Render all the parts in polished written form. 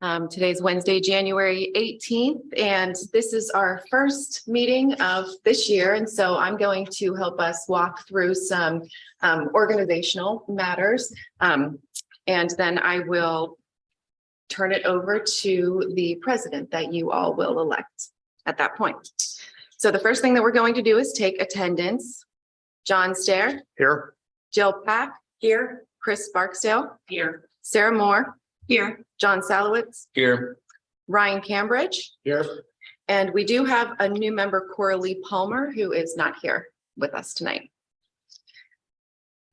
Today's Wednesday, January 18th, and this is our first meeting of this year. And so I'm going to help us walk through some organizational matters. And then I will turn it over to the president that you all will elect at that point. So the first thing that we're going to do is take attendance. John Stair. Here. Jill Pack. Here. Chris Barksdale. Here. Sarah Moore. Here. John Salowitz. Here. Ryan Cambridge. Here. And we do have a new member, Coralie Palmer, who is not here with us tonight.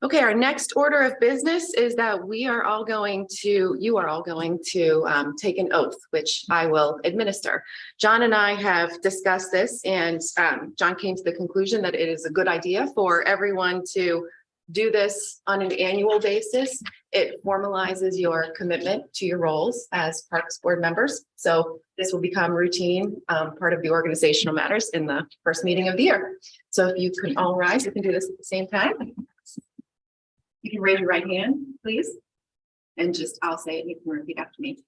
Okay, our next order of business is that you are all going to take an oath, which I will administer. John and I have discussed this, and John came to the conclusion that it is a good idea for everyone to do this on an annual basis. It formalizes your commitment to your roles as Parks Board members. So this will become routine, part of the organizational matters in the first meeting of the year. So if you can all rise, you can do this at the same time. You can raise your right hand, please. And just, I'll say it, you can repeat after me.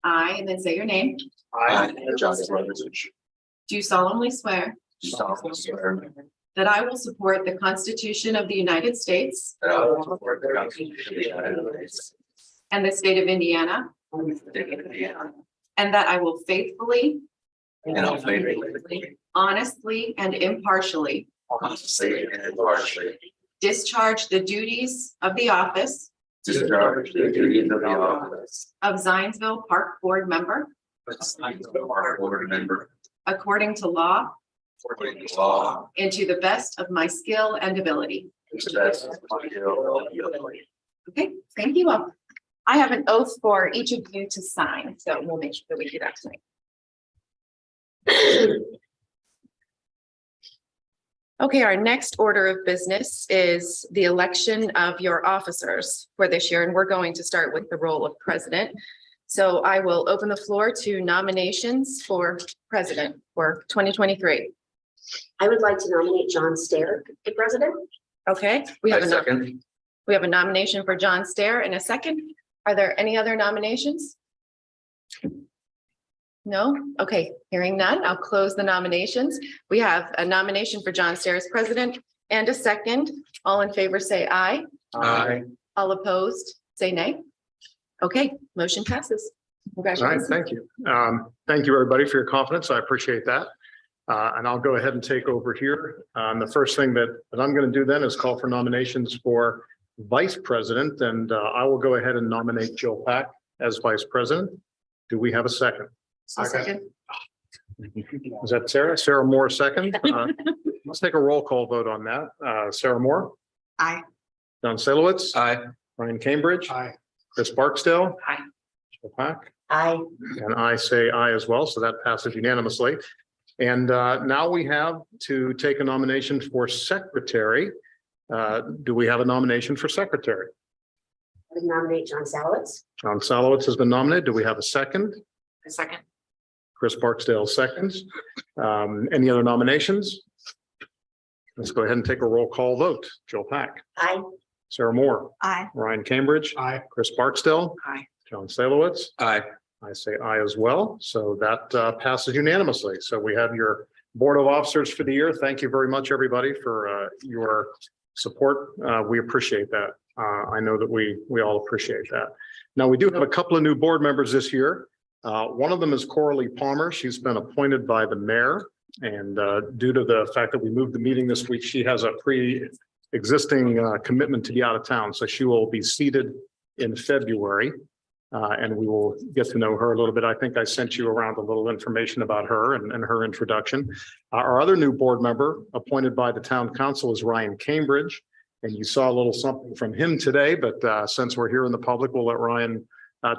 I, and then say your name. I, John Salowitz, Do solemnly swear that I will support the Constitution of the United States that I will support the Constitution of the United States and the state of Indiana, and that I will faithfully, honestly, and impartially discharge the duties of the office of Zionsville Park Board member according to law and to the best of my skill and ability. Okay, thank you all. I have an oath for each of you to sign, so we'll make sure that we do that tonight. Okay, our next order of business is the election of your officers for this year, and we're going to start with the role of president. So I will open the floor to nominations for president for 2023. I would like to nominate John Stair for president. Okay, we have a nomination for John Stair in a second. Are there any other nominations? No? Okay, hearing none, I'll close the nominations. We have a nomination for John Stair as president and a second. All in favor say aye. Aye. All opposed say nay. Okay, motion passes. All right, Congratulations. thank you. Thank you, everybody, for your confidence. I appreciate that. And I'll go ahead and take over here. The first thing that I'm going to do then is call for nominations for vice president, and I will go ahead and nominate Jill Pack as vice president. Do we have a second? Second. Is that Sarah? Sarah Moore, second. Let's take a roll call vote on that. Sarah Moore. Aye. John Salowitz. Aye. Ryan Cambridge. Aye. Chris Barksdale. Aye. Jill Pack. Aye. And I say aye as well, so that passes unanimously. And now we have to take a nomination for secretary. Do we have a nomination for secretary? I would nominate John Salowitz. John Salowitz has been nominated. Do we have a second? A second. Chris Barksdale seconds. Any other nominations? Let's go ahead and take a roll call vote. Jill Pack. Aye. Sarah Moore. Aye. Ryan Cambridge. Aye. Chris Barksdale. Aye. John Salowitz. Aye. I say aye as well. So that passes unanimously. So we have your board of officers for the year. Thank you very much, everybody, for your support. We appreciate that. I know that we all appreciate that. Now, we do have a couple of new board members this year. One of them is Coralie Palmer. She's been appointed by the mayor, and due to the fact that we moved the meeting this week, she has a pre-existing commitment to be out of town. So she will be seated in February. And we will get to know her a little bit. I think I sent you around a little information about her and her introduction. Our other new board member appointed by the town council is Ryan Cambridge. And you saw a little something from him today, but since we're here in the public, we'll let Ryan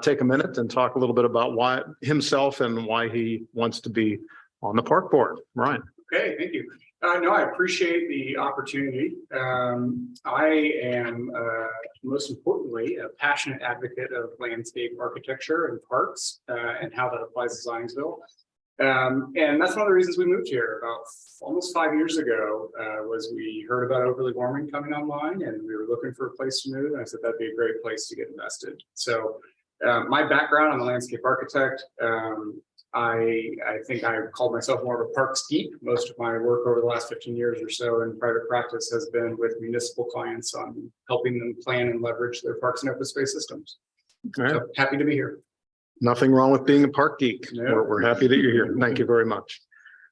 take a minute and talk a little bit about why himself and why he wants to be on the park board. Ryan. Okay, thank you. No, I appreciate the opportunity. I am most importantly a passionate advocate of landscape architecture and parks and how that applies to Zionsville. And that's one of the reasons we moved here about almost 5 years ago, was we heard about overly warming coming online and we were looking for a place to move. And I said, that'd be a great place to get invested. So My background, I'm a landscape architect. I think I called myself more of a parks geek. Most of my work over the last 15 years or so in private practice has been with municipal clients on helping them plan and leverage their parks and open space systems. All right. So happy to be here. Nothing wrong with being a park geek. No. We're happy that you're here. Thank you very much.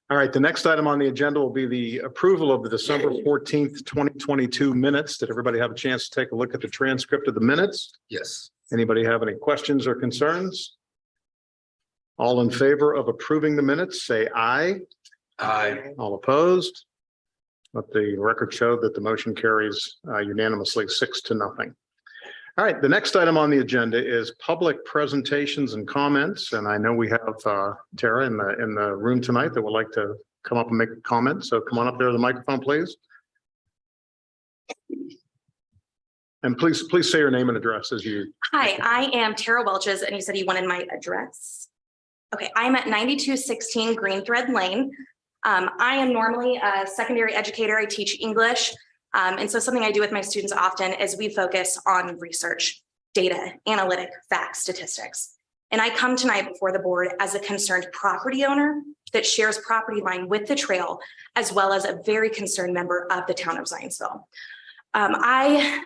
All right, the next item on the agenda will be the approval of the December 14th, 2022 minutes. Did everybody have a chance to take a look at the transcript of the minutes? Yes. Anybody have any questions or concerns? All in favor of approving the minutes, say aye. Aye. All opposed? Let the record show that the motion carries unanimously 6-0. All right, the next item on the agenda is public presentations and comments. And I know we have Tara in the room tonight that would like to come up and make a comment. So come on up there to the microphone, please. And please say your name and address as you. Hi, I am Tara Welches, and you said you wanted my address. Okay, I'm at 9216 Green Thread Lane. I am normally a secondary educator. I teach English. And so something I do with my students often is we focus on research, data, analytic, facts, statistics. And I come tonight before the board as a concerned property owner that shares property line with the trail, as well as a very concerned member of the town of Zionsville. I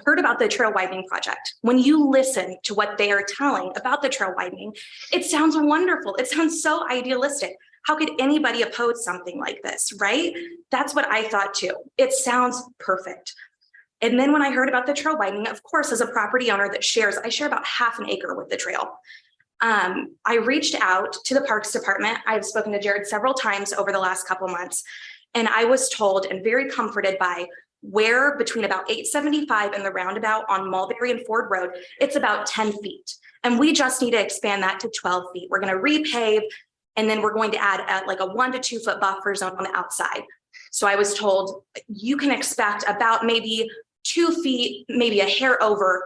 heard about the trail widening project. When you listen to what they are telling about the trail widening, it sounds wonderful. It sounds so idealistic. How could anybody oppose something like this, right? That's what I thought too. It sounds perfect. And then when I heard about the trail widening, of course, as a property owner that I share about half an acre with the trail. I reached out to the Parks Department. I've spoken to Jared several times over the last couple months, and I was told and very comforted by where between about 875 and the roundabout on Mulberry and Ford Road, it's about 10 feet. And we just need to expand that to 12 feet. We're going to repave, and then we're going to add like a 1 to 2 foot buffer zone on the outside. So I was told you can expect about maybe 2 feet, maybe a hair over,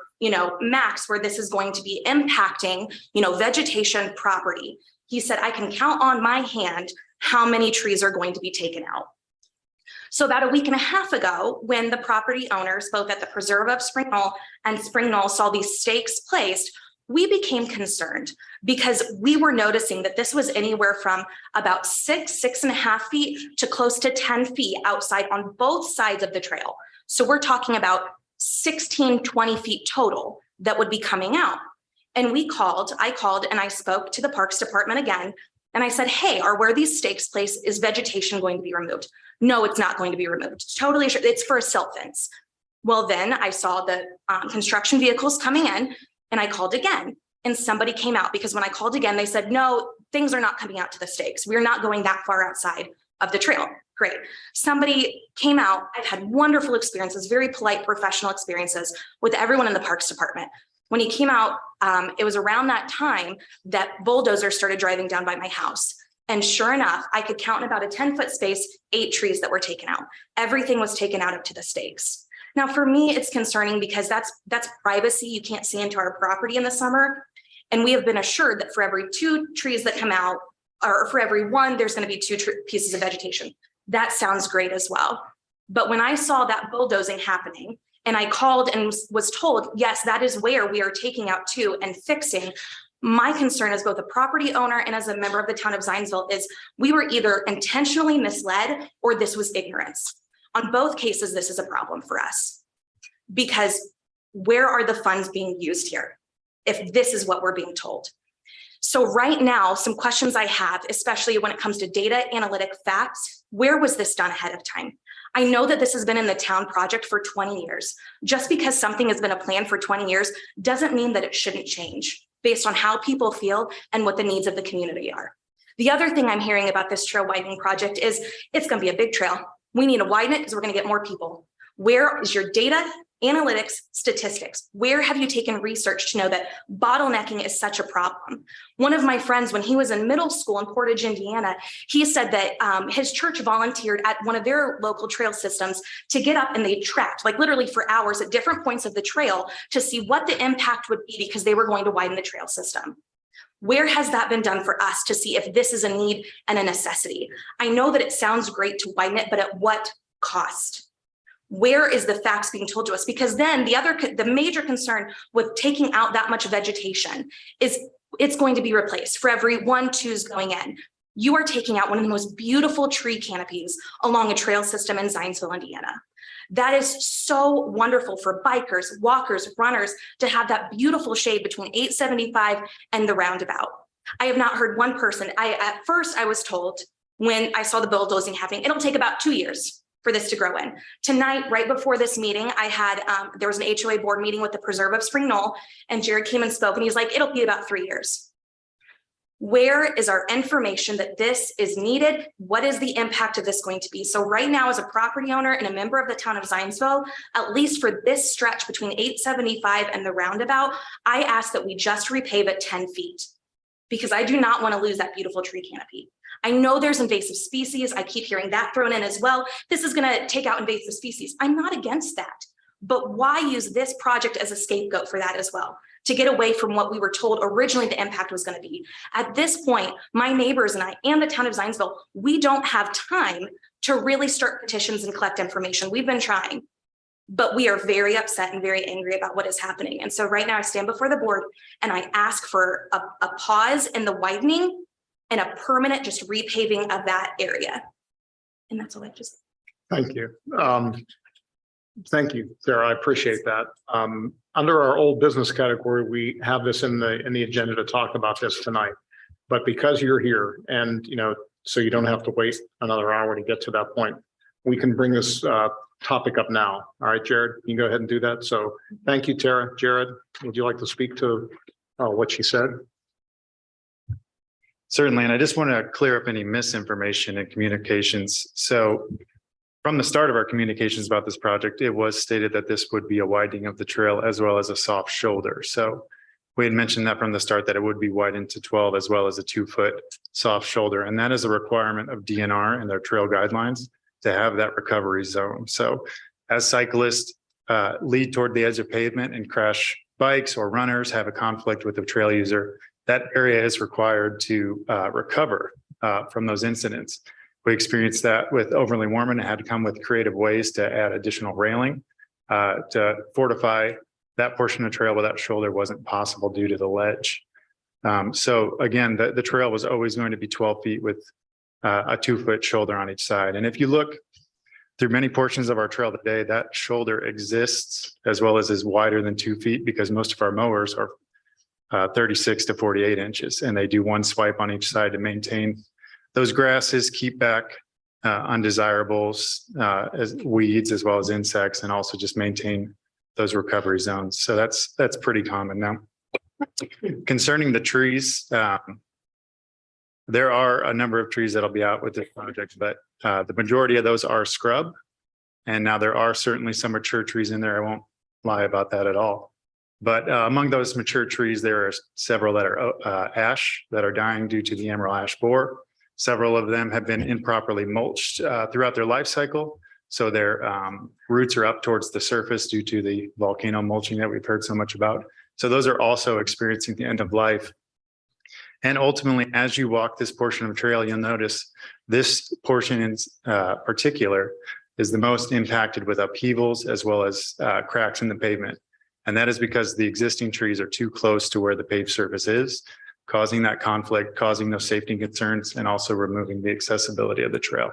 max, where this is going to be impacting, vegetation property. He said, I can count on my hand how many trees are going to be taken out. So about a week and a half ago, when the property owners, both at the preserve of Spring Knoll and Spring Knoll, saw these stakes placed, we became concerned because we were noticing that this was anywhere from about 6.5 feet to close to 10 feet outside on both sides of the trail. So we're talking about 16, 20 feet total that would be coming out. And I called and I spoke to the Parks Department again. And I said, hey, where these stakes placed, is vegetation going to be removed? No, it's not going to be removed. Totally sure. It's for a silt fence. Well, then I saw the construction vehicles coming in, and I called again, and somebody came out, because when I called again, they said, no, things are not coming out to the stakes. We're not going that far outside of the trail. Great. Somebody came out. I've had wonderful experiences, very polite, professional experiences with everyone in the Parks Department. When he came out, it was around that time that bulldozers started driving down by my house. And sure enough, I could count in about a 10-foot space, 8 trees that were taken out. Everything was taken out up to the stakes. Now, for me, it's concerning because that's privacy. You can't see into our property in the summer. And we have been assured that for every 2 trees that come out, or for every 1, there's going to be 2 pieces of vegetation. That sounds great as well. But when I saw that bulldozing happening, and I called and was told, yes, that is where we are taking out 2 and fixing. My concern as both a property owner and as a member of the town of Zionsville is we were either intentionally misled or this was ignorance. On both cases, this is a problem for us, because where are the funds being used here if this is what we're being told? So right now, some questions I have, especially when it comes to data, analytic facts, where was this done ahead of time? I know that this has been in the town project for 20 years. Just because something has been a plan for 20 years doesn't mean that it shouldn't change based on how people feel and what the needs of the community are. The other thing I'm hearing about this trail widening project is it's going to be a big trail. We need to widen it because we're going to get more people. Where is your data, analytics, statistics? Where have you taken research to know that bottlenecking is such a problem? One of my friends, when he was in middle school in Portage, Indiana, he said that his church volunteered at one of their local trail systems to get up, and they tracked, like literally for hours at different points of the trail to see what the impact would be because they were going to widen the trail system. Where has that been done for us to see if this is a need and a necessity? I know that it sounds great to widen it, but at what cost? Where is the facts being told to us? Because then the major concern with taking out that much vegetation is it's going to be replaced for every 1 2s going in. You are taking out one of the most beautiful tree canopies along a trail system in Zionsville, Indiana. That is so wonderful for bikers, walkers, runners to have that beautiful shade between 875 and the roundabout. I have not heard one person. At first I was told when I saw the bulldozing happening, it'll take about 2 years for this to grow in. Tonight, right before this meeting, I had, there was an HOA board meeting with the Preserve of Spring Knoll, and Jared came and spoke, and he's like, it'll be about 3 years. Where is our information that this is needed? What is the impact of this going to be? So right now, as a property owner and a member of the town of Zionsville, at least for this stretch between 875 and the roundabout, I ask that we just repave it 10 feet because I do not want to lose that beautiful tree canopy. I know there's invasive species. I keep hearing that thrown in as well. This is going to take out invasive species. I'm not against that, but why use this project as a scapegoat for that as well? To get away from what we were told originally the impact was going to be. At this point, my neighbors and I and the town of Zionsville, we don't have time to really start petitions and collect information. We've been trying, but we are very upset and very angry about what is happening. And so right now I stand before the board and I ask for a pause in the widening and a permanent just repaving of that area. And that's all I just. Thank you. Thank you, Sarah. I appreciate that. Under our old business category, we have this in the agenda to talk about this tonight. But because you're here and, so you don't have to wait another hour to get to that point, we can bring this topic up now. All right, Jared, you can go ahead and do that. So thank you, Tara. Jared, would you like to speak to what she said? Certainly, and I just want to clear up any misinformation in communications. So from the start of our communications about this project, it was stated that this would be a widening of the trail as well as a soft shoulder. So we had mentioned that from the start that it would be widened to 12 as well as a 2-foot soft shoulder. And that is a requirement of DNR and their trail guidelines to have that recovery zone. So as cyclists lead toward the edge of pavement and crash bikes or runners, have a conflict with the trail user, that area is required to recover from those incidents. We experienced that with overly warm and had to come with creative ways to add additional railing to fortify that portion of trail where that shoulder wasn't possible due to the ledge. So again, the trail was always going to be 12 feet with a 2-foot shoulder on each side. And if you look through many portions of our trail today, that shoulder exists as well as is wider than 2 feet because most of our mowers are 36 to 48 inches, and they do one swipe on each side to maintain those grasses, keep back undesirables, as weeds as well as insects, and also just maintain those recovery zones. So that's pretty common now. Concerning the trees, there are a number of trees that'll be out with this project, but the majority of those are scrub. And now there are certainly some mature trees in there. I won't lie about that at all. But among those mature trees, there are several that are ash that are dying due to the emerald ash borer. Several of them have been improperly mulched throughout their life cycle. So their roots are up towards the surface due to the volcano mulching that we've heard so much about. So those are also experiencing the end of life. And ultimately, as you walk this portion of the trail, you'll notice this portion in particular is the most impacted with upheavals as well as cracks in the pavement. And that is because the existing trees are too close to where the paved surface is, causing that conflict, causing those safety concerns, and also removing the accessibility of the trail.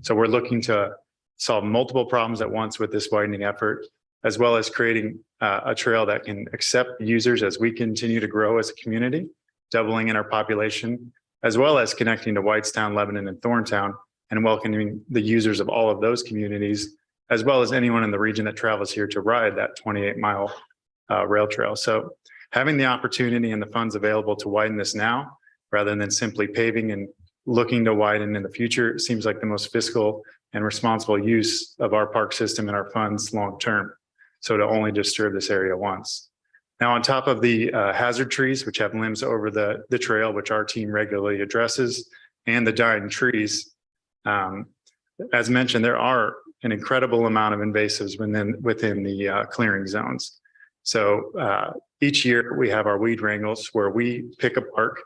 So we're looking to solve multiple problems at once with this widening effort, as well as creating a trail that can accept users as we continue to grow as a community, doubling in our population, as well as connecting to Whitestown, Lebanon, and Thorntown, and welcoming the users of all of those communities, as well as anyone in the region that travels here to ride that 28-mile rail trail. So having the opportunity and the funds available to widen this now, rather than simply paving and looking to widen in the future, seems like the most fiscal and responsible use of our park system and our funds long-term. So to only disturb this area once. Now, on top of the hazard trees, which have limbs over the trail, which our team regularly addresses, and the dying trees, as mentioned, there are an incredible amount of invasives within the clearing zones. So each year we have our weed wrangles where we pick apart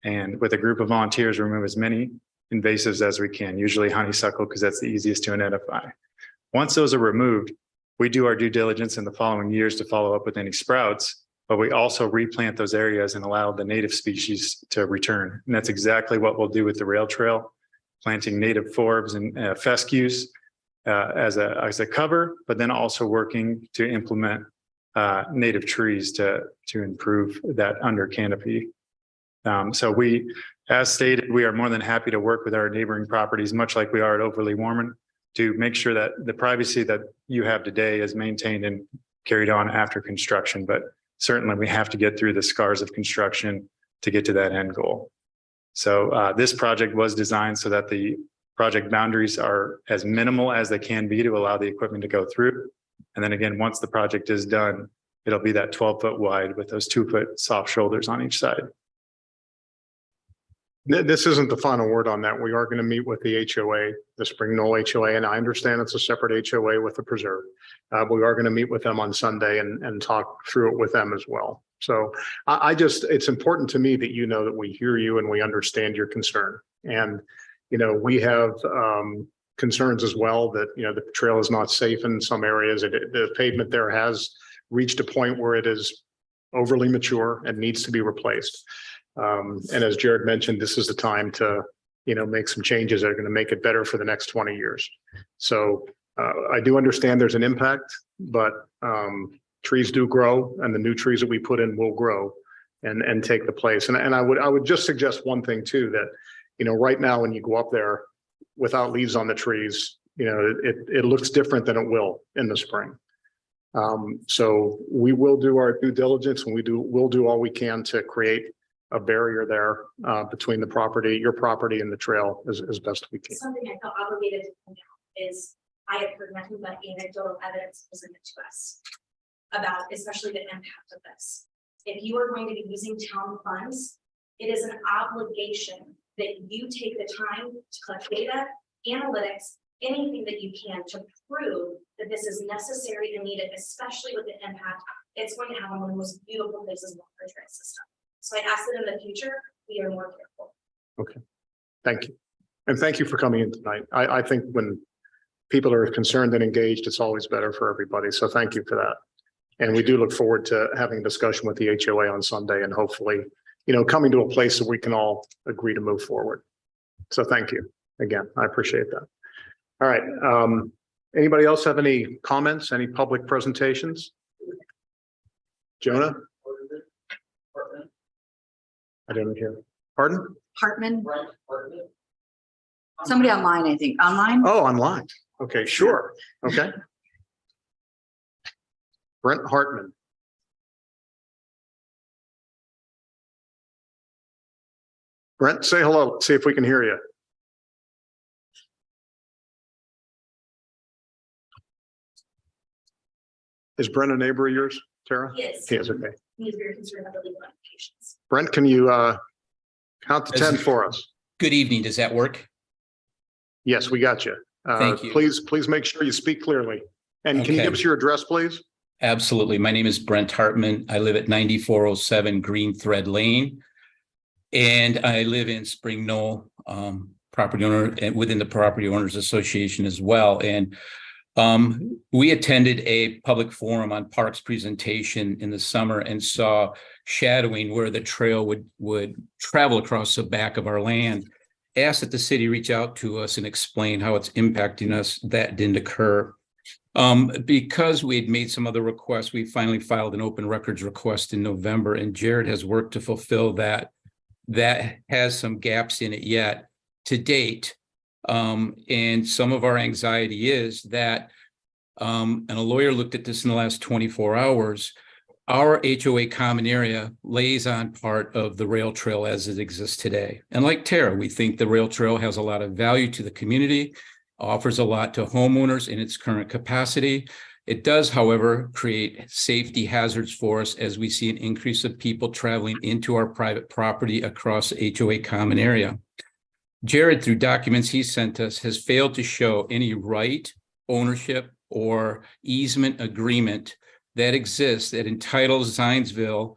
and with a group of volunteers remove as many invasives as we can, usually honeysuckle because that's the easiest to identify. Once those are removed, we do our due diligence in the following years to follow up with any sprouts, but we also replant those areas and allow the native species to return. And that's exactly what we'll do with the rail trail, planting native forbs and fescues as a cover, but then also working to implement native trees to improve that under canopy. So we, as stated, we are more than happy to work with our neighboring properties, much like we are at Overly Warman, to make sure that the privacy that you have today is maintained and carried on after construction. But certainly we have to get through the scars of construction to get to that end goal. So this project was designed so that the project boundaries are as minimal as they can be to allow the equipment to go through. And then again, once the project is done, it'll be that 12-foot wide with those 2-foot soft shoulders on each side. This isn't the final word on that. We are going to meet with the HOA, the Spring Knoll HOA, and I understand it's a separate HOA with the preserve. We are going to meet with them on Sunday and talk through it with them as well. So it's important to me that you know that we hear you and we understand your concern. And, we have concerns as well that, the trail is not safe in some areas. The pavement there has reached a point where it is overly mature and needs to be replaced. And as Jared mentioned, this is the time to, make some changes that are going to make it better for the next 20 years. So I do understand there's an impact, but trees do grow, and the new trees that we put in will grow and take the place. And I would just suggest one thing too, that, right now when you go up there without leaves on the trees, it looks different than it will in the spring. So we will do our due diligence, and we'll do all we can to create a barrier there between your property and the trail as best we can. Something I felt obligated to point out is I have heard nothing but anecdotal evidence presented to us about especially the impact of this. If you are going to be using town funds, it is an obligation that you take the time to collect data, analytics, anything that you can to prove that this is necessary and needed, especially with the impact it's going to have on one of the most beautiful places in the trail system. So I ask that in the future, we are more careful. Okay, thank you. And thank you for coming in tonight. I think when people are concerned and engaged, it's always better for everybody. So thank you for that. And we do look forward to having a discussion with the HOA on Sunday and hopefully, coming to a place that we can all agree to move forward. So thank you again. I appreciate that. All right. Anybody else have any comments, any public presentations? Jonah? I didn't hear. Pardon? Hartman. Somebody online, I think. Online? Oh, online. Okay, sure. Okay. Brent Hartman. Brent, say hello. See if we can hear you. Is Brent a neighbor of yours, Tara? Yes. He is, okay. He is very concerned about the legal implications. Brent, can you count to 10 for us? Good evening. Does that work? Yes, we got you. Thank you. Please make sure you speak clearly. And can you Okay. give us your address, please? Absolutely. My name is Brent Hartman. I live at 9407 Green Thread Lane. And I live in Spring Knoll, property owner, and within the Property Owners Association as well. And we attended a public forum on parks presentation in the summer and saw shadowing where the trail would travel across the back of our land. Asked that the city reach out to us and explain how it's impacting us. That didn't occur. Because we had made some other requests, we finally filed an open records request in November, and Jared has worked to fulfill that. That has some gaps in it yet to date. And some of our anxiety is that, and a lawyer looked at this in the last 24 hours, our HOA common area lays on part of the rail trail as it exists today. And like Tara, we think the rail trail has a lot of value to the community, offers a lot to homeowners in its current capacity. It does, however, create safety hazards for us as we see an increase of people traveling into our private property across the HOA common area. Jared, through documents he sent us, has failed to show any right, ownership, or easement agreement that exists that entitles Zionsville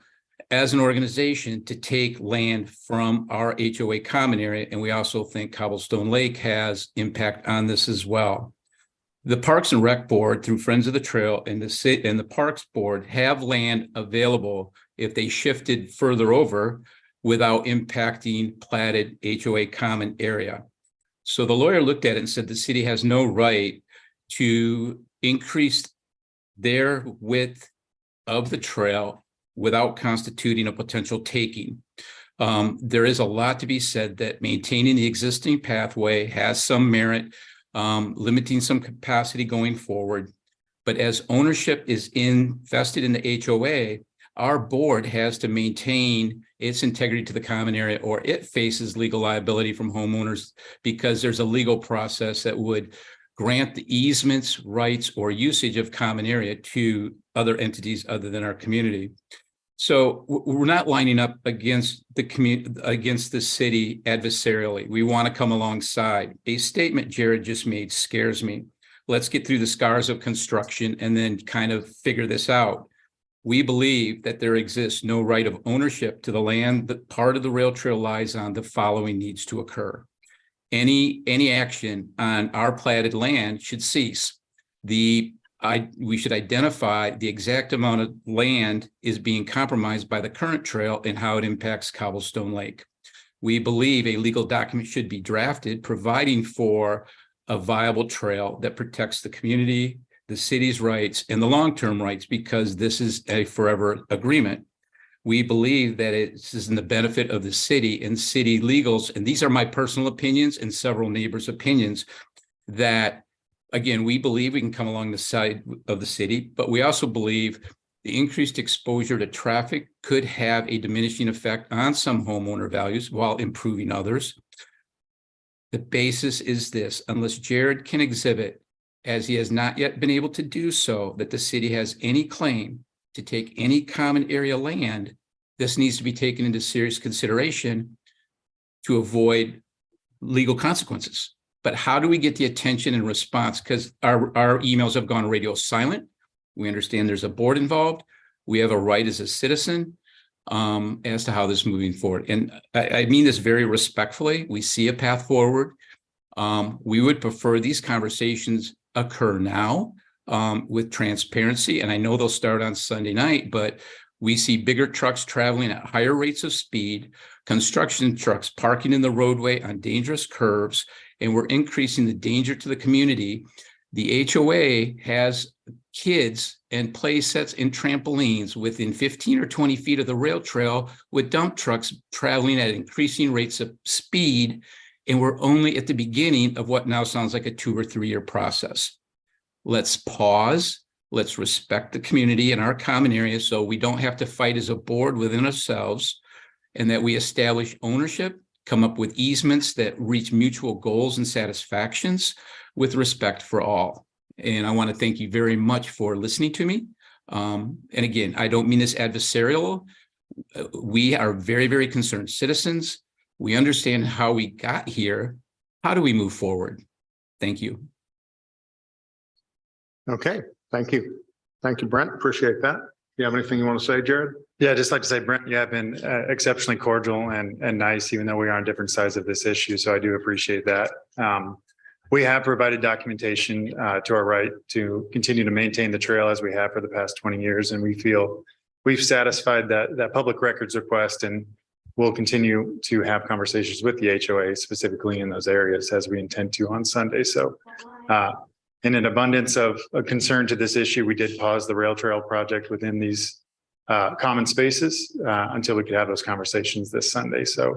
as an organization to take land from our HOA common area. And we also think Cobblestone Lake has impact on this as well. The Parks and Rec Board, through Friends of the Trail and the Parks Board, have land available if they shifted further over without impacting platted HOA common area. So the lawyer looked at it and said the city has no right to increase their width of the trail without constituting a potential taking. There is a lot to be said that maintaining the existing pathway has some merit, limiting some capacity going forward. But as ownership is invested in the HOA, our board has to maintain its integrity to the common area, or it faces legal liability from homeowners because there's a legal process that would grant the easements, rights, or usage of common area to other entities other than our community. So we're not lining up against the against the city adversarially. We want to come alongside. A statement Jared just made scares me. Let's get through the scars of construction and then kind of figure this out. We believe that there exists no right of ownership to the land that part of the rail trail lies on. The following needs to occur. Any action on our platted land should cease. We should identify the exact amount of land is being compromised by the current trail and how it impacts Cobblestone Lake. We believe a legal document should be drafted providing for a viable trail that protects the community, the city's rights, and the long-term rights, because this is a forever agreement. We believe that this is in the benefit of the city and city legals, and these are my personal opinions and several neighbors' opinions, that, again, we believe we can come along the side of the city, but we also believe the increased exposure to traffic could have a diminishing effect on some homeowner values while improving others. The basis is this: unless Jared can exhibit, as he has not yet been able to do so, that the city has any claim to take any common area land, this needs to be taken into serious consideration to avoid legal consequences. But how do we get the attention and response? Because our emails have gone radio silent. We understand there's a board involved. We have a right as a citizen as to how this is moving forward. And I mean this very respectfully. We see a path forward. We would prefer these conversations occur now with transparency. And I know they'll start on Sunday night, but we see bigger trucks traveling at higher rates of speed, construction trucks parking in the roadway on dangerous curves, and we're increasing the danger to the community. The HOA has kids and play sets and trampolines within 15 or 20 feet of the rail trail with dump trucks traveling at increasing rates of speed. And we're only at the beginning of what now sounds like a 2 or 3 year process. Let's pause. Let's respect the community and our common area so we don't have to fight as a board within ourselves, and that we establish ownership, come up with easements that reach mutual goals and satisfactions with respect for all. And I want to thank you very much for listening to me. And again, I don't mean this adversarial. We are very, very concerned citizens. We understand how we got here. How do we move forward? Thank you. Okay, thank you. Thank you, Brent. Appreciate that. You have anything you want to say, Jared? Yeah, I'd just like to say, Brent, you have been exceptionally cordial and nice, even though we are on different sides of this issue. So I do appreciate that. We have provided documentation to our right to continue to maintain the trail as we have for the past 20 years. And we feel we've satisfied that public records request, and we'll continue to have conversations with the HOA specifically in those areas as we intend to on Sunday. So in an abundance of concern to this issue, we did pause the rail trail project within these common spaces until we could have those conversations this Sunday. So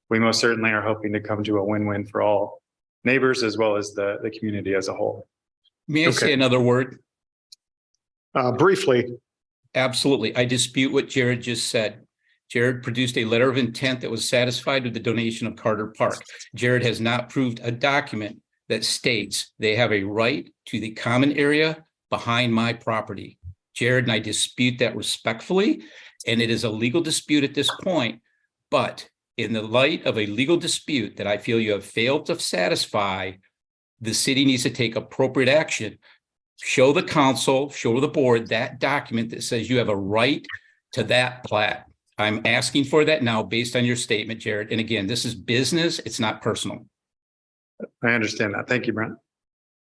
we most certainly are hoping to come to a win-win for all neighbors as well as the community as a whole. May I say another word? Briefly. Absolutely. I dispute what Jared just said. Jared produced a letter of intent that was satisfied with the donation of Carter Park. Jared has not proved a document that states they have a right to the common area behind my property. Jared and I dispute that respectfully, and it is a legal dispute at this point. But in the light of a legal dispute that I feel you have failed to satisfy, the city needs to take appropriate action. Show the council, show the board that document that says you have a right to that plat. I'm asking for that now based on your statement, Jared. And again, this is business. It's not personal. I understand that. Thank you, Brent.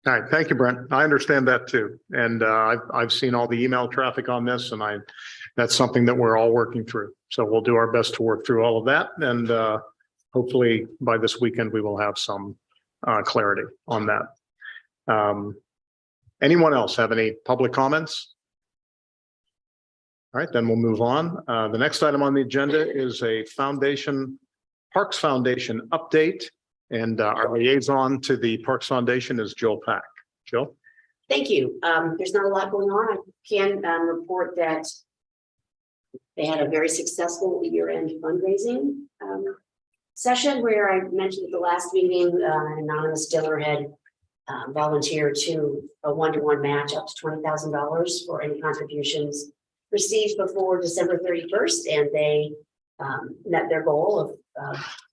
All right, thank you, Brent. I understand that too. And I've seen all the email traffic on this and that's something that we're all working through. So we'll do our best to work through all of that. And hopefully by this weekend, we will have some clarity on that. Anyone else have any public comments? All right, then we'll move on. The next item on the agenda is a Parks Foundation update. And our liaison to the Parks Foundation is Jill Pack. Jill? Thank you. There's not a lot going on. I can report that they had a very successful year-end fundraising session where I mentioned at the last meeting, an anonymous donor had volunteered to a one-to-one match up to $20,000 for any contributions received before December 31st, and they met their goal of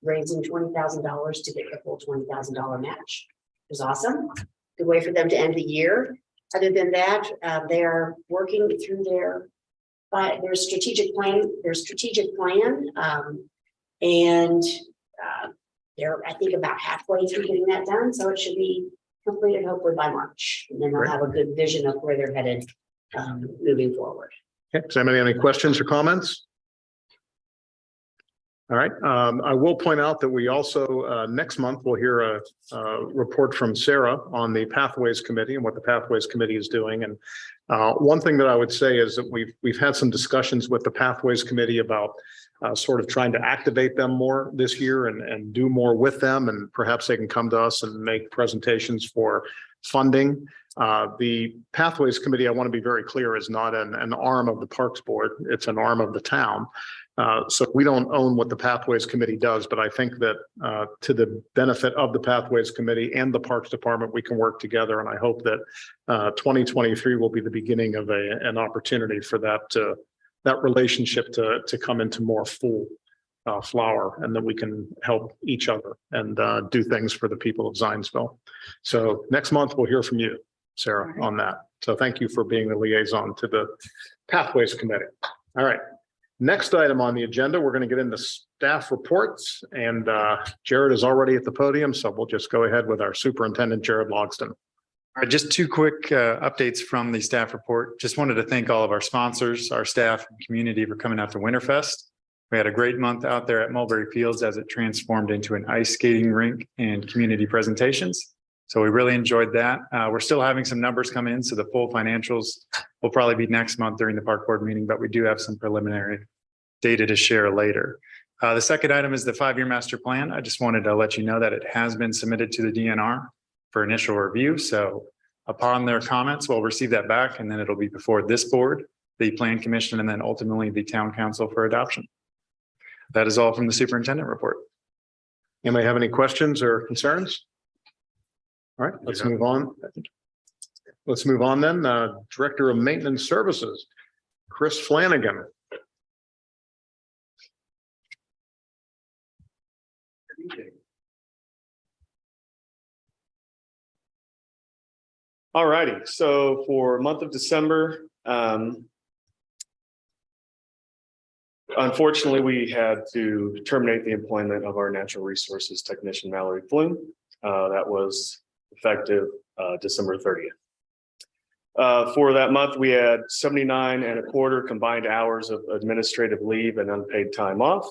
raising $20,000 to get the full $20,000 match. It was awesome. Good way for them to end the year. Other than that, they are working through their strategic plan. And they're, I think, about halfway through getting that done. So it should be completed hopefully by March, and then they'll have a good vision of where they're headed moving forward. Okay, does anybody have any questions or comments? All right, I will point out that we also, next month, we'll hear a report from Sarah on the Pathways Committee and what the Pathways Committee is doing. And one thing that I would say is that we've had some discussions with the Pathways Committee about sort of trying to activate them more this year and do more with them. And perhaps they can come to us and make presentations for funding. The Pathways Committee, I want to be very clear, is not an arm of the Parks Board. It's an arm of the town. So we don't own what the Pathways Committee does, but I think that to the benefit of the Pathways Committee and the Parks Department, we can work together. And I hope that 2023 will be the beginning of an opportunity for that relationship to come into more full flower, and that we can help each other and do things for the people of Zionsville. So next month, we'll hear from you, Sarah, on that. So thank you for being the liaison to the Pathways Committee. All right. Next item on the agenda, we're going to get into staff reports, and Jared is already at the podium, so we'll just go ahead with our superintendent, Jared Logston. All right, just two quick updates from the staff report. Just wanted to thank all of our sponsors, our staff, and community for coming out to Winterfest. We had a great month out there at Mulberry Fields as it transformed into an ice skating rink and community presentations. So we really enjoyed that. We're still having some numbers come in, so the full financials will probably be next month during the park board meeting, but we do have some preliminary data to share later. The second item is the 5-year master plan. I just wanted to let you know that it has been submitted to the DNR for initial review. So upon their comments, we'll receive that back, and then it'll be before this board, the plan commission, and then ultimately the town council for adoption. That is all from the superintendent report. Anybody have any questions or concerns? All right, let's move on. Let's move on then. Director of Maintenance Services, Chris Flanagan. All righty, so for month of December, unfortunately, we had to terminate the employment of our natural resources technician, Mallory Flume. That was effective December 30th. For that month, we had 79.25 combined hours of administrative leave and unpaid time off.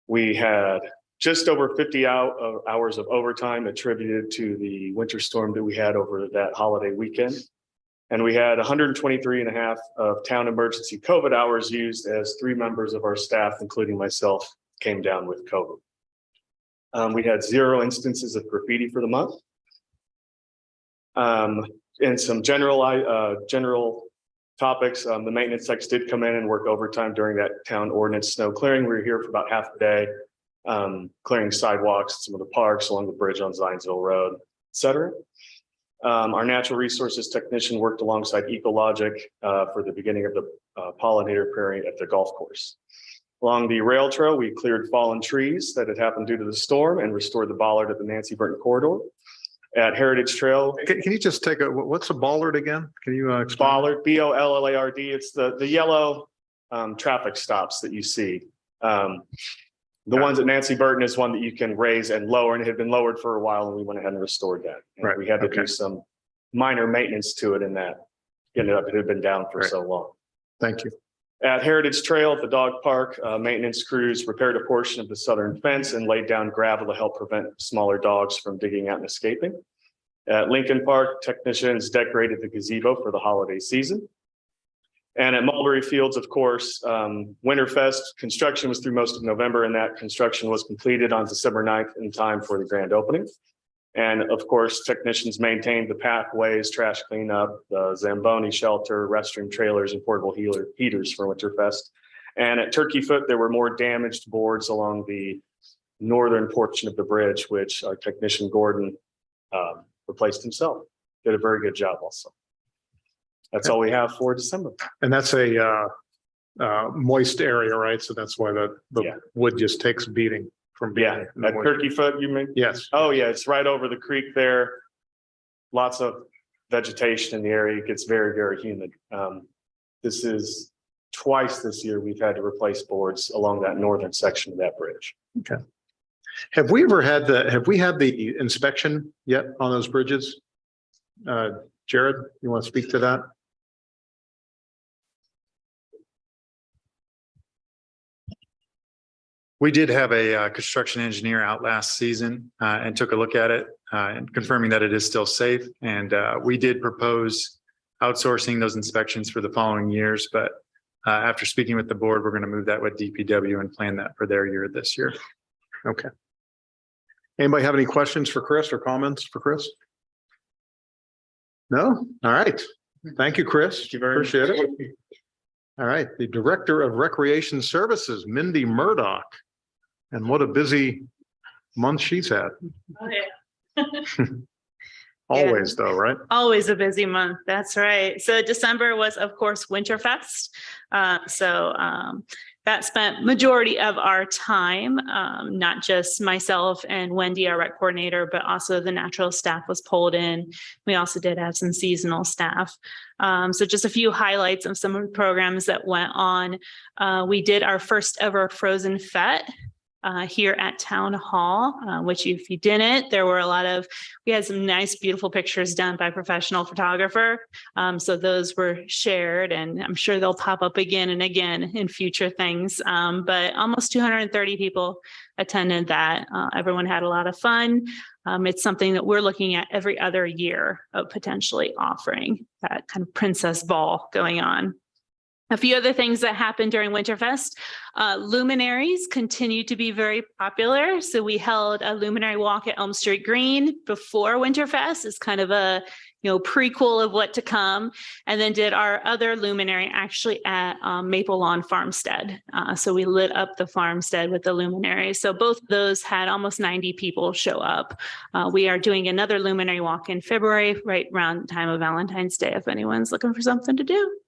We had just over 50 hours of overtime attributed to the winter storm that we had over that holiday weekend. And we had 123.5 of town emergency COVID hours used as 3 members of our staff, including myself, came down with COVID. We had 0 instances of graffiti for the month. And some general topics, the maintenance techs did come in and work overtime during that town ordinance snow clearing. We were here for about half a day, clearing sidewalks, some of the parks along the bridge on Zionsville Road, et cetera. Our natural resources technician worked alongside Ecologic for the beginning of the pollinator pairing at the golf course. Along the rail trail, we cleared fallen trees that had happened due to the storm and restored the bollard at the Nancy Burton corridor. At Heritage Trail. Can you just take what's a bollard again? Can you explain? Bollard, B-O-L-L-A-R-D. It's the yellow traffic stops that you see. The ones at Nancy Burton is one that you can raise and lower, and it had been lowered for a while, and we went ahead and restored that. And right. We had to do some minor maintenance to it in that, getting it up, it had been down for so long. Thank you. At Heritage Trail at the dog park, maintenance crews repaired a portion of the southern fence and laid down gravel to help prevent smaller dogs from digging out and escaping. At Lincoln Park, technicians decorated the gazebo for the holiday season. And at Mulberry Fields, of course, Winterfest construction was through most of November, and that construction was completed on December 9th in time for the grand opening. And of course, technicians maintained the pathways, trash cleanup, the Zamboni shelter, restroom trailers, and portable heaters for Winterfest. And at Turkey Foot, there were more damaged boards along the northern portion of the bridge, which our technician Gordon replaced himself. Did a very good job also. That's all we have for December. And that's a moist area, right? So that's why the Yeah. wood just takes a beating from being. Yeah, in the at moist. Turkey Foot, you mean? Yes. Oh, yeah, it's right over the creek there. Lots of vegetation in the area. It gets very, very humid. This is twice this year we've had to replace boards along that northern section of that bridge. Okay. Have we had the inspection yet on those bridges? Jared, you want to speak to that? We did have a construction engineer out last season and took a look at it and confirming that it is still safe. And we did propose outsourcing those inspections for the following years. But after speaking with the board, we're going to move that with DPW and plan that for their year this year. Okay. Anybody have any questions for Chris or comments for Chris? No? All right. Thank you, Chris. Thank you very much. Appreciate it. All right. The Director of Recreation Services, Mindy Murdoch. And what a busy month she's had. Oh, yeah. Always though, right? Always a busy month. That's right. So December was, of course, Winterfest. That spent majority of our time, not just myself and Wendy, our rec coordinator, but also the natural staff was pulled in. We also did have some seasonal staff. So just a few highlights of some of the programs that went on. We did our first ever Frozen Fete here at Town Hall, which if you didn't, we had some nice, beautiful pictures done by a professional photographer. So those were shared and I'm sure they'll pop up again and again in future things. But almost 230 people attended that. Everyone had a lot of fun. It's something that we're looking at every other year of potentially offering that kind of princess ball going on. A few other things that happened during Winterfest, luminaries continue to be very popular. So we held a luminary walk at Elm Street Green before Winterfest. It's kind of a prequel of what to come, and then did our other luminary actually at Maple Lawn Farmstead. So we lit up the farmstead with the luminary. So both of those had almost 90 people show up. We are doing another luminary walk in February, right around the time of Valentine's Day, if anyone's looking for something to do.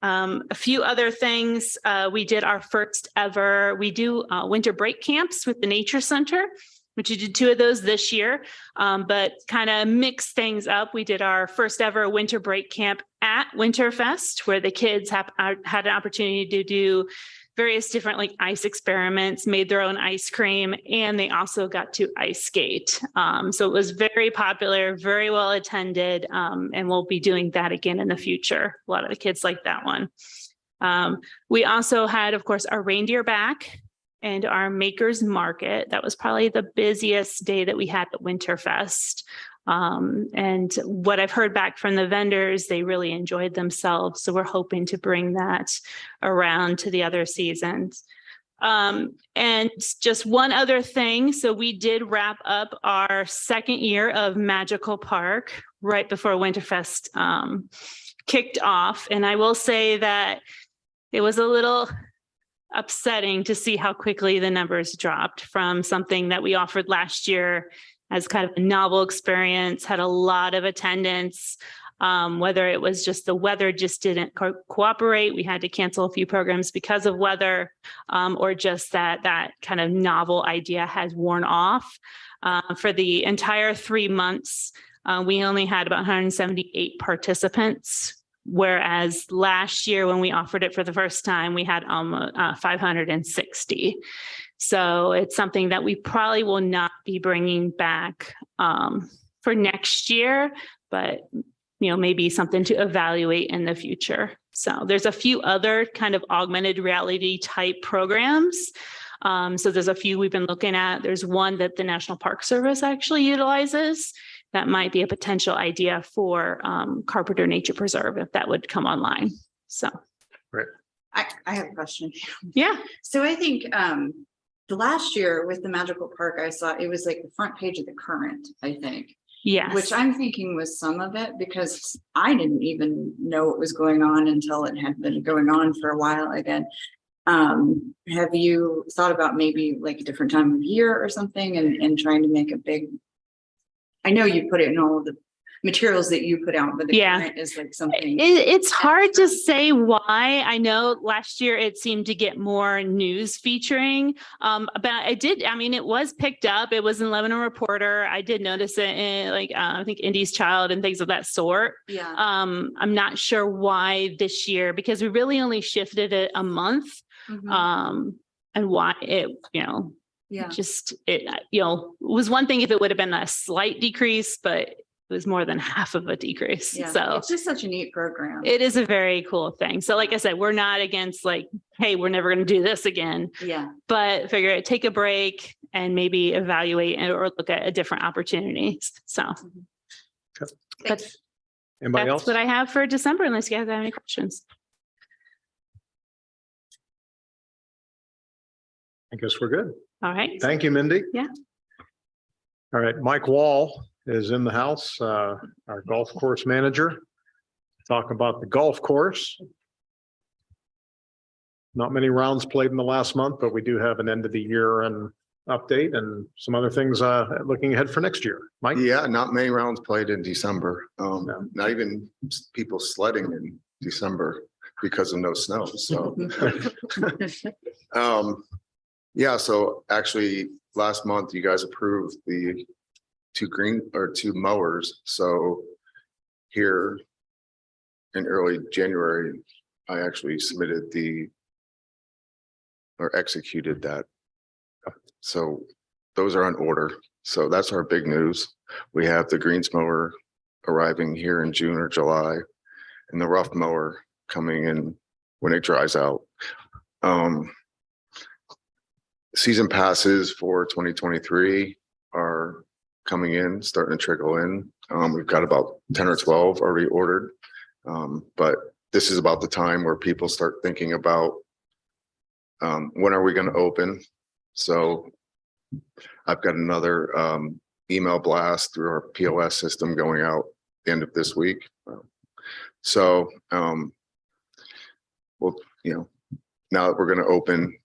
A few other things, we did our first ever, we do winter break camps with the Nature Center, which we did 2 of those this year, but kind of mix things up. We did our first ever winter break camp at Winterfest, where the kids had an opportunity to do various different ice experiments, made their own ice cream, and they also got to ice skate. So it was very popular, very well attended, and we'll be doing that again in the future. A lot of the kids like that one. We also had, of course, our reindeer back and our Makers Market. That was probably the busiest day that we had at Winterfest. And what I've heard back from the vendors, they really enjoyed themselves. So we're hoping to bring that around to the other seasons. And just one other thing. So we did wrap up our second year of Magical Park right before Winterfest kicked off. And I will say that it was a little upsetting to see how quickly the numbers dropped from something that we offered last year as kind of a novel experience, had a lot of attendance, whether it was just the weather just didn't cooperate. We had to cancel a few programs because of weather, or just that kind of novel idea has worn off. For the entire 3 months, we only had about 178 participants, whereas last year when we offered it for the first time, we had 560. So it's something that we probably will not be bringing back for next year, but maybe something to evaluate in the future. So there's a few other kind of augmented reality type programs. So there's a few we've been looking at. There's one that the National Park Service actually utilizes. That might be a potential idea for Carpenter Nature Preserve if that would come online. So. I have a question. Yeah. So I think the last year with the Magical Park, I saw it was like the front page of the Current, I think. Yes. Which I'm thinking was some of it because I didn't even know what was going on until it had been going on for a while again. Have you thought about maybe like a different time of year or something and trying to make a big, I know you put it in all of the materials that you put out, but the Current is like something. It's hard to say why. I know last year it seemed to get more news featuring, but it was picked up. It was in Lebanon Reporter. I did notice it in I think Indy's Child and things of that sort. Yeah. I'm not sure why this year, because we really only shifted it a month. Mhm. And why it, Yeah. just, it was one thing if it would have been a slight decrease, but it was more than half of a decrease. Yeah. So It's just such a neat program. it is a very cool thing. So like I said, we're not against hey, we're never going to do this again, Yeah. but take a break and maybe evaluate or look at a different opportunities. So that's Anybody else? what I have for December, unless you guys have any questions. I guess we're good. All right. Thank you, Mindy. Yeah. All right, Mike Wall is in the house, our golf course manager. Talk about the golf course. Not many rounds played in the last month, but we do have an end of the year and update and some other things looking ahead for next year. Mike? Yeah, not many rounds played in December. Not even people sledding in December because of no snow. So, yeah. So actually, last month you guys approved the two mowers. So here in early January, I actually submitted executed that. So those are on order. So that's our big news. We have the greens mower arriving here in June or July and the rough mower coming in when it dries out. Season passes for 2023 are coming in, starting to trickle in. We've got about 10 or 12 already ordered. But this is about the time where people start thinking about when are we going to open? So I've got another email blast through our POS system going out the end of this week. So, well, now that we're going to open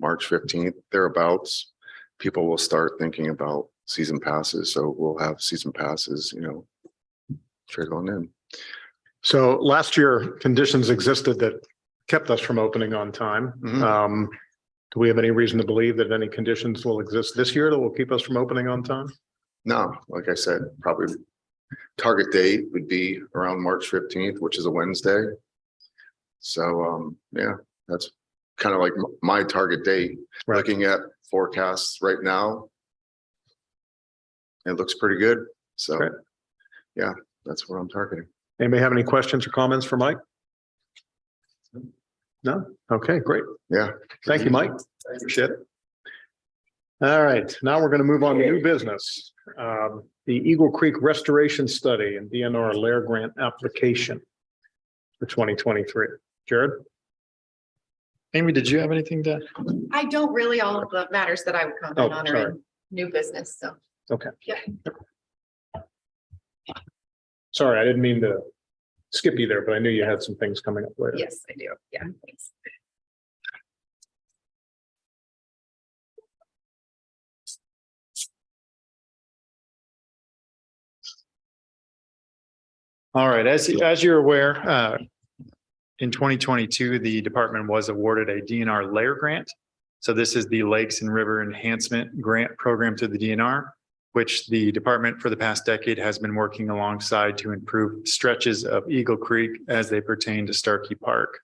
March 15th, thereabouts, people will start thinking about season passes. So we'll have season passes, trickling in. So last year, conditions existed that kept us from opening on time. Mhm. Do we have any reason to believe that any conditions will exist this year that will keep us from opening on time? No, like I said, probably target date would be around March 15th, which is a Wednesday. So, yeah, that's kind of like my target date. Right. Looking at forecasts right now, it looks pretty good. So, Great. yeah, that's what I'm targeting. Anybody have any questions or comments for Mike? No? Okay, great. Yeah. Thank you, Mike. Appreciate it. All right, now we're going to move on to new business. The Eagle Creek Restoration Study and DNR Lair Grant application for 2023. Jared? Amy, did you have anything to? I don't really, all of the matters that I would comment Oh, on sorry. are in new business, so. Okay. Yeah. Sorry, I didn't mean to skip you there, but I knew you had some things coming up later. Yes, I do. Yeah, thanks. All right, as you're aware, in 2022, the department was awarded a DNR layer grant. So this is the Lakes and River Enhancement Grant Program to the DNR, which the department for the past decade has been working alongside to improve stretches of Eagle Creek as they pertain to Starkey Park.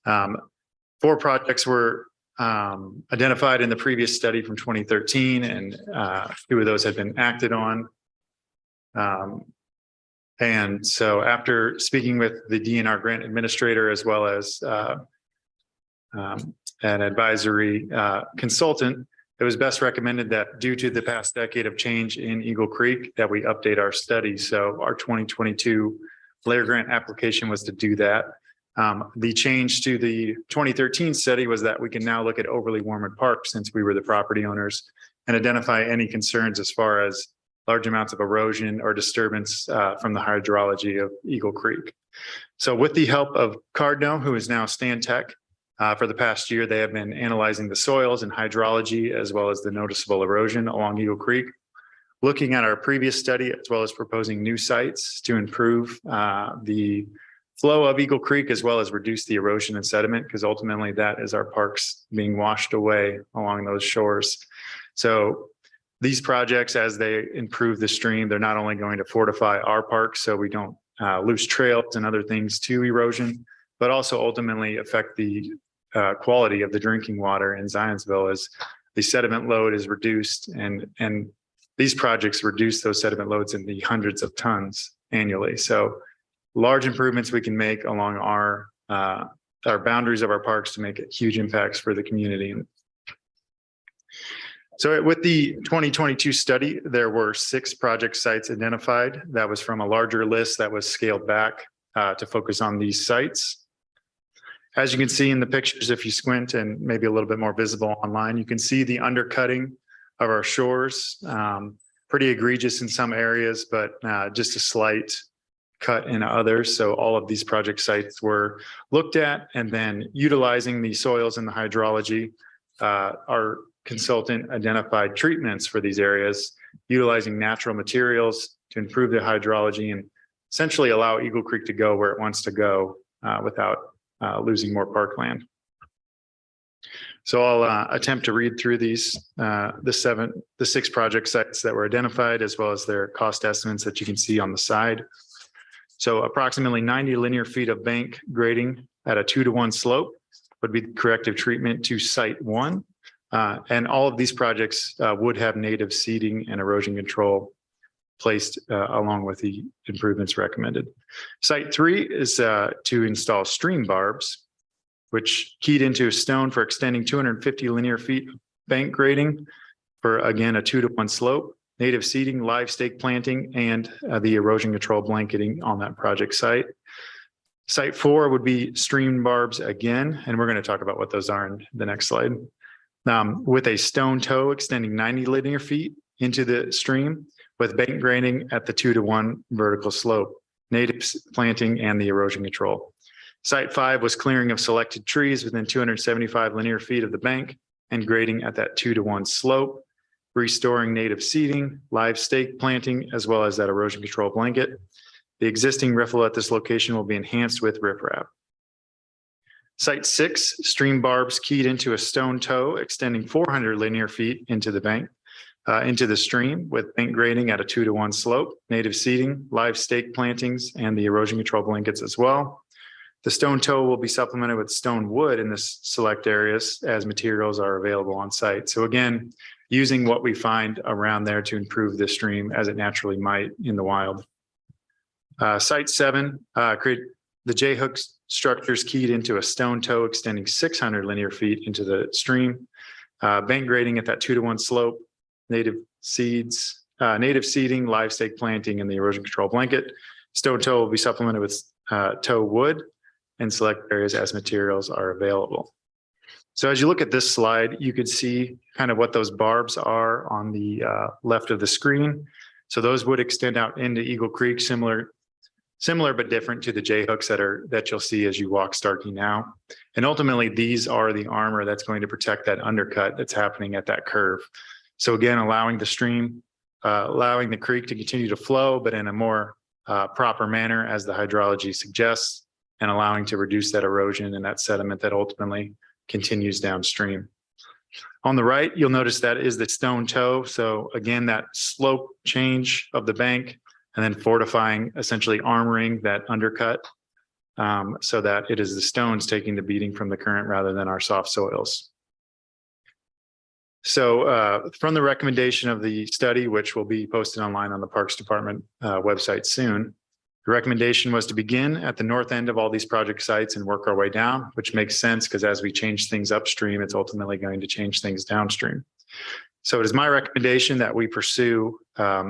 4 projects were identified in the previous study from 2013, and 2 of those had been acted on. And so after speaking with the DNR grant administrator as well as an advisory consultant, it was best recommended that due to the past decade of change in Eagle Creek, that we update our study. So our 2022 Blair grant application was to do that. The change to the 2013 study was that we can now look at overly warmed park since we were the property owners and identify any concerns as far as large amounts of erosion or disturbance from the hydrology of Eagle Creek. So with the help of Cardno, who is now Stantec, for the past year, they have been analyzing the soils and hydrology as well as the noticeable erosion along Eagle Creek, looking at our previous study as well as proposing new sites to improve the flow of Eagle Creek as well as reduce the erosion and sediment, because ultimately that is our parks being washed away along those shores. So these projects, as they improve the stream, they're not only going to fortify our parks so we don't lose trails and other things to erosion, but also ultimately affect the quality of the drinking water in Zionsville as the sediment load is reduced, and these projects reduce those sediment loads in the hundreds of tons annually. So large improvements we can make along our boundaries of our parks to make huge impacts for the community. So with the 2022 study, there were 6 project sites identified. That was from a larger list that was scaled back to focus on these sites. As you can see in the pictures, if you squint and maybe a little bit more visible online, you can see the undercutting of our shores. Pretty egregious in some areas, but just a slight cut in others. So all of these project sites were looked at, and then utilizing the soils and the hydrology, our consultant identified treatments for these areas, utilizing natural materials to improve the hydrology and essentially allow Eagle Creek to go where it wants to go without losing more parkland. So I'll attempt to read through these, the 6 project sites that were identified, as well as their cost estimates that you can see on the side. So approximately 90 linear feet of bank grading at a 2-to-1 slope would be the corrective treatment to site 1. And all of these projects would have native seeding and erosion control placed along with the improvements recommended. Site 3 is to install stream barbs, which keyed into a stone for extending 250 linear feet bank grading for, again, a 2-to-1 slope, native seeding, live stake planting, and the erosion control blanketing on that project site. Site 4 would be stream barbs again, and we're going to talk about what those are in the next slide. With a stone toe extending 90 linear feet into the stream with bank grading at the 2-to-1 vertical slope, native planting, and the erosion control. Site 5 was clearing of selected trees within 275 linear feet of the bank and grading at that 2-to-1 slope, restoring native seeding, live stake planting, as well as that erosion control blanket. The existing riffle at this location will be enhanced with riprap. Site 6, stream barbs keyed into a stone toe extending 400 linear feet into the bank, into the stream with bank grading at a 2-to-1 slope, native seeding, live stake plantings, and the erosion control blankets as well. The stone toe will be supplemented with stone wood in this select areas as materials are available on site. So again, using what we find around there to improve the stream as it naturally might in the wild. Site 7, create the J-hook structures keyed into a stone toe extending 600 linear feet into the stream, bank grading at that 2-to-1 slope, native seeds, native seeding, live stake planting, and the erosion control blanket. Stone toe will be supplemented with toe wood in select areas as materials are available. So as you look at this slide, you could see kind of what those barbs are on the left of the screen. So those would extend out into Eagle Creek, similar but different to the J-hooks that you'll see as you walk Starkey now. And ultimately, these are the armor that's going to protect that undercut that's happening at that curve. So again, allowing the stream, allowing the creek to continue to flow, but in a more proper manner as the hydrology suggests, and allowing to reduce that erosion and that sediment that ultimately continues downstream. On the right, you'll notice that is the stone toe. So again, that slope change of the bank and then fortifying, essentially armoring that undercut so that it is the stones taking the beating from the current rather than our soft soils. So from the recommendation of the study, which will be posted online on the Parks Department website soon, The recommendation was to begin at the north end of all these project sites and work our way down, which makes sense because as we change things upstream, it's ultimately going to change things downstream. So it is my recommendation that we pursue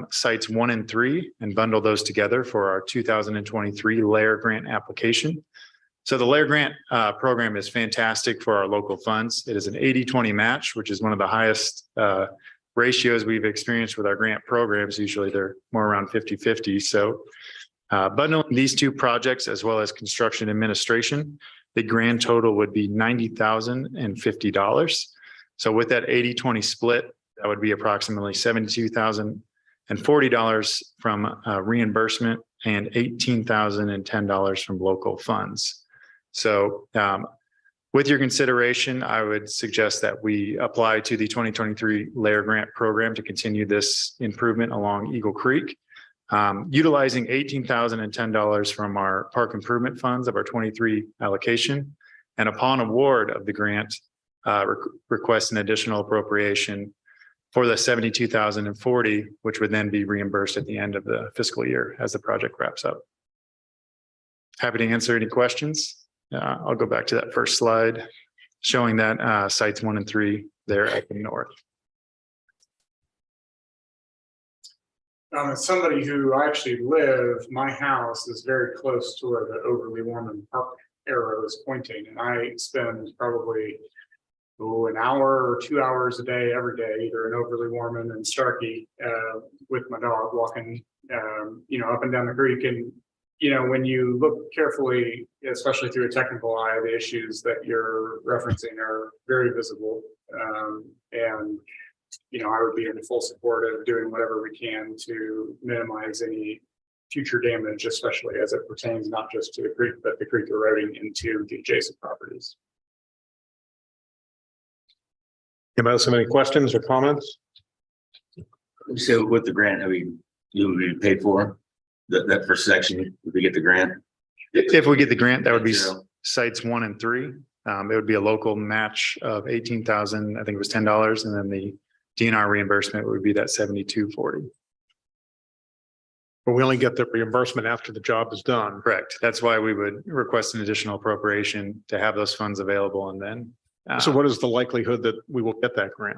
sites 1 and 3 and bundle those together for our 2023 layer grant application. So the layer grant program is fantastic for our local funds. It is an 80-20 match, which is one of the highest ratios we've experienced with our grant programs. Usually they're more around 50-50. So bundling these two projects as well as construction administration, the grand total would be $90,050. So with that 80-20 split, that would be approximately $72,040 from reimbursement and $18,010 from local funds. So with your consideration, I would suggest that we apply to the 2023 layer grant program to continue this improvement along Eagle Creek. Utilizing $18,010 from our park improvement funds of our 23 allocation. And upon award of the grant, request an additional appropriation for the $72,040, which would then be reimbursed at the end of the fiscal year as the project wraps up. Happy to answer any questions. I'll go back to that first slide showing that sites 1 and 3 there at the north. As somebody who actually live, my house is very close to where the Overly Warman Park arrow is pointing, and I spend probably an hour or 2 hours a day, every day, either in Overly Warman and Starkey, with my dog walking, up and down the creek. And, when you look carefully, especially through a technical eye, the issues that you're referencing are very visible. And I would be in full support of doing whatever we can to minimize any future damage, especially as it pertains not just to the creek, but the creek eroding into the adjacent properties. Anybody else have any questions or comments? So with the grant, you'll be paid for that first section if we get the grant? If we get the grant, that would be sites 1 and 3. It would be a local match of $18,000. I think it was $10, and then the DNR reimbursement would be that $72.40. But we only get the reimbursement after the job is done. Correct. That's why we would request an additional appropriation to have those funds available. And then. So what is the likelihood that we will get that grant?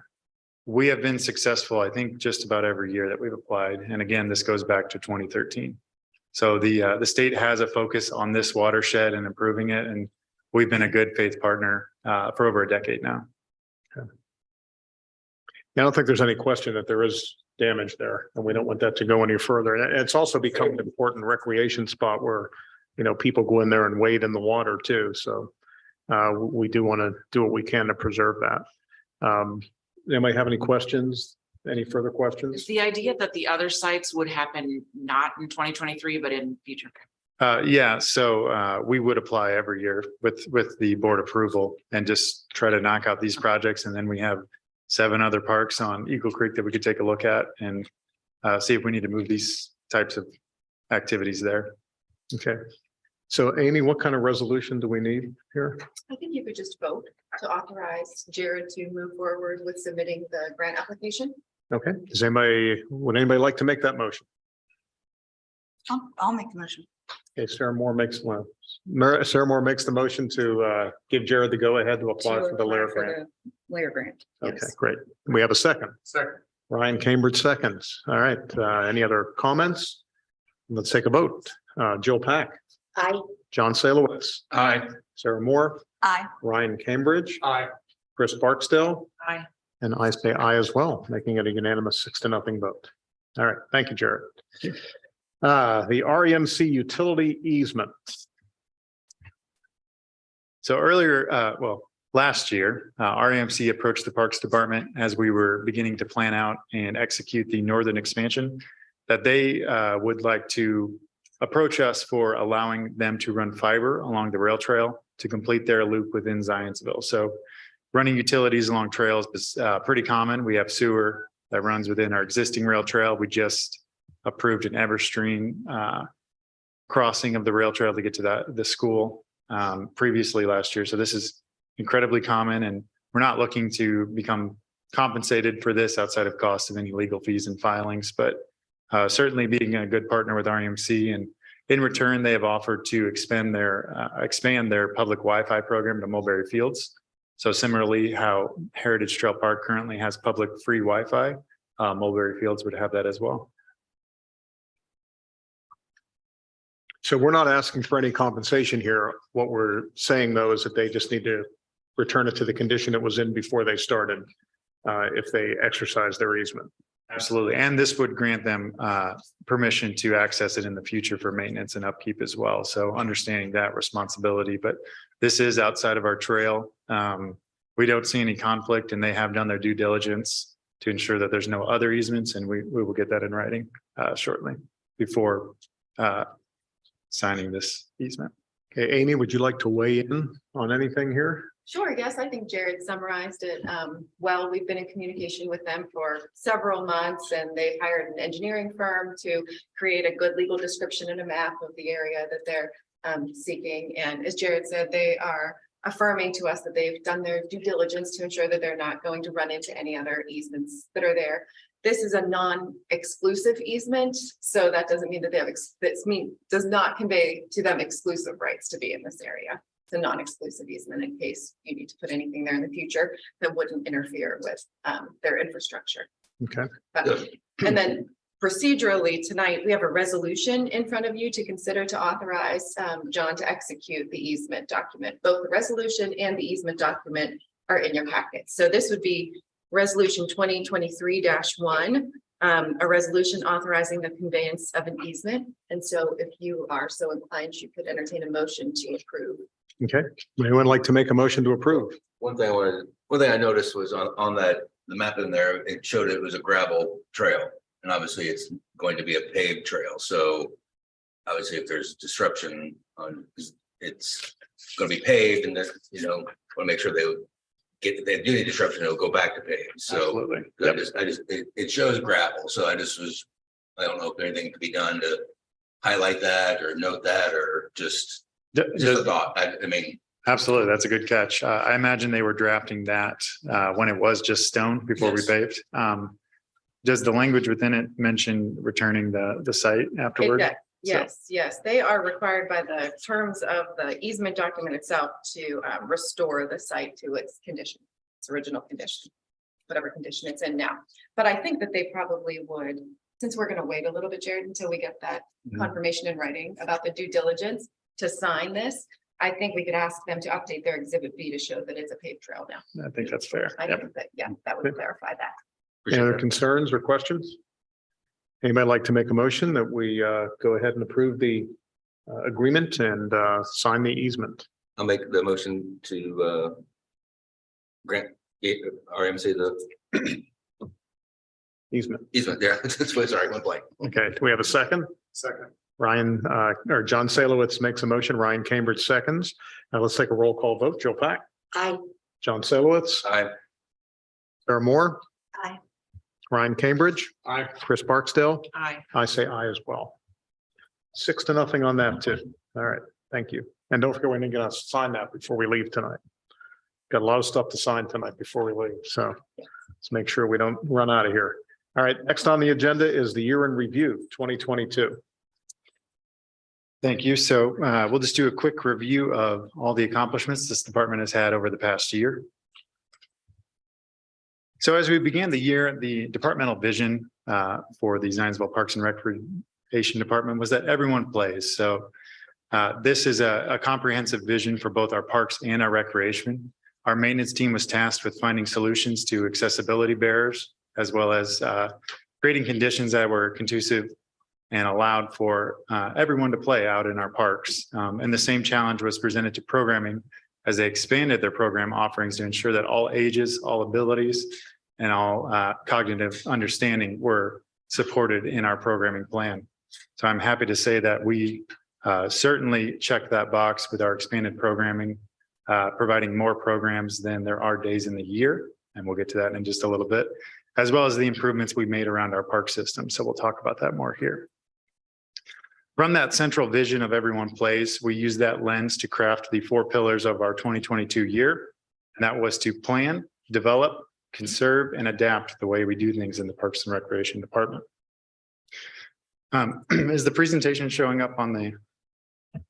We have been successful, I think, just about every year that we've applied. And again, this goes back to 2013. So the state has a focus on this watershed and improving it. And we've been a good faith partner for over a decade now. Okay. I don't think there's any question that there is damage there, and we don't want that to go any further. And it's also become an important recreation spot where, people go in there and wade in the water too. So we do want to do what we can to preserve that. Anybody have any questions? Any further questions? Is the idea that the other sites would happen not in 2023, but in future? Yeah, so we would apply every year with the board approval and just try to knock out these projects. And then we have 7 other parks on Eagle Creek that we could take a look at and see if we need to move these types of activities there. Okay. So Amy, what kind of resolution do we need here? I think you could just vote to authorize Jared to move forward with submitting the grant application. Okay. Would anybody like to make that motion? I'll make the motion. Okay, Sarah Moore makes the motion to give Jared the go ahead to apply for the layer grant. Layer grant. Okay, Yes. great. We have a second. Second. Ryan Cambridge seconds. All right. Any other comments? Let's take a vote. Jill Pack, Aye. John Salowitz, Aye. Sarah Moore, Aye. Ryan Cambridge, Aye. Chris Barksdale, Aye. and I say aye as well, making it a unanimous 6-0 vote. All right. Thank you, Jared. The REMC utility easement. So earlier, last year, REMC approached the Parks Department as we were beginning to plan out and execute the northern expansion, that they would like to approach us for allowing them to run fiber along the rail trail to complete their loop within Zionsville. So running utilities along trails is pretty common. We have sewer that runs within our existing rail trail. We just approved an Everstream crossing of the rail trail to get to the school previously last year. So this is incredibly common, and we're not looking to become compensated for this outside of cost of any legal fees and filings, but certainly being a good partner with REMC and In return, they have offered to expand their public Wi-Fi program to Mulberry Fields. So similarly, how Heritage Trail Park currently has public free Wi-Fi, Mulberry Fields would have that as well. So we're not asking for any compensation here. What we're saying, though, is that they just need to return it to the condition it was in before they started, if they exercise their easement. Absolutely. And this would grant them permission to access it in the future for maintenance and upkeep as well. So understanding that responsibility, but this is outside of our trail. We don't see any conflict, and they have done their due diligence to ensure that there's no other easements, and we will get that in writing shortly before signing this easement. Okay, Amy, would you like to weigh in on anything here? Sure, yes, I think Jared summarized it well. We've been in communication with them for several months, and they hired an engineering firm to create a good legal description and a map of the area that they're seeking. And as Jared said, they are affirming to us that they've done their due diligence to ensure that they're not going to run into any other easements that are there. This is a non-exclusive easement, so that doesn't mean that they have, does not convey to them exclusive rights to be in this area. It's a non-exclusive easement in case you need to put anything there in the future that wouldn't interfere with their infrastructure. Okay. And then procedurally tonight, we have a resolution in front of you to consider to authorize John to execute the easement document. Both the resolution and the easement document are in your packet. So this would be Resolution 2023-1, a resolution authorizing the conveyance of an easement. And so if you are so inclined, you could entertain a motion to approve. Okay, would anyone like to make a motion to approve? One thing I noticed was on the map in there, it showed it was a gravel trail. And obviously it's going to be a paved trail. So obviously if there's disruption on, it's going to be paved, and then, want to make sure if they do any disruption, it'll go back to paved. So Absolutely. it shows gravel. So I don't know if there's anything to be done to highlight that or note that, or just a thought. I mean, Absolutely. That's a good catch. I imagine they were drafting that when it was just stone before we paved. Does the language within it mention returning the site afterward? Yes, they are required by the terms of the easement document itself to restore the site to its condition, its original condition, whatever condition it's in now. But I think that they probably would, since we're going to wait a little bit, Jared, until we get that confirmation in writing about the due diligence to sign this. I think we could ask them to update their Exhibit B to show that it's a paved trail now. I think that's fair. I think that, that would clarify that. Any other concerns or questions? Anybody like to make a motion that we go ahead and approve the agreement and sign the easement? I'll make the motion to grant RMC the Easement. easement. Yeah, that's what, sorry, went blank. Okay, do we have a second? Second. Ryan, or John Salowitz makes a motion, Ryan Cambridge seconds. Now let's take a roll call vote. Jill Pack, Aye. John Salowitz, Aye. Sarah Moore. Aye. Ryan Cambridge, Aye. Chris Barksdale. Aye. I say aye as well. 6-0 on that too. All right, thank you. And don't forget, we're gonna sign that before we leave tonight. Got a lot of stuff to sign tonight before we leave, so let's make sure we don't run out of here. All right, next on the agenda is the year in review 2022. Thank you. So we'll just do a quick review of all the accomplishments this department has had over the past year. So as we began the year, the departmental vision for the Zionsville Parks and Recreation Department was that everyone plays. So this is a comprehensive vision for both our parks and our recreation. Our maintenance team was tasked with finding solutions to accessibility barriers, as well as creating conditions that were conducive and allowed for everyone to play out in our parks. And the same challenge was presented to programming as they expanded their program offerings to ensure that all ages, all abilities, and all cognitive understanding were supported in our programming plan. So I'm happy to say that we certainly checked that box with our expanded programming, providing more programs than there are days in the year. And we'll get to that in just a little bit, as well as the improvements we made around our park system. So we'll talk about that more here. From that central vision of everyone plays, we use that lens to craft the 4 pillars of our 2022 year. And that was to plan, develop, conserve, and adapt the way we do things in the Parks and Recreation Department. Is the presentation showing up on the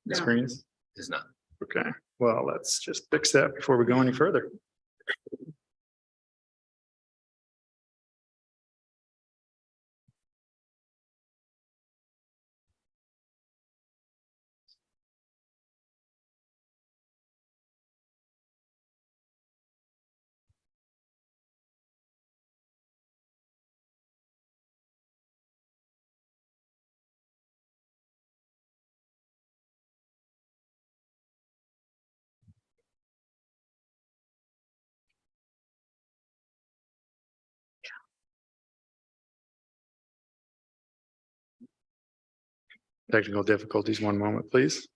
No. screens? Is not. Okay, well, let's just fix that before we go any further. Technical difficulties, one moment, please.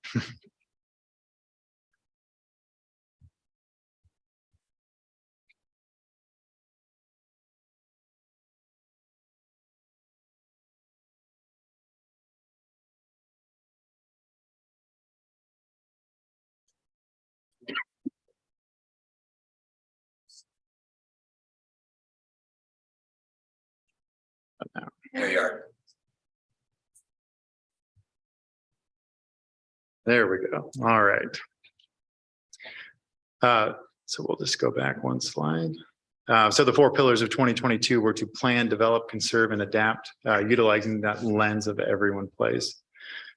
There you are. There we go. All right. So we'll just go back one slide. So the 4 pillars of 2022 were to plan, develop, conserve, and adapt, utilizing that lens of everyone plays.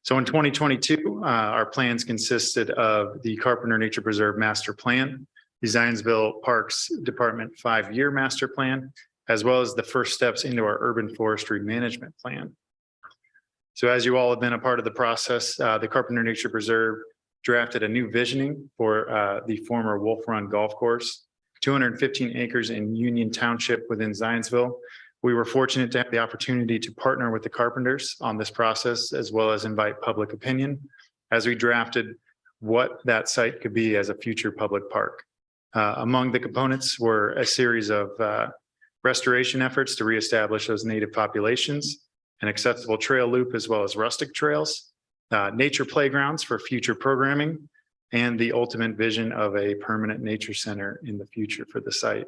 So in 2022, our plans consisted of the Carpenter Nature Preserve Master Plan, the Zionsville Parks Department 5-year master plan, as well as the first steps into our urban forestry management plan. So as you all have been a part of the process, the Carpenter Nature Preserve drafted a new visioning for the former Wolf Run Golf Course, 215 acres in Union Township within Zionsville. We were fortunate to have the opportunity to partner with the carpenters on this process, as well as invite public opinion as we drafted what that site could be as a future public park. Among the components were a series of restoration efforts to reestablish those native populations, an accessible trail loop, as well as rustic trails, nature playgrounds for future programming, and the ultimate vision of a permanent nature center in the future for the site.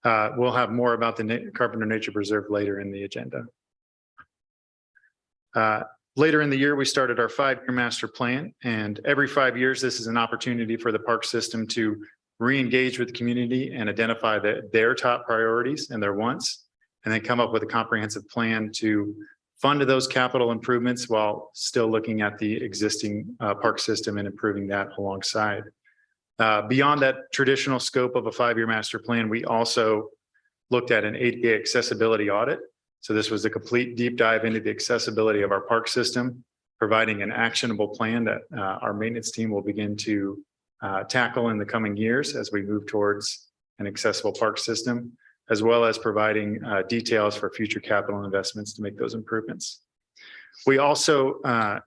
We'll have more about the Carpenter Nature Preserve later in the agenda. Later in the year, we started our 5-year master plan, and every 5 years, this is an opportunity for the park system to re-engage with the community and identify their top priorities and their wants, and then come up with a comprehensive plan to fund those capital improvements while still looking at the existing park system and improving that alongside. Beyond that traditional scope of a 5-year master plan, we also looked at an ADA accessibility audit. So this was a complete deep dive into the accessibility of our park system, providing an actionable plan that our maintenance team will begin to tackle in the coming years as we move towards an accessible park system, as well as providing details for future capital investments to make those improvements. We also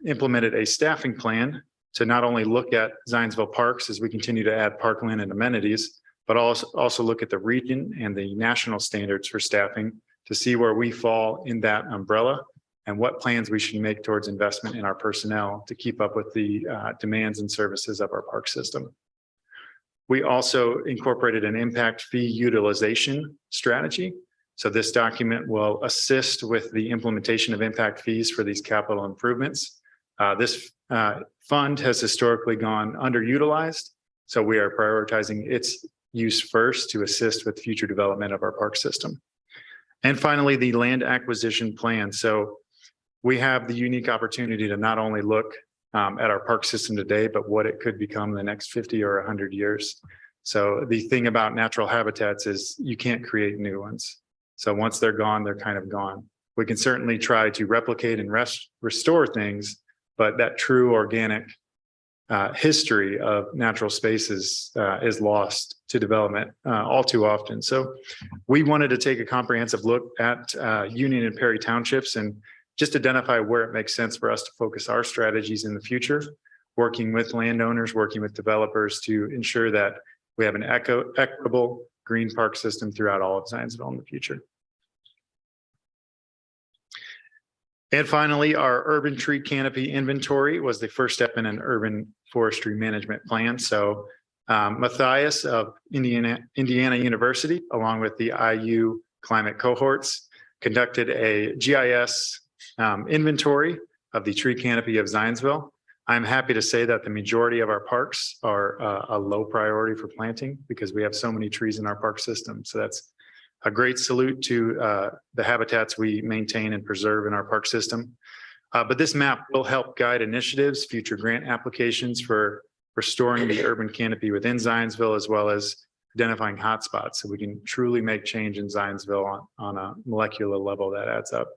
implemented a staffing plan to not only look at Zionsville parks as we continue to add parkland and amenities, but also look at the region and the national standards for staffing to see where we fall in that umbrella and what plans we should make towards investment in our personnel to keep up with the demands and services of our park system. We also incorporated an impact fee utilization strategy. So this document will assist with the implementation of impact fees for these capital improvements. This fund has historically gone underutilized, so we are prioritizing its use first to assist with future development of our park system. And finally, the land acquisition plan. So we have the unique opportunity to not only look at our park system today, but what it could become in the next 50 or 100 years. So the thing about natural habitats is you can't create new ones. So once they're gone, they're kind of gone. We can certainly try to replicate and restore things, but that true organic history of natural spaces is lost to development all too often. So we wanted to take a comprehensive look at Union and Perry townships and just identify where it makes sense for us to focus our strategies in the future, working with landowners, working with developers to ensure that we have an equitable green park system throughout all of Zionsville in the future. And finally, our urban tree canopy inventory was the first step in an urban forestry management plan. So Matthias of Indiana University, along with the IU climate cohorts, conducted a GIS inventory of the tree canopy of Zionsville. I'm happy to say that the majority of our parks are a low priority for planting because we have so many trees in our park system. So that's a great salute to the habitats we maintain and preserve in our park system. But this map will help guide initiatives, future grant applications for restoring the urban canopy within Zionsville, as well as identifying hotspots so we can truly make change in Zionsville on a molecular level that adds up.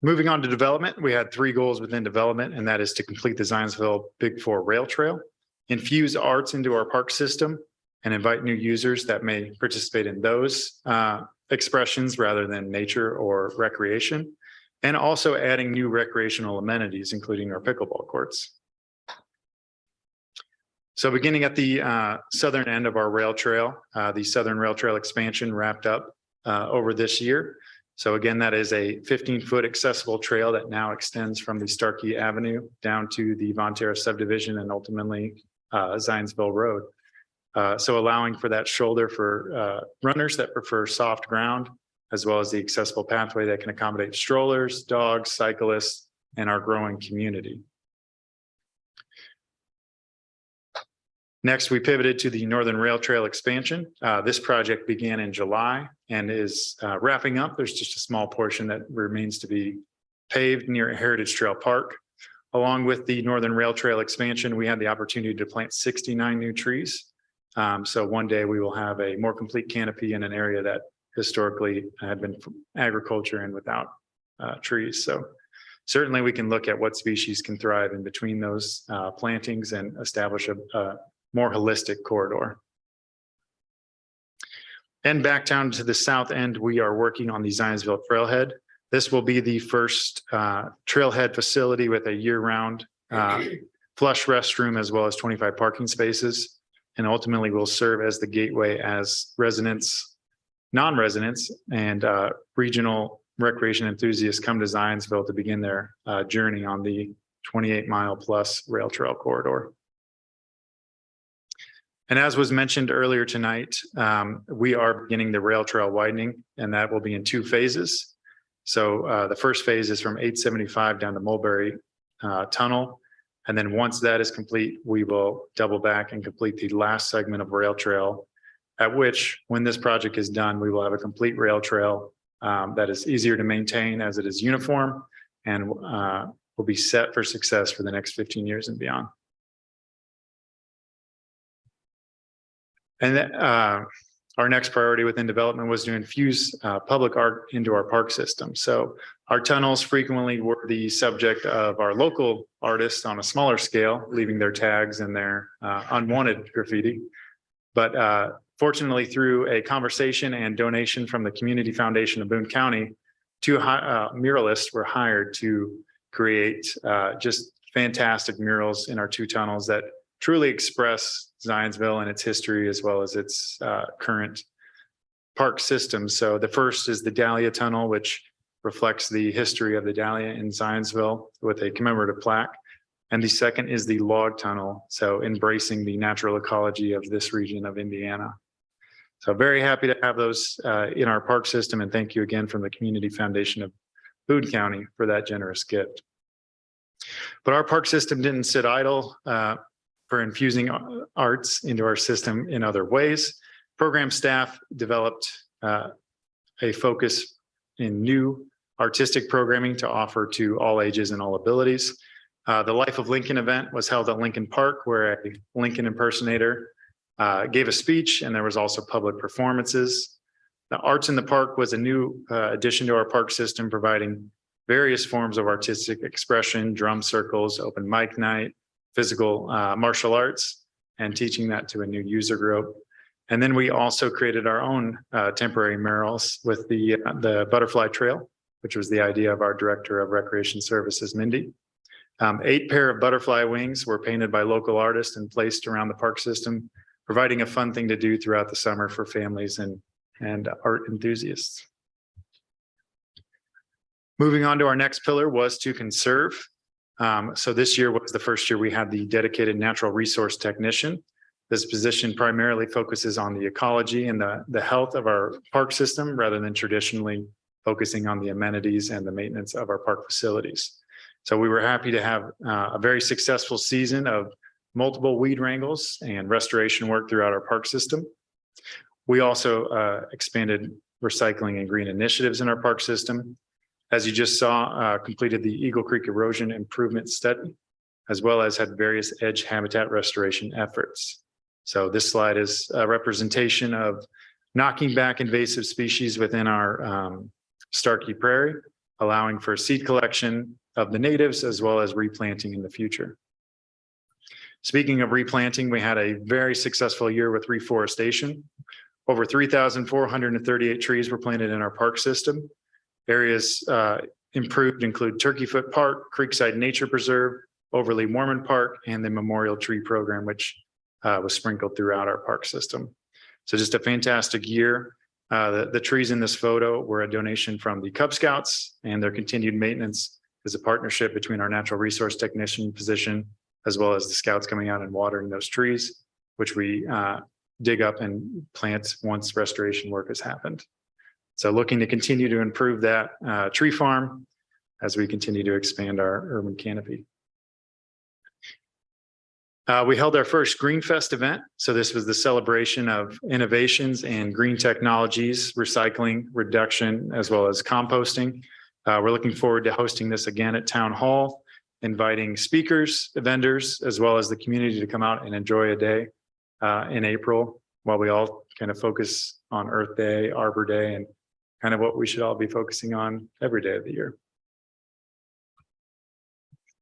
Moving on to development, we had 3 goals within development, and that is to complete the Zionsville Big 4 Rail Trail, infuse arts into our park system, and invite new users that may participate in those expressions rather than nature or recreation, and also adding new recreational amenities, including our pickleball courts. So beginning at the southern end of our rail trail, the Southern Rail Trail expansion wrapped up over this year. So again, that is a 15-foot accessible trail that now extends from the Starkey Avenue down to the Von Terra subdivision and ultimately Zionsville Road. So allowing for that shoulder for runners that prefer soft ground, as well as the accessible pathway that can accommodate strollers, dogs, cyclists, and our growing community. Next, we pivoted to the Northern Rail Trail expansion. This project began in July and is wrapping up. There's just a small portion that remains to be paved near Heritage Trail Park. Along with the Northern Rail Trail expansion, we had the opportunity to plant 69 new trees. So one day we will have a more complete canopy in an area that historically had been agriculture and without trees. So certainly we can look at what species can thrive in between those plantings and establish a more holistic corridor. And back down to the south end, we are working on the Zionsville Trailhead. This will be the first trailhead facility with a year-round flush restroom as well as 25 parking spaces, and ultimately will serve as the gateway as residents, non-residents, and regional recreation enthusiasts come to Zionsville to begin their journey on the 28-mile-plus rail trail corridor. And as was mentioned earlier tonight, we are beginning the rail trail widening, and that will be in 2 phases. So the first phase is from 875 down to Mulberry Tunnel. And then once that is complete, we will double back and complete the last segment of rail trail, at which, when this project is done, we will have a complete rail trail that is easier to maintain as it is uniform and will be set for success for the next 15 years and beyond. And our next priority within development was to infuse public art into our park system. So our tunnels frequently were the subject of our local artists on a smaller scale, leaving their tags and their unwanted graffiti. But fortunately, through a conversation and donation from the Community Foundation of Boone County, 2 muralists were hired to create just fantastic murals in our 2 tunnels that truly express Zionsville and its history as well as its current park system. So the first is the Dahlia Tunnel, which reflects the history of the Dahlia in Zionsville with a commemorative plaque. And the second is the Log Tunnel, so embracing the natural ecology of this region of Indiana. So very happy to have those in our park system, and thank you again from the Community Foundation of Boone County for that generous gift. But our park system didn't sit idle for infusing arts into our system in other ways. Program staff developed a focus in new artistic programming to offer to all ages and all abilities. The Life of Lincoln event was held at Lincoln Park, where a Lincoln impersonator gave a speech, and there was also public performances. The Arts in the Park was a new addition to our park system, providing various forms of artistic expression, drum circles, open mic night, physical martial arts, and teaching that to a new user group. And then we also created our own temporary murals with the Butterfly Trail, which was the idea of our Director of Recreation Services, Mindy. 8 pair of butterfly wings were painted by local artists and placed around the park system, providing a fun thing to do throughout the summer for families and art enthusiasts. Moving on to our next pillar was to conserve. So this year was the first year we had the dedicated natural resource technician. This position primarily focuses on the ecology and the health of our park system rather than traditionally focusing on the amenities and the maintenance of our park facilities. So we were happy to have a very successful season of multiple weed wrangles and restoration work throughout our park system. We also expanded recycling and green initiatives in our park system. As you just saw, completed the Eagle Creek erosion improvement study, as well as had various edge habitat restoration efforts. So this slide is a representation of knocking back invasive species within our Starkey Prairie, allowing for seed collection of the natives as well as replanting in the future. Speaking of replanting, we had a very successful year with reforestation. Over 3,438 trees were planted in our park system. Areas improved include Turkeyfoot Park, Creekside Nature Preserve, Overly Mormon Park, and the Memorial Tree Program, which was sprinkled throughout our park system. So just a fantastic year. The trees in this photo were a donation from the Cub Scouts, and their continued maintenance is a partnership between our natural resource technician position, as well as the Scouts coming out and watering those trees, which we dig up and plant once restoration work has happened. So looking to continue to improve that tree farm as we continue to expand our urban canopy. We held our first Green Fest event. So this was the celebration of innovations in green technologies, recycling, reduction, as well as composting. We're looking forward to hosting this again at Town Hall, inviting speakers, vendors, as well as the community to come out and enjoy a day in April, while we all kind of focus on Earth Day, Arbor Day, and kind of what we should all be focusing on every day of the year.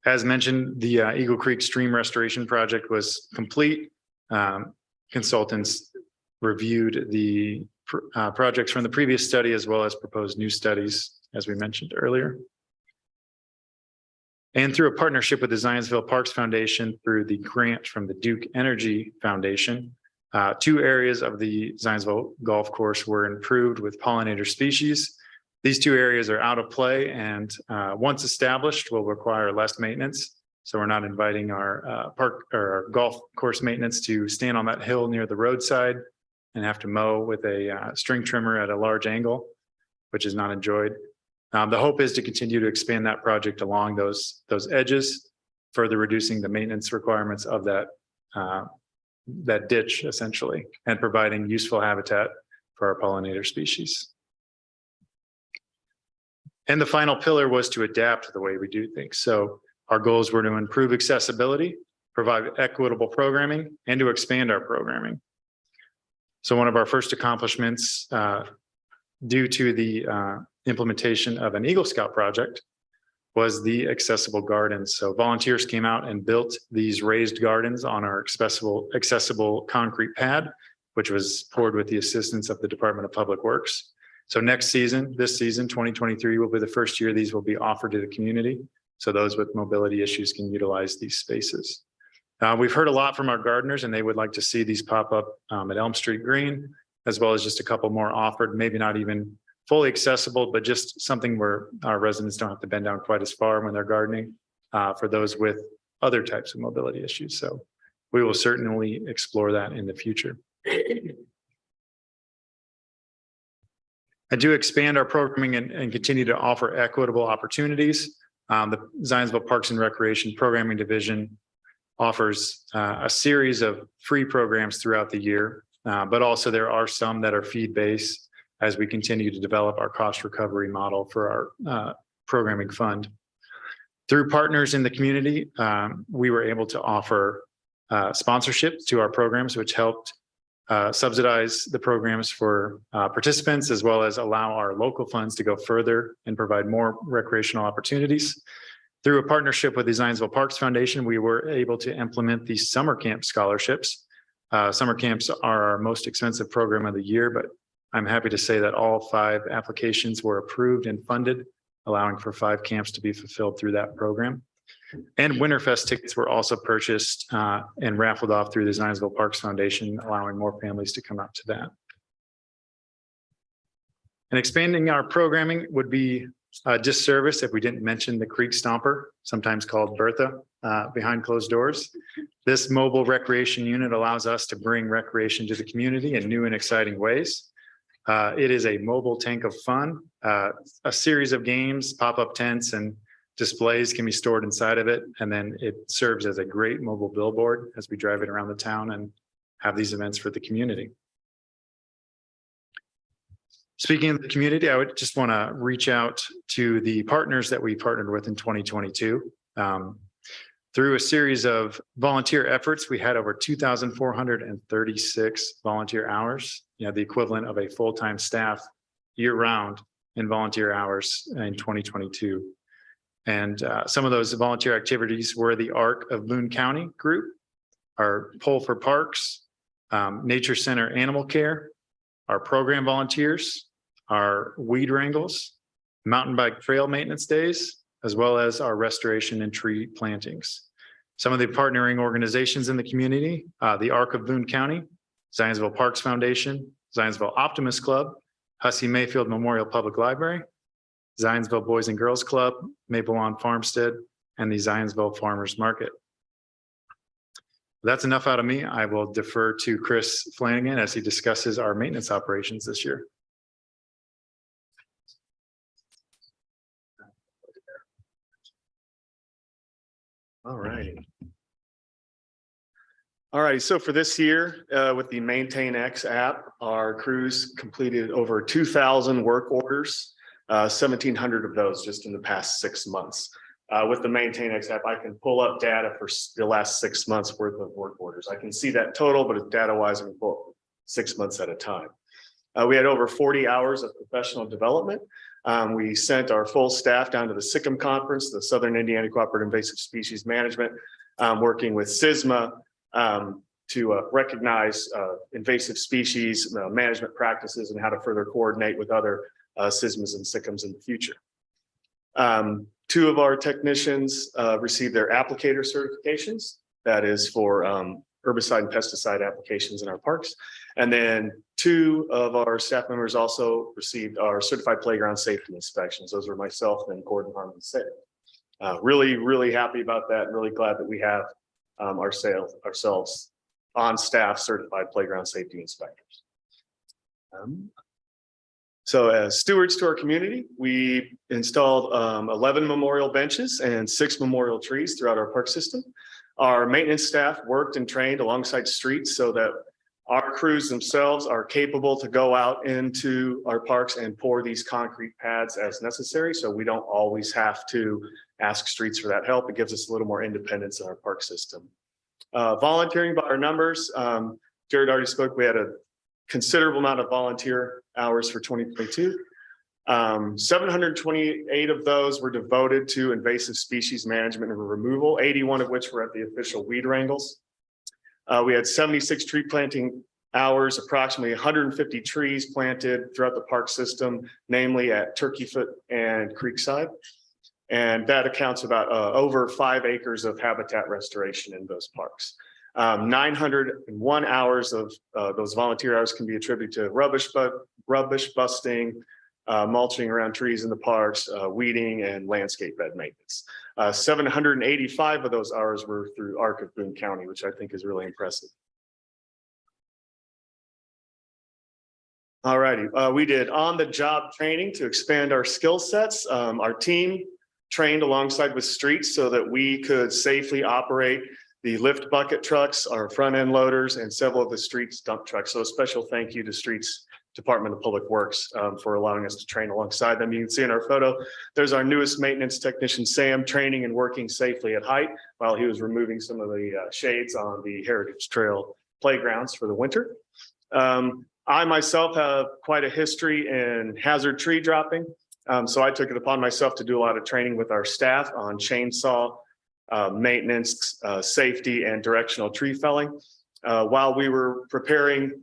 As mentioned, the Eagle Creek Stream Restoration Project was complete. Consultants reviewed the projects from the previous study, as well as proposed new studies, as we mentioned earlier. And through a partnership with the Zionsville Parks Foundation through the grant from the Duke Energy Foundation, 2 areas of the Zionsville Golf Course were improved with pollinator species. These 2 areas are out of play, and once established will require less maintenance. So we're not inviting our park or our golf course maintenance to stand on that hill near the roadside and have to mow with a string trimmer at a large angle, which is not enjoyed. The hope is to continue to expand that project along those edges, further reducing the maintenance requirements of that ditch essentially, and providing useful habitat for our pollinator species. And the final pillar was to adapt the way we do things. So our goals were to improve accessibility, provide equitable programming, and to expand our programming. So one of our first accomplishments due to the implementation of an Eagle Scout project was the accessible gardens. So volunteers came out and built these raised gardens on our accessible concrete pad, which was poured with the assistance of the Department of Public Works. So next season, this season, 2023 will be the first year these will be offered to the community. So those with mobility issues can utilize these spaces. We've heard a lot from our gardeners, and they would like to see these pop up at Elm Street Green, as well as just a couple more offered, maybe not even fully accessible, but just something where our residents don't have to bend down quite as far when they're gardening for those with other types of mobility issues. So we will certainly explore that in the future. And to expand our programming and continue to offer equitable opportunities, the Zionsville Parks and Recreation Programming Division offers a series of free programs throughout the year, but also there are some that are fee-based as we continue to develop our cost recovery model for our programming fund. Through partners in the community, we were able to offer sponsorship to our programs, which helped subsidize the programs for participants, as well as allow our local funds to go further and provide more recreational opportunities. Through a partnership with the Zionsville Parks Foundation, we were able to implement the summer camp scholarships. Summer camps are our most expensive program of the year, but I'm happy to say that all 5 applications were approved and funded, allowing for 5 camps to be fulfilled through that program. And Winterfest tickets were also purchased and raffled off through the Zionsville Parks Foundation, allowing more families to come out to that. And expanding our programming would be a disservice if we didn't mention the Creek Stomper, sometimes called Bertha, behind closed doors. This mobile recreation unit allows us to bring recreation to the community in new and exciting ways. It is a mobile tank of fun. A series of games, pop-up tents and displays can be stored inside of it. And then it serves as a great mobile billboard as we drive it around the town and have these events for the community. Speaking of the community, I would just want to reach out to the partners that we partnered with in 2022. Through a series of volunteer efforts, we had over 2,436 volunteer hours, the equivalent of a full-time staff year-round in volunteer hours in 2022. And some of those volunteer activities were the ARC of Boone County group, our Pull for Parks, Nature Center Animal Care, our program volunteers, our weed wrangles, mountain bike trail maintenance days, as well as our restoration and tree plantings. Some of the partnering organizations in the community, the ARC of Boone County, Zionsville Parks Foundation, Zionsville Optimist Club, Hussey Mayfield Memorial Public Library, Zionsville Boys and Girls Club, Maple Lawn Farmstead, and the Zionsville Farmers Market. That's enough out of me. I will defer to Chris Flanagan as he discusses our maintenance operations this year. All righty. All right, so for this year, with the MaintainX app, our crews completed over 2,000 work orders, 1,700 of those just in the past 6 months. With the MaintainX app, I can pull up data for the last 6 months worth of work orders. I can see that total, but it's data-wise, I can pull 6 months at a time. We had over 40 hours of professional development. We sent our full staff down to the SICM conference, the Southern Indiana Cooperative Invasive Species Management, working with SISMA to recognize invasive species management practices and how to further coordinate with other SISMAs and SICMs in the future. 2 of our technicians received their applicator certifications. That is for herbicide and pesticide applications in our parks. And then 2 of our staff members also received our certified playground safety inspections. Those were myself and Gordon Harmon Said. Really, really happy about that. Really glad that we have ourselves on staff certified playground safety inspectors. So as stewards to our community, we installed 11 memorial benches and 6 memorial trees throughout our park system. Our maintenance staff worked and trained alongside streets so that our crews themselves are capable to go out into our parks and pour these concrete pads as necessary. So we don't always have to ask streets for that help. It gives us a little more independence in our park system. Volunteering by our numbers, Jared already spoke, we had a considerable amount of volunteer hours for 2022. 728 of those were devoted to invasive species management and removal, 81 of which were at the official weed wrangles. We had 76 tree planting hours, approximately 150 trees planted throughout the park system, namely at Turkeyfoot and Creekside. And that accounts about over 5 acres of habitat restoration in those parks. 901 hours of those volunteer hours can be attributed to rubbish busting, mulching around trees in the parks, weeding, and landscape bed maintenance. 785 of those hours were through ARC of Boone County, which I think is really impressive. All righty, we did on-the-job training to expand our skill sets. Our team trained alongside with streets so that we could safely operate the lift bucket trucks, our front-end loaders, and several of the streets dump trucks. So a special thank you to Streets Department of Public Works for allowing us to train alongside them. You can see in our photo, there's our newest maintenance technician, Sam, training and working safely at height while he was removing some of the shades on the Heritage Trail playgrounds for the winter. I myself have quite a history in hazard tree dropping. So I took it upon myself to do a lot of training with our staff on chainsaw maintenance, safety, and directional tree felling. While we were preparing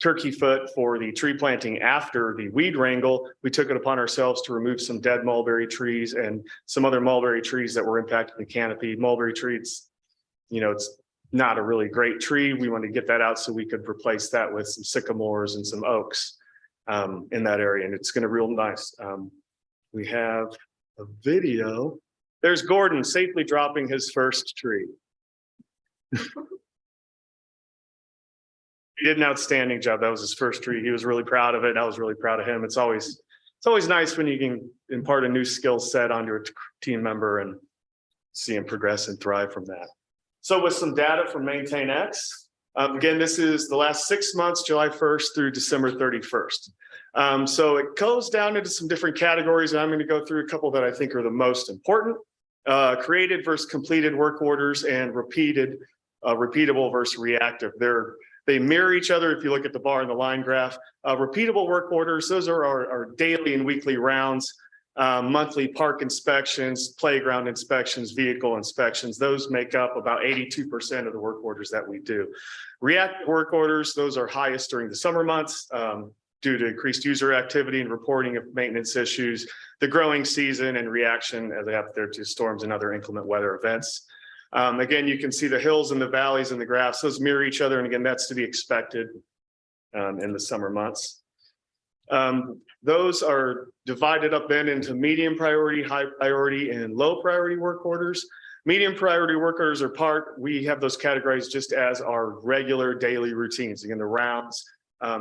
Turkeyfoot for the tree planting after the weed wrangle, we took it upon ourselves to remove some dead mulberry trees and some other mulberry trees that were impacting the canopy. Mulberry trees, it's not a really great tree. We wanted to get that out so we could replace that with some sycamores and some oaks in that area, and it's going to be real nice. We have a video. There's Gordon safely dropping his first tree. He did an outstanding job. That was his first tree. He was really proud of it. I was really proud of him. It's always nice when you can impart a new skill set onto a team member and see him progress and thrive from that. So with some data from MaintainX, again, this is the last 6 months, July 1st through December 31st. So it goes down into some different categories, and I'm going to go through a couple that I think are the most important. Created versus completed work orders and repeatable versus reactive. They mirror each other if you look at the bar and the line graph. Repeatable work orders, those are our daily and weekly rounds, monthly park inspections, playground inspections, vehicle inspections. Those make up about 82% of the work orders that we do. Reactive work orders, those are highest during the summer months due to increased user activity and reporting of maintenance issues, the growing season, and reaction as they have there to storms and other inclement weather events. Again, you can see the hills and the valleys in the graphs. Those mirror each other. And again, that's to be expected in the summer months. Those are divided up then into medium priority, high priority, and low priority work orders. Medium priority work orders we have those categorized just as our regular daily routines. Again, the rounds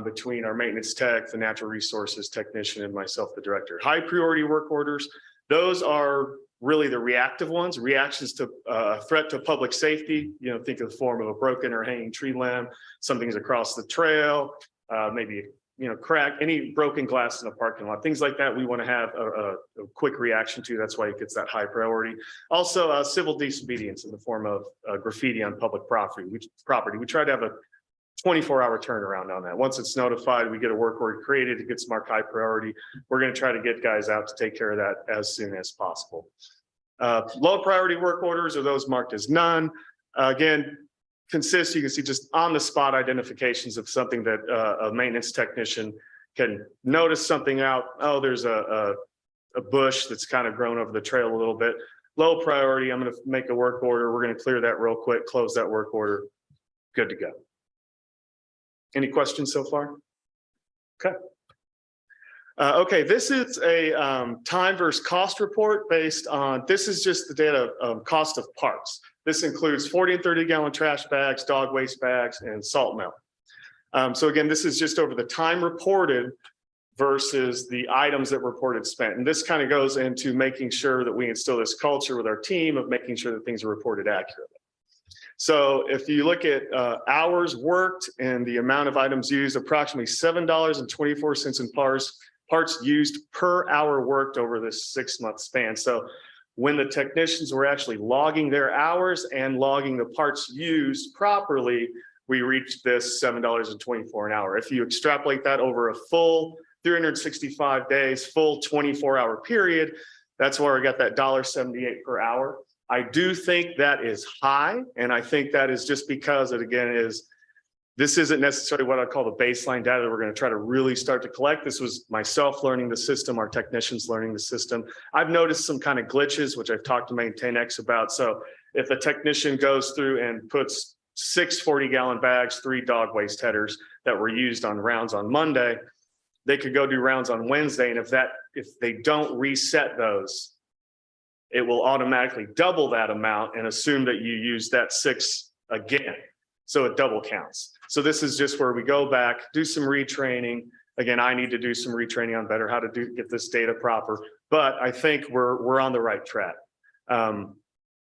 between our maintenance tech, the natural resources technician, and myself, the director. High priority work orders, those are really the reactive ones, reactions to a threat to public safety. Think of the form of a broken or hanging tree limb, something's across the trail, maybe, crack, any broken glass in a parking lot, things like that. We want to have a quick reaction to. That's why it gets that high priority. Also, civil disobedience in the form of graffiti on public property. We try to have a 24-hour turnaround on that. Once it's notified, we get a work order created, it gets marked high priority. We're going to try to get guys out to take care of that as soon as possible. Low priority work orders are those marked as none. Again, you can see just on the spot identifications of something that a maintenance technician can notice something out. Oh, there's a bush that's kind of grown over the trail a little bit. Low priority, I'm going to make a work order. We're going to clear that real quick, close that work order. Good to go. Any questions so far? Okay. Okay, this is a time versus cost report based on, this is just the data of cost of parts. This includes 40 and 30 gallon trash bags, dog waste bags, and salt melt. So again, this is just over the time reported versus the items that reported spent. And this kind of goes into making sure that we instill this culture with our team of making sure that things are reported accurately. So if you look at hours worked and the amount of items used, approximately $7.24 in parts used per hour worked over this 6-month span. So when the technicians were actually logging their hours and logging the parts used properly, we reached this $7.24 an hour. If you extrapolate that over a full 365 days, full 24-hour period, that's where I got that $1.78 per hour. I do think that is high, and I think that is just because it, again, this isn't necessarily what I call the baseline data that we're going to try to really start to collect. This was myself learning the system, our technicians learning the system. I've noticed some kind of glitches, which I've talked to MaintainX about. So if a technician goes through and puts 6 40-gallon bags, 3 dog waste headers that were used on rounds on Monday, they could go do rounds on Wednesday, and if they don't reset those, it will automatically double that amount and assume that you use that 6 again. So it double counts. So this is just where we go back, do some retraining. Again, I need to do some retraining on better how to get this data proper, but I think we're on the right track. I'm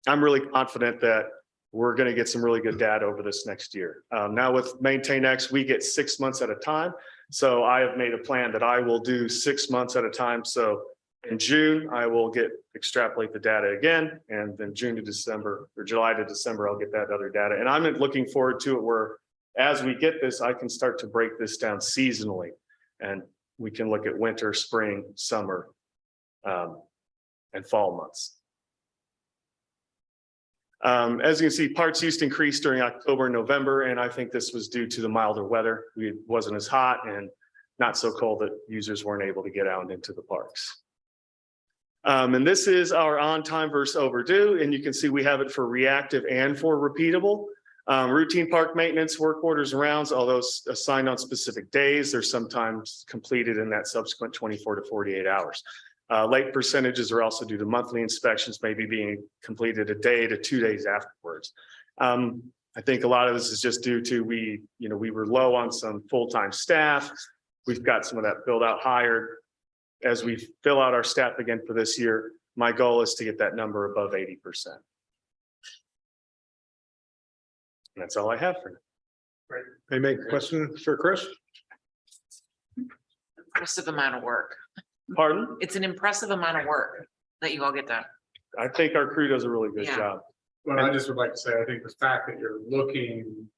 really confident that we're going to get some really good data over this next year. Now with MaintainX, we get 6 months at a time. So I have made a plan that I will do 6 months at a time. So in June, I will extrapolate the data again, and then June to December or July to December, I'll get that other data. And I'm looking forward to it where as we get this, I can start to break this down seasonally, and we can look at winter, spring, summer, and fall months. As you can see, parts used increased during October and November, and I think this was due to the milder weather. It wasn't as hot and not so cold that users weren't able to get out into the parks. And this is our on-time versus overdue, and you can see we have it for reactive and for repeatable. Routine park maintenance, work orders and rounds, although assigned on specific days, they're sometimes completed in that subsequent 24 to 48 hours. Late percentages are also due to monthly inspections, maybe being completed a day to 2 days afterwards. I think a lot of this is just due to we were low on some full-time staff. We've got some of that filled out hired. As we fill out our staff again for this year, my goal is to get that number above 80%. And that's all I have for now. Any make question for Chris? Impressive amount of work. Pardon? It's an impressive amount of work that you all get done. I think our crew does a really good Yeah. job. Well, I just would like to say, I think the fact that you're looking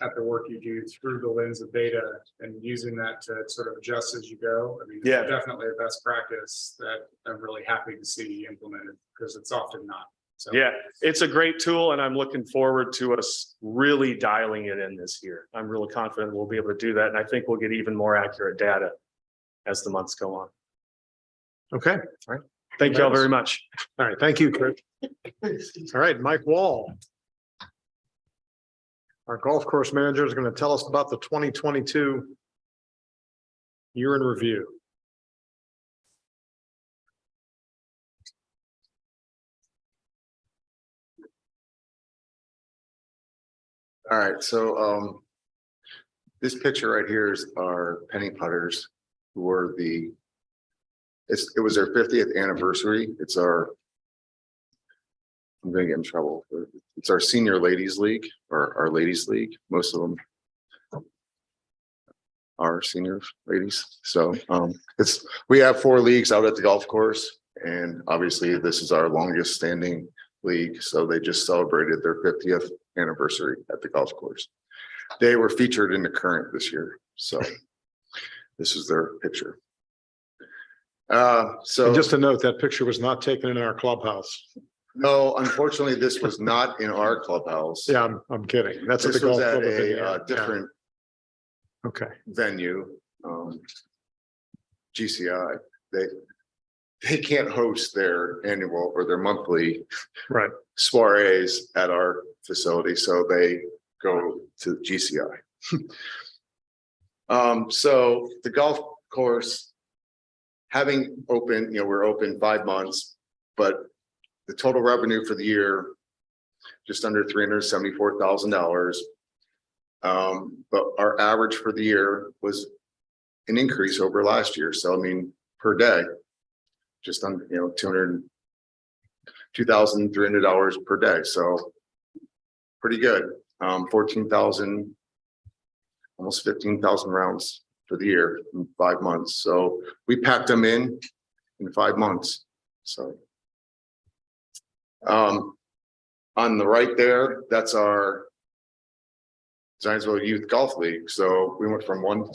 at the work you do through the lens of data and using that to sort of adjust as you go, I mean, Yeah. it's definitely a best practice that I'm really happy to see implemented, because it's often not. So. Yeah, it's a great tool and I'm looking forward to us really dialing it in this year. I'm really confident we'll be able to do that. And I think we'll get even more accurate data as the months go on. Okay, all right. Thank you all very much. All right, thank you, Chris. All right, Mike Wall. Our golf course manager is going to tell us about the 2022 year in review. All right, so this picture right here is our penny putters who were it was their 50th anniversary. I'm gonna get in trouble. It's our senior ladies league or our ladies league. Most of them are senior ladies. So we have 4 leagues out at the golf course, and obviously this is our longest standing league. So they just celebrated their 50th anniversary at the golf course. They were featured in the Current this year. So this is their picture. So And just to note, that picture was not taken in our clubhouse. no, unfortunately, this was not in our clubhouse. Yeah, I'm kidding. That's at the This was golf at club. of a Indiana. different Yeah. Okay, venue. GCI. They can't host their annual or their monthly right. soirees at our facility, so they go to GCI. So the golf course, having open, we're open 5 months, but the total revenue for the year, just under $374,000. But our average for the year was an increase over last year. So, I mean, per day, just under, $2,300 per day. So pretty good. 14,000, almost 15,000 rounds for the year in 5 months. So we packed them in 5 months. So on the right there, that's our Zionsville Youth Golf League. So we went from one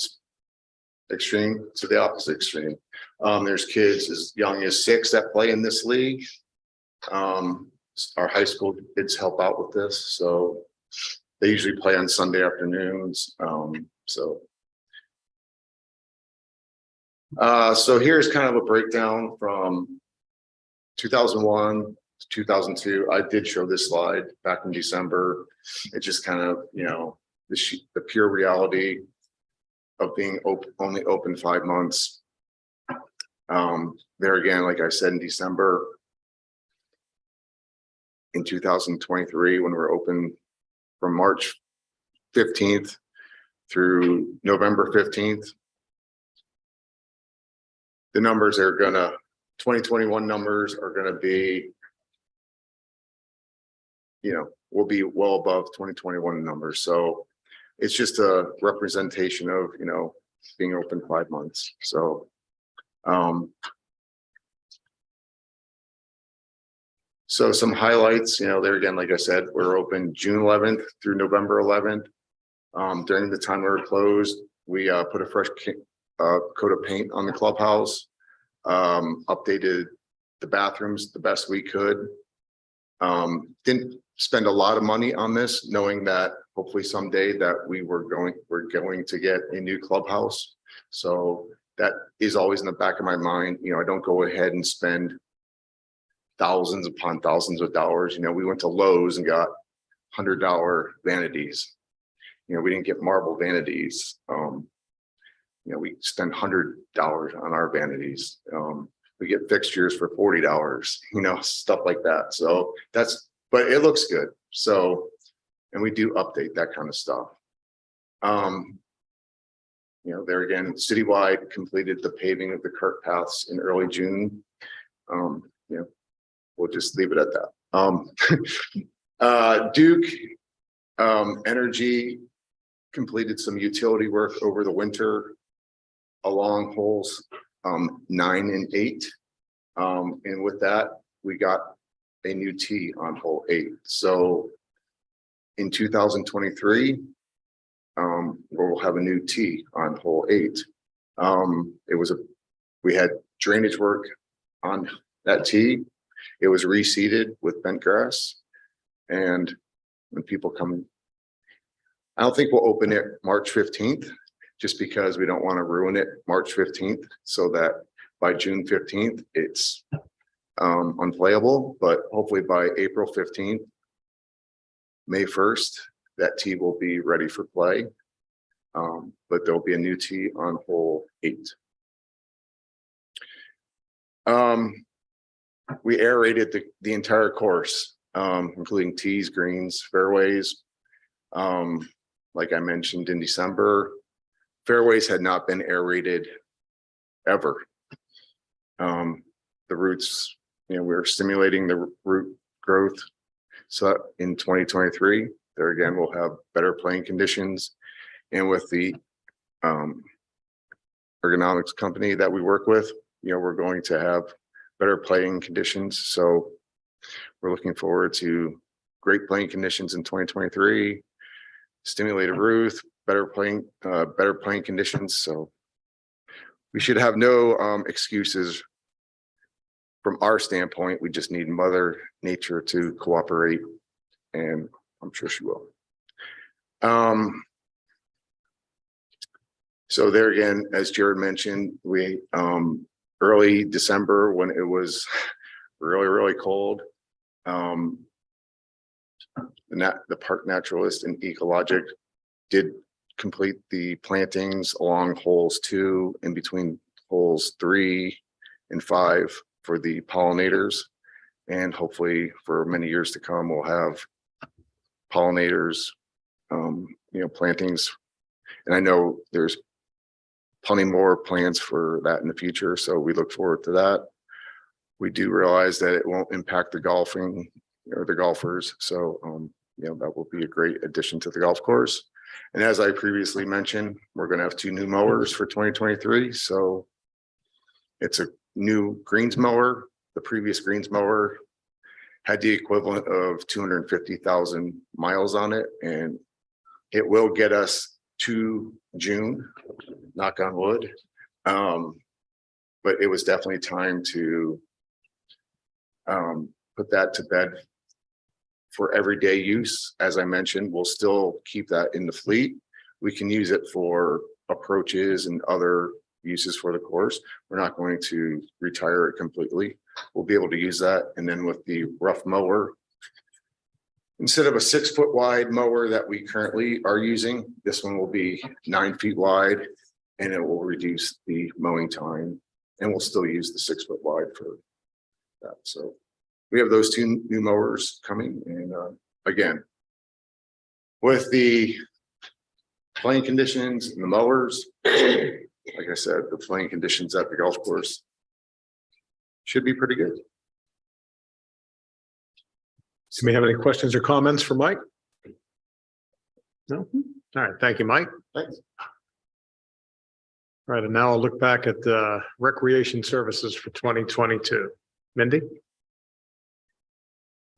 extreme to the opposite extreme. There's kids as young as 6 that play in this league. Our high school kids help out with this, so they usually play on Sunday afternoons. So here's kind of a breakdown from 2001 to 2002. I did show this slide back in December. It just kind of, the pure reality of being only open 5 months. There again, like I said, in December, in 2023, when we're open from March 15th through November 15th, the numbers are 2021 numbers are gonna be, will be well above 2021 numbers. So it's just a representation of, being open 5 months. So, so some highlights, there again, like I said, we're open June 11th through November 11th. During the time we were closed, we put a fresh coat of paint on the clubhouse, updated the bathrooms the best we could. Didn't spend a lot of money on this, knowing that hopefully someday that we're going to get a new clubhouse. So that is always in the back of my mind. I don't go ahead and spend thousands upon thousands of dollars. We went to Lowe's and got $100 vanities. We didn't get marble vanities. We spend $100 on our vanities. We get fixtures for $40, stuff like that. So but it looks good. So and we do update that kind of stuff. There again, citywide completed the paving of the cart paths in early June. We'll just leave it at that. Duke Energy completed some utility work over the winter along holes 9 and 8. And with that, we got a new tee on hole 8. So in 2023, we'll have a new tee on hole 8. We had drainage work on that tee. It was reseeded with bent grass. And when people come, I don't think we'll open it March 15th, just because we don't want to ruin it March 15th, so that by June 15th, it's unplayable. But hopefully by April 15th, May 1st, that tee will be ready for play. But there'll be a new tee on hole 8. We aerated the entire course, including tees, greens, fairways. Like I mentioned in December, fairways had not been aerated ever. The roots, we were stimulating the root growth. So in 2023, there again, we'll have better playing conditions. And with the ergonomics company that we work with, we're going to have better playing conditions. So we're looking forward to great playing conditions in 2023, stimulated roof, better playing conditions. So we should have no excuses from our standpoint. We just need Mother Nature to cooperate, and I'm sure she will. So there again, as Jared mentioned, we early December, when it was really cold, the park naturalist and ecologic did complete the plantings along holes 2 in between holes 3 and 5 for the pollinators. And hopefully for many years to come, we'll have pollinators, plantings. And I know there's plenty more plans for that in the future. So we look forward to that. We do realize that it won't impact the golfing or the golfers. So, that will be a great addition to the golf course. And as I previously mentioned, we're going to have 2 new mowers for 2023. So it's a new greens mower. The previous greens mower had the equivalent of 250,000 miles on it, and it will get us to June, knock on wood. But it was definitely time to put that to bed for everyday use. As I mentioned, we'll still keep that in the fleet. We can use it for approaches and other uses for the course. We're not going to retire it completely. We'll be able to use that. And then with the rough mower, instead of a 6-foot wide mower that we currently are using, this one will be 9 feet wide, and it will reduce the mowing time, and we'll still use the 6-foot wide for that. So we have those 2 new mowers coming. And again, with the playing conditions and the mowers, like I said, the playing conditions at the golf course should be pretty good. Do we have any questions or comments for Mike? No? All right. Thank you, Mike. Thanks. All right. And now I'll look back at the recreation services for 2022. Mindy?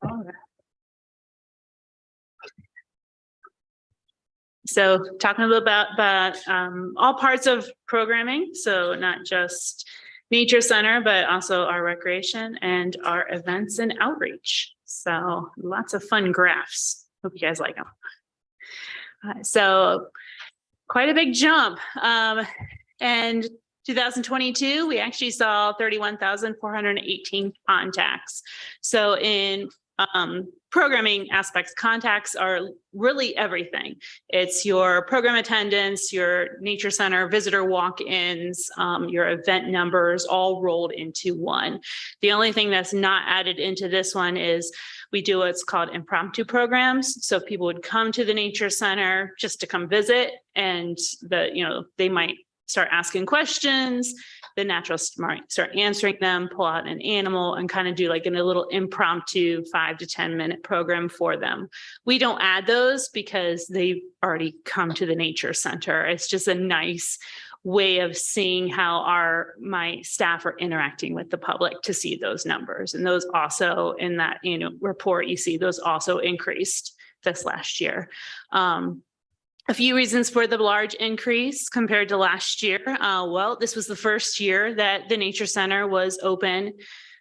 All right. So talking a little about all parts of programming, so not just nature center, but also our recreation and our events and outreach. So lots of fun graphs. Hope you guys like them. So quite a big jump. And 2022, we actually saw 31,418 contacts. So in programming aspects. Contacts are really everything. It's your program attendance, your nature center visitor walk-ins, your event numbers, all rolled into one. The only thing that's not added into this one is we do what's called impromptu programs. So people would come to the nature center just to come visit, and they might start asking questions. The naturalists might start answering them, pull out an animal, and kind of do like a little impromptu 5 to 10 minute program for them. We don't add those because they've already come to the nature center. It's just a nice way of seeing how my staff are interacting with the public to see those numbers. And those also in that report you see, those also increased this last year. A few reasons for the large increase compared to last year. Well, this was the first year that the Nature Center was open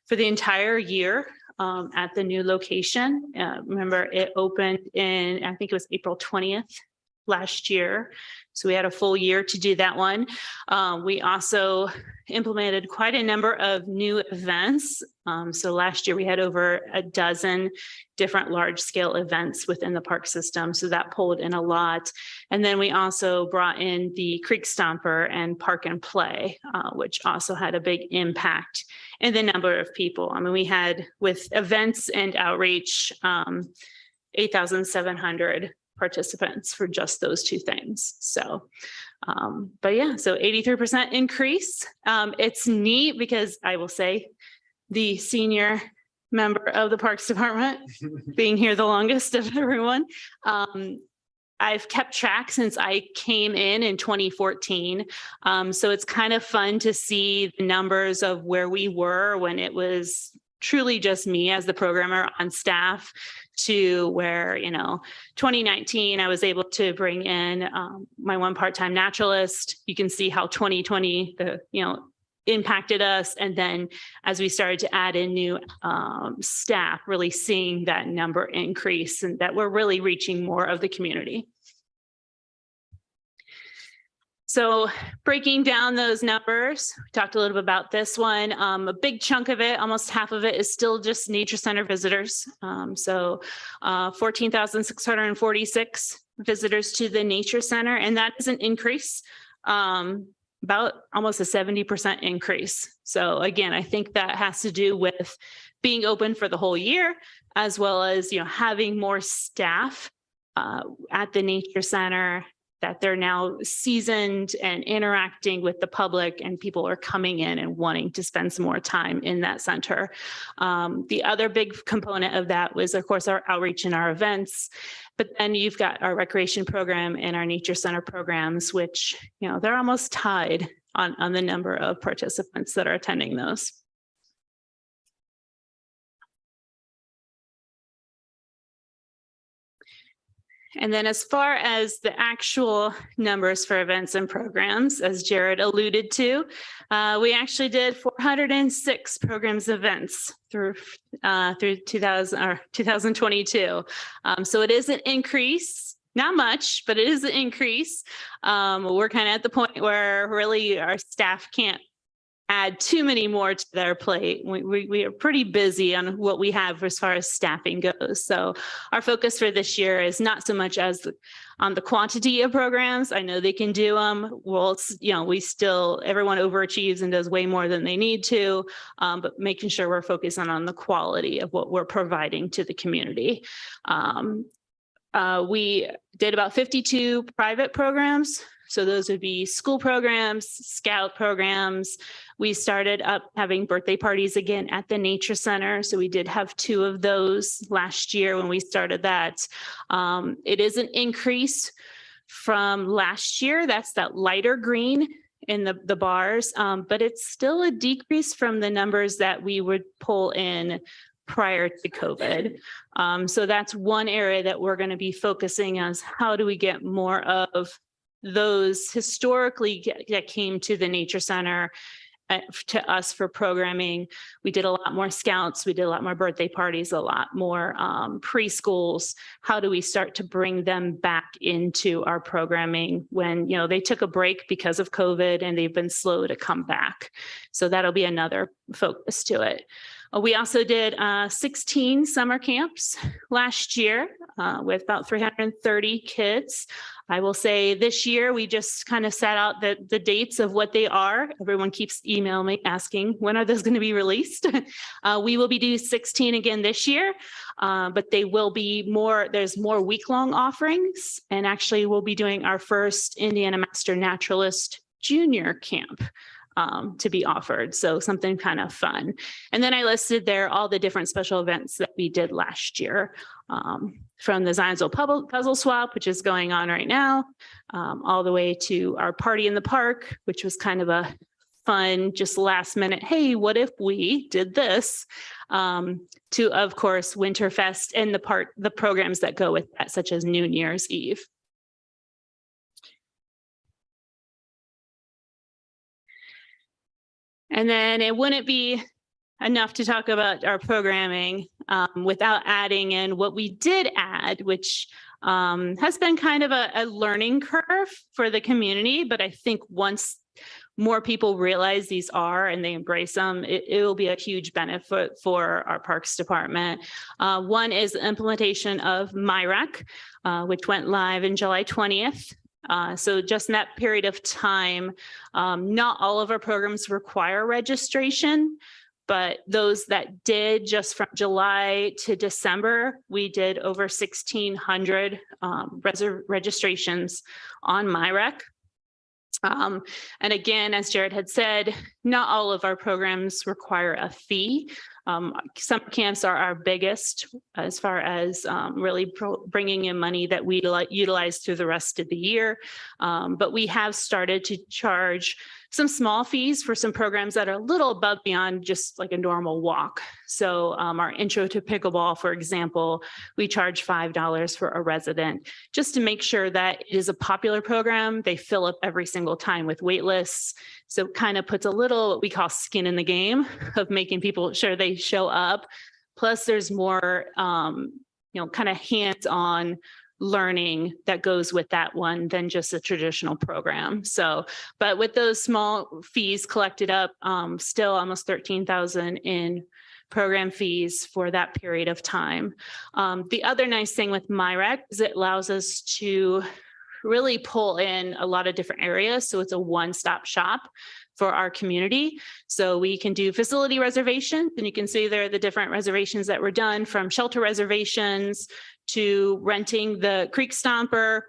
for the entire year at the new location. Remember, it opened in, I think it was April 20th last year. So we had a full year to do that one. We also implemented quite a number of new events. So last year we had over a dozen different large scale events within the park system. So that pulled in a lot. And then we also brought in the Creek Stomper and Park and Play, which also had a big impact in the number of people. I mean, we had with events and outreach, 8,700 participants for just those two things. So, but yeah, so 83% increase. It's neat because I will say the senior member of the Parks Department, being here the longest of everyone, I've kept track since I came in 2014. So it's kind of fun to see the numbers of where we were when it was truly just me as the programmer on staff to where, 2019, I was able to bring in my one part-time naturalist. You can see how 2020, impacted us. And then as we started to add in new staff, really seeing that number increase and that we're really reaching more of the community. So breaking down those numbers, we talked a little bit about this one. A big chunk of it, almost half of it, is still just nature center visitors. 14,646 visitors to the nature center, and that is an increase, about almost a 70% increase. So again, I think that has to do with being open for the whole year, as well as having more staff at the nature center, that they're now seasoned and interacting with the public, and people are coming in and wanting to spend some more time in that center. The other big component of that was, of course, our outreach and our events, but then you've got our recreation program and our nature center programs, which, they're almost tied on the number of participants that are attending those. And then as far as the actual numbers for events and programs, as Jared alluded to, we actually did 406 programs events through 2022. So it is an increase, not much, but it is an increase. We're kind of at the point where really our staff can't add too many more to their plate. We are pretty busy on what we have as far as staffing goes. So our focus for this year is not so much as on the quantity of programs. I know they can do them. Well, everyone overachieves and does way more than they need to, but making sure we're focusing on the quality of what we're providing to the community. We did about 52 private programs. So those would be school programs, scout programs. We started up having birthday parties again at the nature center. So we did have 2 of those last year when we started that. It is an increase from last year. That's that lighter green in the bars, but it's still a decrease from the numbers that we would pull in prior to COVID. So that's one area that we're going to be focusing on, is how do we get more of those historically that came to the nature center to us for programming. We did a lot more scouts, we did a lot more birthday parties, a lot more preschools. How do we start to bring them back into our programming when, they took a break because of COVID and they've been slow to come back? So that'll be another focus to it. We also did 16 summer camps last year with about 330 kids. I will say this year, we just kind of set out the dates of what they are. Everyone keeps emailing me asking, when are those going to be released? We will be doing 16 again this year, but they will be more, there's more week-long offerings. And actually we'll be doing our first Indiana Master Naturalist Junior Camp to be offered. So something kind of fun. And then I listed there all the different special events that we did last year, from the Zionsville puzzle swap, which is going on right now, all the way to our party in the park, which was kind of a fun, just last minute, hey, what if we did this? To, of course, Winterfest and the programs that go with that, such as New Year's Eve. And then it wouldn't be enough to talk about our programming without adding in what we did add, which has been kind of a learning curve for the community. But I think once more people realize these are and they embrace them, it will be a huge benefit for our Parks Department. One is the implementation of MyRec, which went live in July 20th. So just in that period of time, not all of our programs require registration, but those that did, just from July to December, we did over 1,600 registrations on MyRec. And again, as Jared had said, not all of our programs require a fee. Some camps are our biggest as far as really bringing in money that we utilize through the rest of the year. But we have started to charge some small fees for some programs that are a little above beyond just like a normal walk. So our intro to pickleball, for example, we charge $5 for a resident just to make sure that it is a popular program. They fill up every single time with wait lists. So it kind of puts a little, what we call skin in the game of making people sure they show up. Plus there's more, kind of hands-on learning that goes with that one than just a traditional program. So, but with those small fees collected up, still almost 13,000 in program fees for that period of time. The other nice thing with MyRec is it allows us to really pull in a lot of different areas. So it's a one-stop shop for our community. So we can do facility reservations, and you can see there are the different reservations that were done, from shelter reservations to renting the Creek Stomper,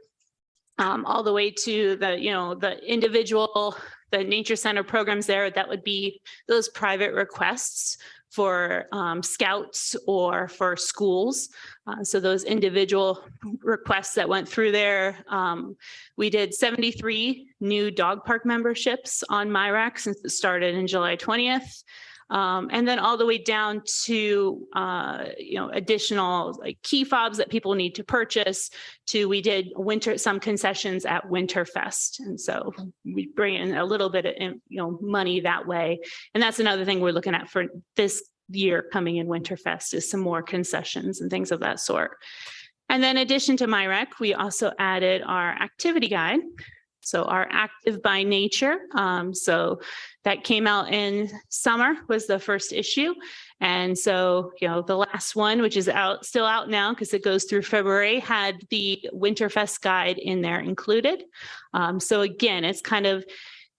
all the way to the individual, the nature center programs there. That would be those private requests for scouts or for schools. So those individual requests that went through there. We did 73 new dog park memberships on MyRec since it started in July 20th. And then all the way down to, additional like key fobs that people need to purchase to, we did some concessions at Winterfest. And so we bring in a little bit of, money that way. And that's another thing we're looking at for this year coming in Winterfest, is some more concessions and things of that sort. And then in addition to MyRec, we also added our activity guide. So our Active by Nature. So that came out in summer, was the first issue. And so, the last one, which is still out now because it goes through February, had the Winterfest guide in there included. So again, it's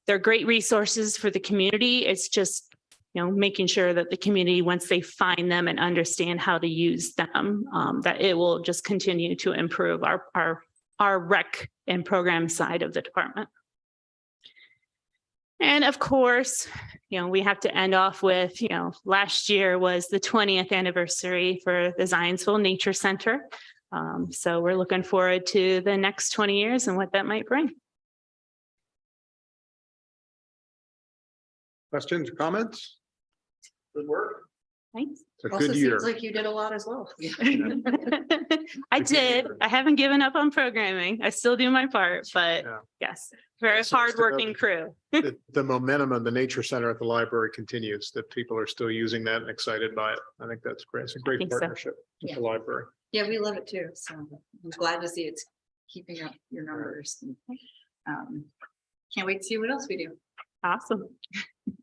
they're great resources for the community. It's just, making sure that the community, once they find them and understand how to use them, that it will just continue to improve our rec and program side of the department. And of course, we have to end off with, last year was the 20th anniversary for the Zionsville Nature Center. So we're looking forward to the next 20 years and what that might bring. Questions, comments? Good work. Thanks. It's a Also good year. seems like you did a lot as well. I did. I haven't given up on programming. I still do my part, but Yeah. yes, very So hardworking crew. The momentum of the Nature Center at the library continues, that people are still using that and excited by it. I think that's great. It's a great think so. partnership with the Yeah. library. Yeah, we love it too. So I'm glad to see it's keeping up your numbers. And, can't wait to see what else we do. Awesome.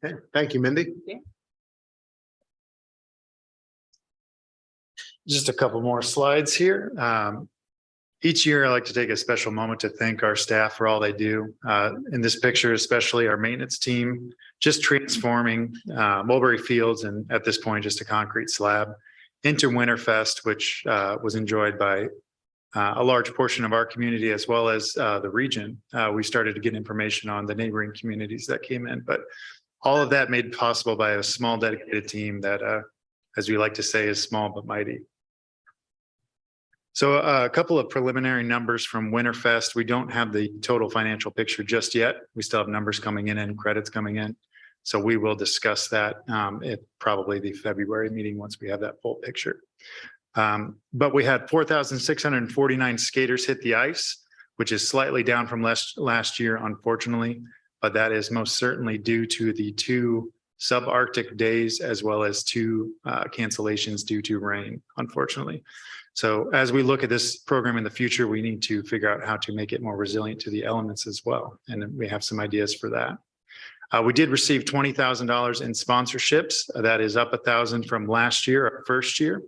Okay, thank you, Mindy. Yeah. Just a couple more slides here. Each year, I like to take a special moment to thank our staff for all they do. In this picture, especially our maintenance team, just transforming Mulberry Fields, and at this point, just a concrete slab, into Winterfest, which was enjoyed by a large portion of our community as well as the region. We started to get information on the neighboring communities that came in, but all of that made possible by a small dedicated team that, as we like to say, is small but mighty. So a couple of preliminary numbers from Winterfest. We don't have the total financial picture just yet. We still have numbers coming in and credits coming in. So we will discuss that at probably the February meeting once we have that full picture. But we had 4,649 skaters hit the ice, which is slightly down from last year, unfortunately. But that is most certainly due to the 2 subarctic days as well as 2 cancellations due to rain, unfortunately. So as we look at this program in the future, we need to figure out how to make it more resilient to the elements as well. And we have some ideas for that. We did receive $20,000 in sponsorships. That is up 1,000 from last year, our first year.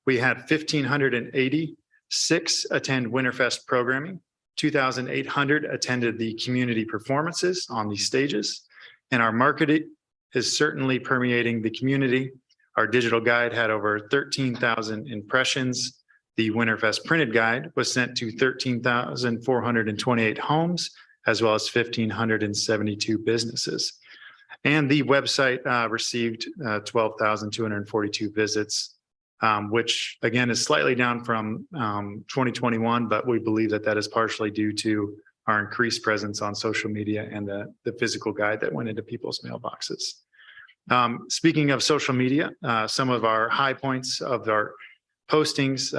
We had 1,586 attend Winterfest programming. 2,800 attended the community performances on these stages. And our marketing is certainly permeating the community. Our digital guide had over 13,000 impressions. The Winterfest printed guide was sent to 13,428 homes, as well as 1,572 businesses. And the website received 12,242 visits, which again is slightly down from 2021, but we believe that that is partially due to our increased presence on social media and the physical guide that went into people's mailboxes. Speaking of social media, some of our high points of our postings,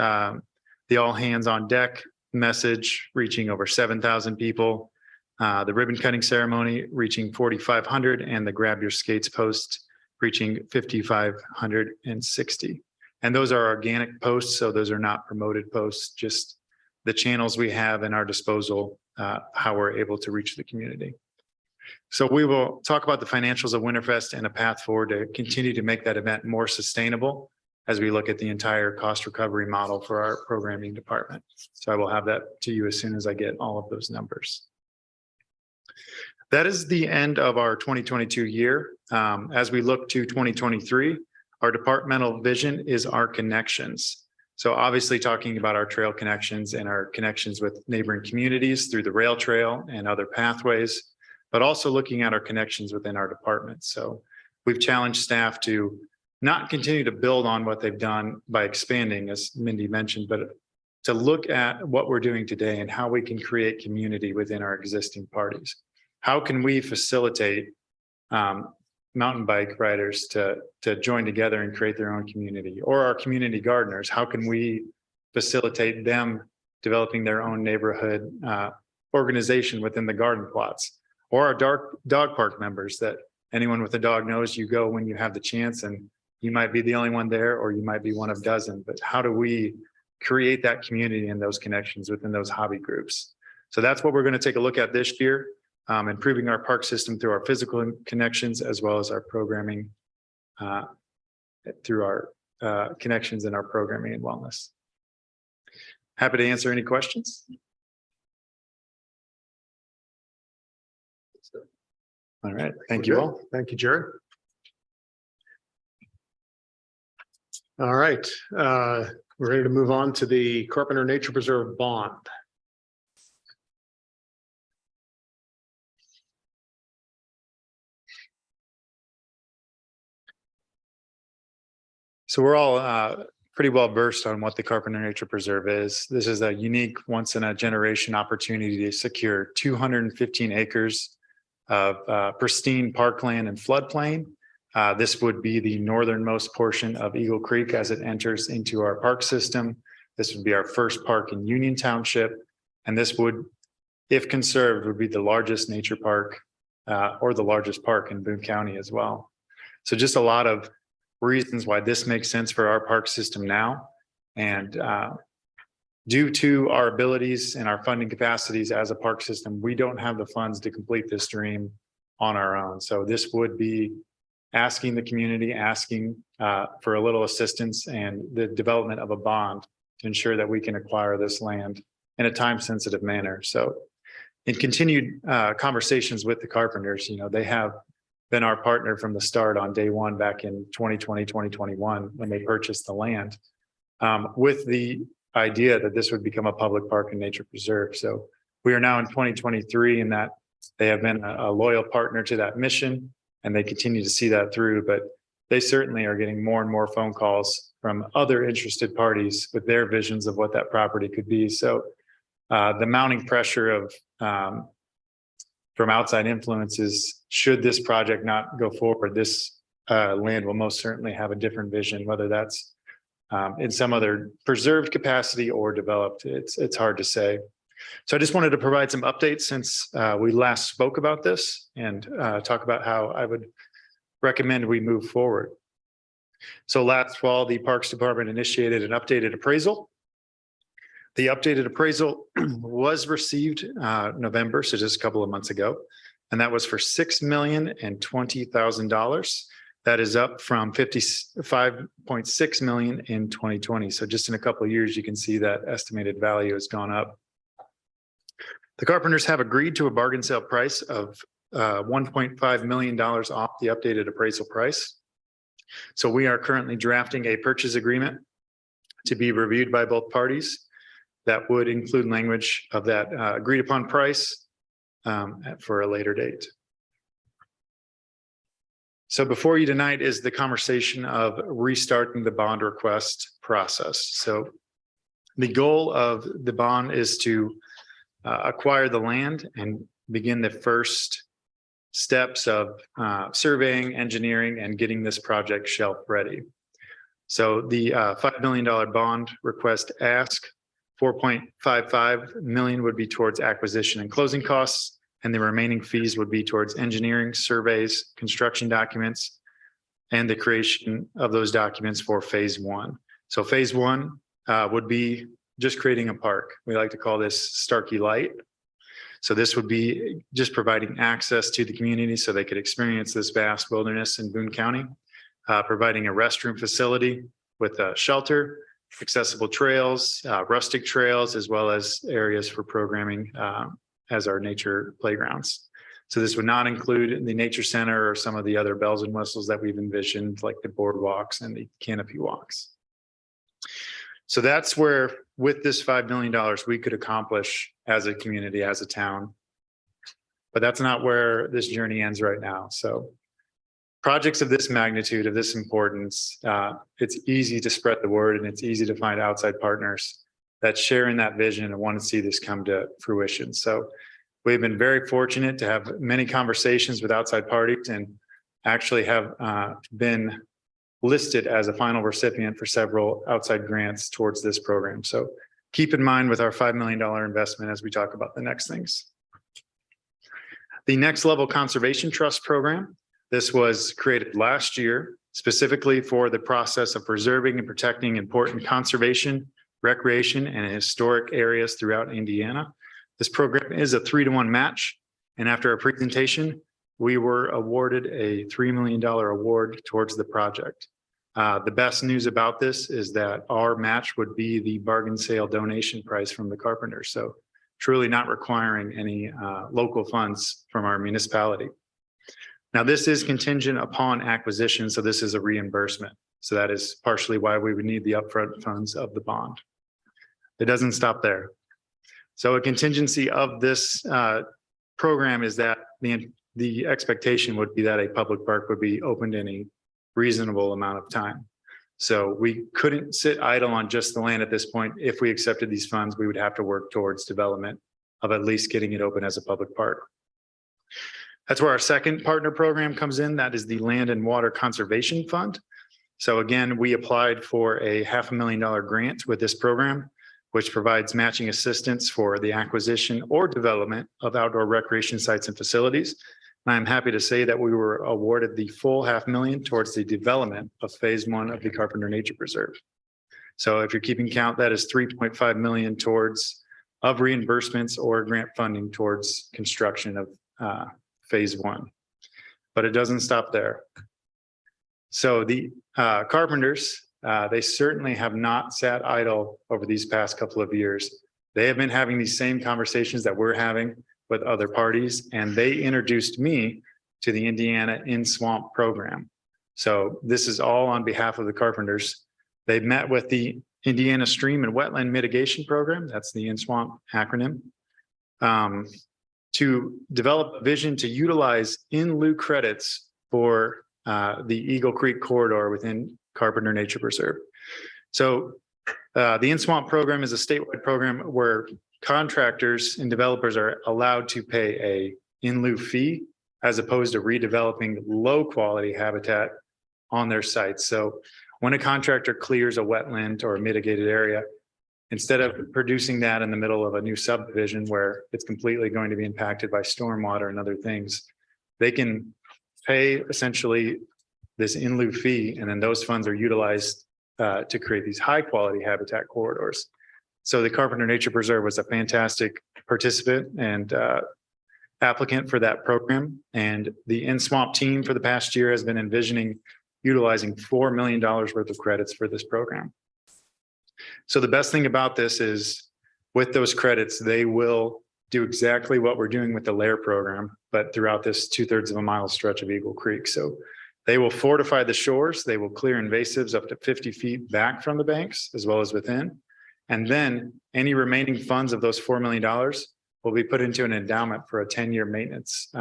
the all hands on deck message reaching over 7,000 people, the ribbon cutting ceremony reaching 4,500, and the grab your skates post reaching 5,560. And those are organic posts, so those are not promoted posts, just the channels we have in our disposal, how we're able to reach the community. So we will talk about the financials of Winterfest and a path forward to continue to make that event more sustainable as we look at the entire cost recovery model for our programming department. So I will have that to you as soon as I get all of those numbers. That is the end of our 2022 year. As we look to 2023, our departmental vision is our connections. So obviously talking about our trail connections and our connections with neighboring communities through the rail trail and other pathways, but also looking at our connections within our department. So we've challenged staff to not continue to build on what they've done by expanding, as Mindy mentioned, but to look at what we're doing today and how we can create community within our existing parties. How can we facilitate mountain bike riders to join together and create their own community, or our community gardeners? How can we facilitate them developing their own neighborhood organization within the garden plots? Or our dog park members, that anyone with a dog knows you go when you have the chance, and you might be the only one there, or you might be one of dozen, but how do we create that community and those connections within those hobby groups? So that's what we're going to take a look at this year, improving our park system through our physical connections, as well as our programming through our connections in our programming and wellness. Happy to answer any questions. All right, thank you all. Thank you, Jerry. All right, we're ready to move on to the Carpenter Nature Preserve bond. So we're all pretty well versed on what the Carpenter Nature Preserve is. This is a unique once in a generation opportunity to secure 215 acres of pristine parkland and floodplain. This would be the northernmost portion of Eagle Creek as it enters into our park system. This would be our first park in Union Township. And this would, if conserved, would be the largest nature park or the largest park in Boone County as well. So just a lot of reasons why this makes sense for our park system now. And due to our abilities and our funding capacities as a park system, we don't have the funds to complete this dream on our own. So this would be asking the community, asking for a little assistance and the development of a bond to ensure that we can acquire this land in a time-sensitive manner. So in continued conversations with the Carpenters, they have been our partner from the start on day one back in 2020, 2021, when they purchased the land, with the idea that this would become a public park and nature preserve. So we are now in 2023 and that they have been a loyal partner to that mission and they continue to see that through, but they certainly are getting more and more phone calls from other interested parties with their visions of what that property could be. So the mounting pressure of from outside influences, should this project not go forward, this land will most certainly have a different vision, whether that's in some other preserved capacity or developed. It's hard to say. So I just wanted to provide some updates since we last spoke about this and talk about how I would recommend we move forward. So last fall, the Parks Department initiated an updated appraisal. The updated appraisal was received November, so just a couple of months ago, and that was for $6,020,000. That is up from $55.6 million in 2020. So just in a couple of years, you can see that estimated value has gone up. The Carpenters have agreed to a bargain sale price of $1.5 million off the updated appraisal price. So we are currently drafting a purchase agreement to be reviewed by both parties. That would include language of that agreed upon price for a later date. So before you tonight is the conversation of restarting the bond request process. So the goal of the bond is to acquire the land and begin the first steps of surveying, engineering, and getting this project shelf ready. So the $5 million bond request ask, 4.55 million would be towards acquisition and closing costs, and the remaining fees would be towards engineering, surveys, construction documents, and the creation of those documents for phase one. So phase one would be just creating a park. We like to call this Starkey Light. So this would be just providing access to the community so they could experience this vast wilderness in Boone County, providing a restroom facility with a shelter, accessible trails, rustic trails, as well as areas for programming as our nature playgrounds. So this would not include the nature center or some of the other bells and whistles that we've envisioned, like the boardwalks and the canopy walks. So that's where, with this $5 million, we could accomplish as a community, as a town. But that's not where this journey ends right now. So projects of this magnitude, of this importance, it's easy to spread the word and it's easy to find outside partners that share in that vision and want to see this come to fruition. So we've been very fortunate to have many conversations with outside parties and actually have been listed as a final recipient for several outside grants towards this program. So keep in mind with our $5 million investment as we talk about the next things. The Next Level Conservation Trust Program. This was created last year specifically for the process of preserving and protecting important conservation, recreation, and historic areas throughout Indiana. This program is a 3-to-1 match. And after our presentation, we were awarded a $3 million award towards the project. The best news about this is that our match would be the bargain sale donation price from the Carpenters. So truly not requiring any local funds from our municipality. Now, this is contingent upon acquisition, so this is a reimbursement. So that is partially why we would need the upfront funds of the bond. It doesn't stop there. So a contingency of this program is that the expectation would be that a public park would be opened in a reasonable amount of time. So we couldn't sit idle on just the land at this point. If we accepted these funds, we would have to work towards development of at least getting it open as a public park. That's where our second partner program comes in. That is the Land and Water Conservation Fund. So again, we applied for a $500,000 grant with this program, which provides matching assistance for the acquisition or development of outdoor recreation sites and facilities. And I'm happy to say that we were awarded the full $500,000 towards the development of phase one of the Carpenter Nature Preserve. So if you're keeping count, that is $3.5 million towards of reimbursements or grant funding towards construction of phase one. But it doesn't stop there. So the carpenters, they certainly have not sat idle over these past couple of years. They have been having these same conversations that we're having with other parties, and they introduced me to the Indiana In Swamp program. So this is all on behalf of the carpenters. They met with the Indiana Stream and Wetland Mitigation Program, that's the In Swamp acronym, to develop a vision to utilize in lieu credits for the Eagle Creek corridor within Carpenter Nature Preserve. So the In Swamp program is a statewide program where contractors and developers are allowed to pay a in lieu fee as opposed to redeveloping low quality habitat on their sites. So when a contractor clears a wetland or a mitigated area, instead of producing that in the middle of a new subdivision where it's completely going to be impacted by stormwater and other things, they can pay essentially this in lieu fee, and then those funds are utilized to create these high quality habitat corridors. So the Carpenter Nature Preserve was a fantastic participant and applicant for that program. And the In Swamp team for the past year has been envisioning utilizing $4 million worth of credits for this program. So the best thing about this is with those credits, they will do exactly what we're doing with the LAIR program, but throughout this 2/3 of a mile stretch of Eagle Creek. So they will fortify the shores. They will clear invasives up to 50 feet back from the banks as well as within. And then any remaining funds of those $4 million will be put into an endowment for a 10-year maintenance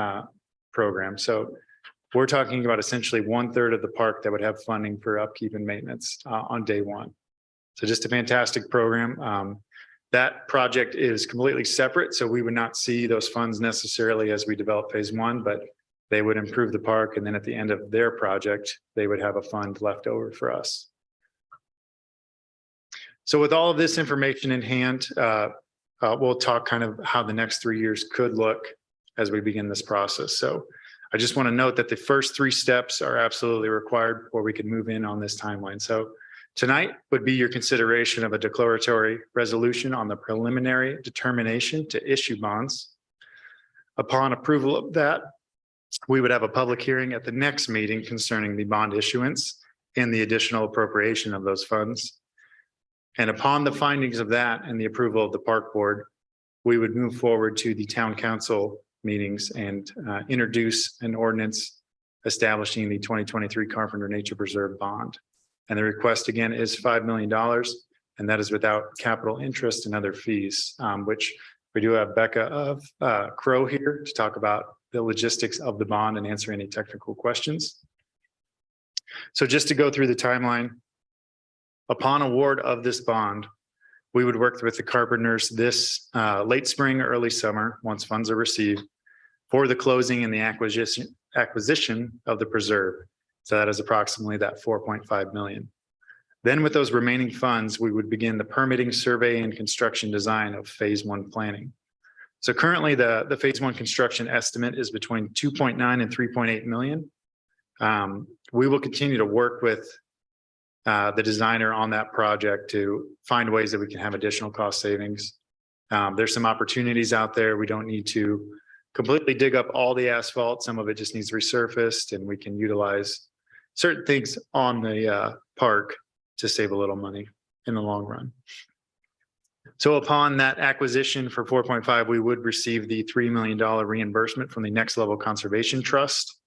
program. So we're talking about essentially 1/3 of the park that would have funding for upkeep and maintenance on day one. So just a fantastic program. That project is completely separate, so we would not see those funds necessarily as we develop phase one, but they would improve the park. And then at the end of their project, they would have a fund left over for us. So with all of this information in hand, we'll talk kind of how the next 3 years could look as we begin this process. So I just want to note that the first 3 steps are absolutely required before we can move in on this timeline. So tonight would be your consideration of a declaratory resolution on the preliminary determination to issue bonds. Upon approval of that, we would have a public hearing at the next meeting concerning the bond issuance and the additional appropriation of those funds. And upon the findings of that and the approval of the park board, we would move forward to the town council meetings and introduce an ordinance establishing the 2023 Carpenter Nature Preserve bond. And the request again is $5 million, and that is without capital interest and other fees, which we do have Becca of Crow here to talk about the logistics of the bond and answer any technical questions. So just to go through the timeline, upon award of this bond, we would work with the carpenters this late spring, early summer, once funds are received, for the closing and the acquisition of the preserve. So that is approximately that 4.5 million. Then with those remaining funds, we would begin the permitting, survey, and construction design of phase one planning. So currently the phase one construction estimate is between 2.9 and 3.8 million. We will continue to work with the designer on that project to find ways that we can have additional cost savings. There's some opportunities out there. We don't need to completely dig up all the asphalt. Some of it just needs resurfaced, and we can utilize certain things on the park to save a little money in the long run. So upon that acquisition for 4.5, we would receive the $3 million reimbursement from the Next Level Conservation Trust,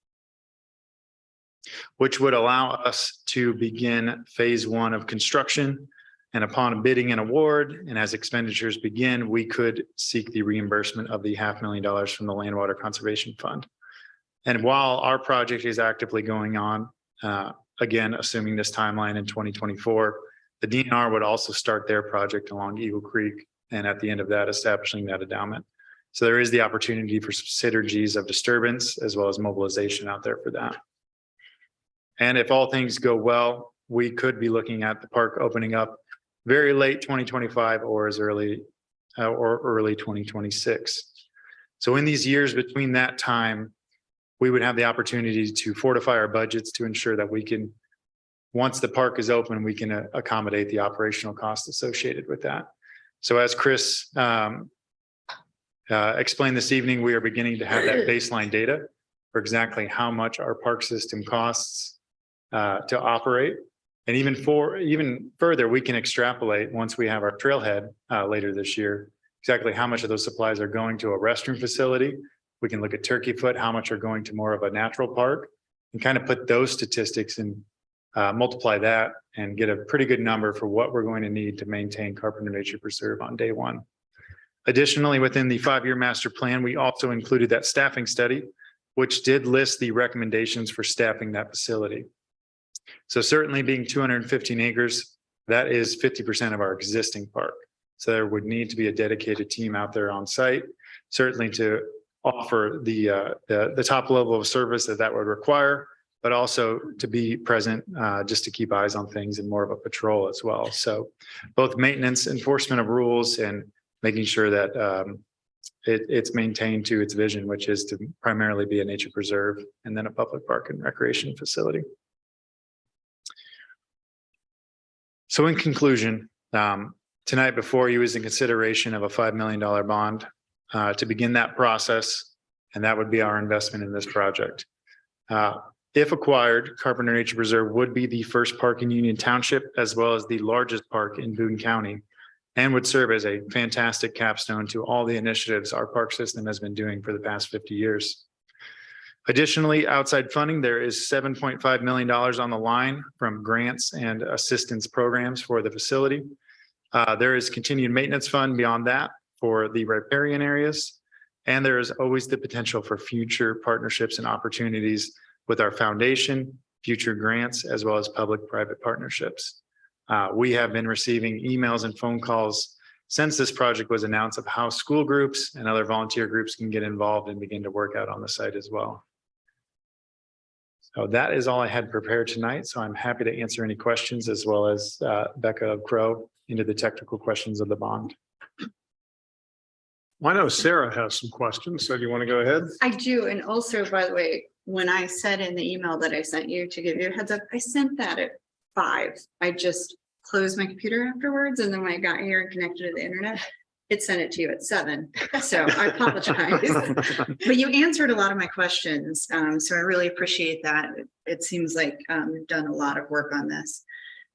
which would allow us to begin phase one of construction. And upon bidding and award, and as expenditures begin, we could seek the reimbursement of the $500,000 from the Land Water Conservation Fund. And while our project is actively going on, again, assuming this timeline in 2024, the DNR would also start their project along Eagle Creek, and at the end of that, establishing that endowment. So there is the opportunity for synergies of disturbance as well as mobilization out there for that. And if all things go well, we could be looking at the park opening up very late 2025 or as early or early 2026. So in these years between that time, we would have the opportunity to fortify our budgets to ensure that we can, once the park is open, we can accommodate the operational costs associated with that. So as Chris explained this evening, we are beginning to have that baseline data for exactly how much our park system costs to operate. And even further, we can extrapolate once we have our trailhead later this year, exactly how much of those supplies are going to a restroom facility. We can look at turkey foot, how much are going to more of a natural park, and kind of put those statistics and multiply that and get a pretty good number for what we're going to need to maintain Carpenter Nature Preserve on day one. Additionally, within the 5-year master plan, we also included that staffing study, which did list the recommendations for staffing that facility. So certainly being 215 acres, that is 50% of our existing park. So there would need to be a dedicated team out there on site, certainly to offer the top level of service that would require, but also to be present just to keep eyes on things and more of a patrol as well. So both maintenance, enforcement of rules, and making sure that it's maintained to its vision, which is to primarily be a nature preserve and then a public park and recreation facility. So in conclusion, tonight before you is in consideration of a $5 million bond to begin that process, and that would be our investment in this project. If acquired, Carpenter Nature Preserve would be the first park in Union Township, as well as the largest park in Boone County, and would serve as a fantastic capstone to all the initiatives our park system has been doing for the past 50 years. Additionally, outside funding, there is $7.5 million on the line from grants and assistance programs for the facility. There is continued maintenance fund beyond that for the riparian areas. And there is always the potential for future partnerships and opportunities with our foundation, future grants, as well as public-private partnerships. We have been receiving emails and phone calls since this project was announced of how school groups and other volunteer groups can get involved and begin to work out on the site as well. So that is all I had prepared tonight. So I'm happy to answer any questions, as well as Becca Crow into the technical questions of the bond. Well, I know Sarah has some questions, so do you want to go ahead? I do. And also, by the way, when I said in the email that I sent you to give you a heads up, I sent that at 5. I just closed my computer afterwards. And then when I got here and connected to the internet, it sent it to you at 7. So I apologize. But you answered a lot of my questions. So I really appreciate that. It seems like you've done a lot of work on this.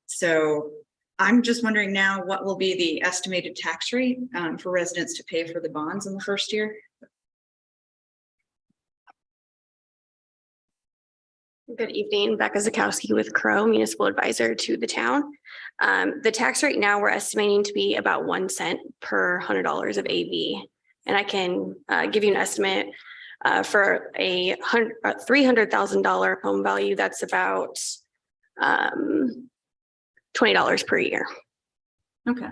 So I'm just wondering now, what will be the estimated tax rate for residents to pay for the bonds in the first year? Good evening, Becca Zakowski with Crow, Municipal Advisor to the town. The tax rate now we're estimating to be about 1 cent per $100 of AV. And I can give you an estimate for a $300,000 home value. That's about $20 per year. Okay.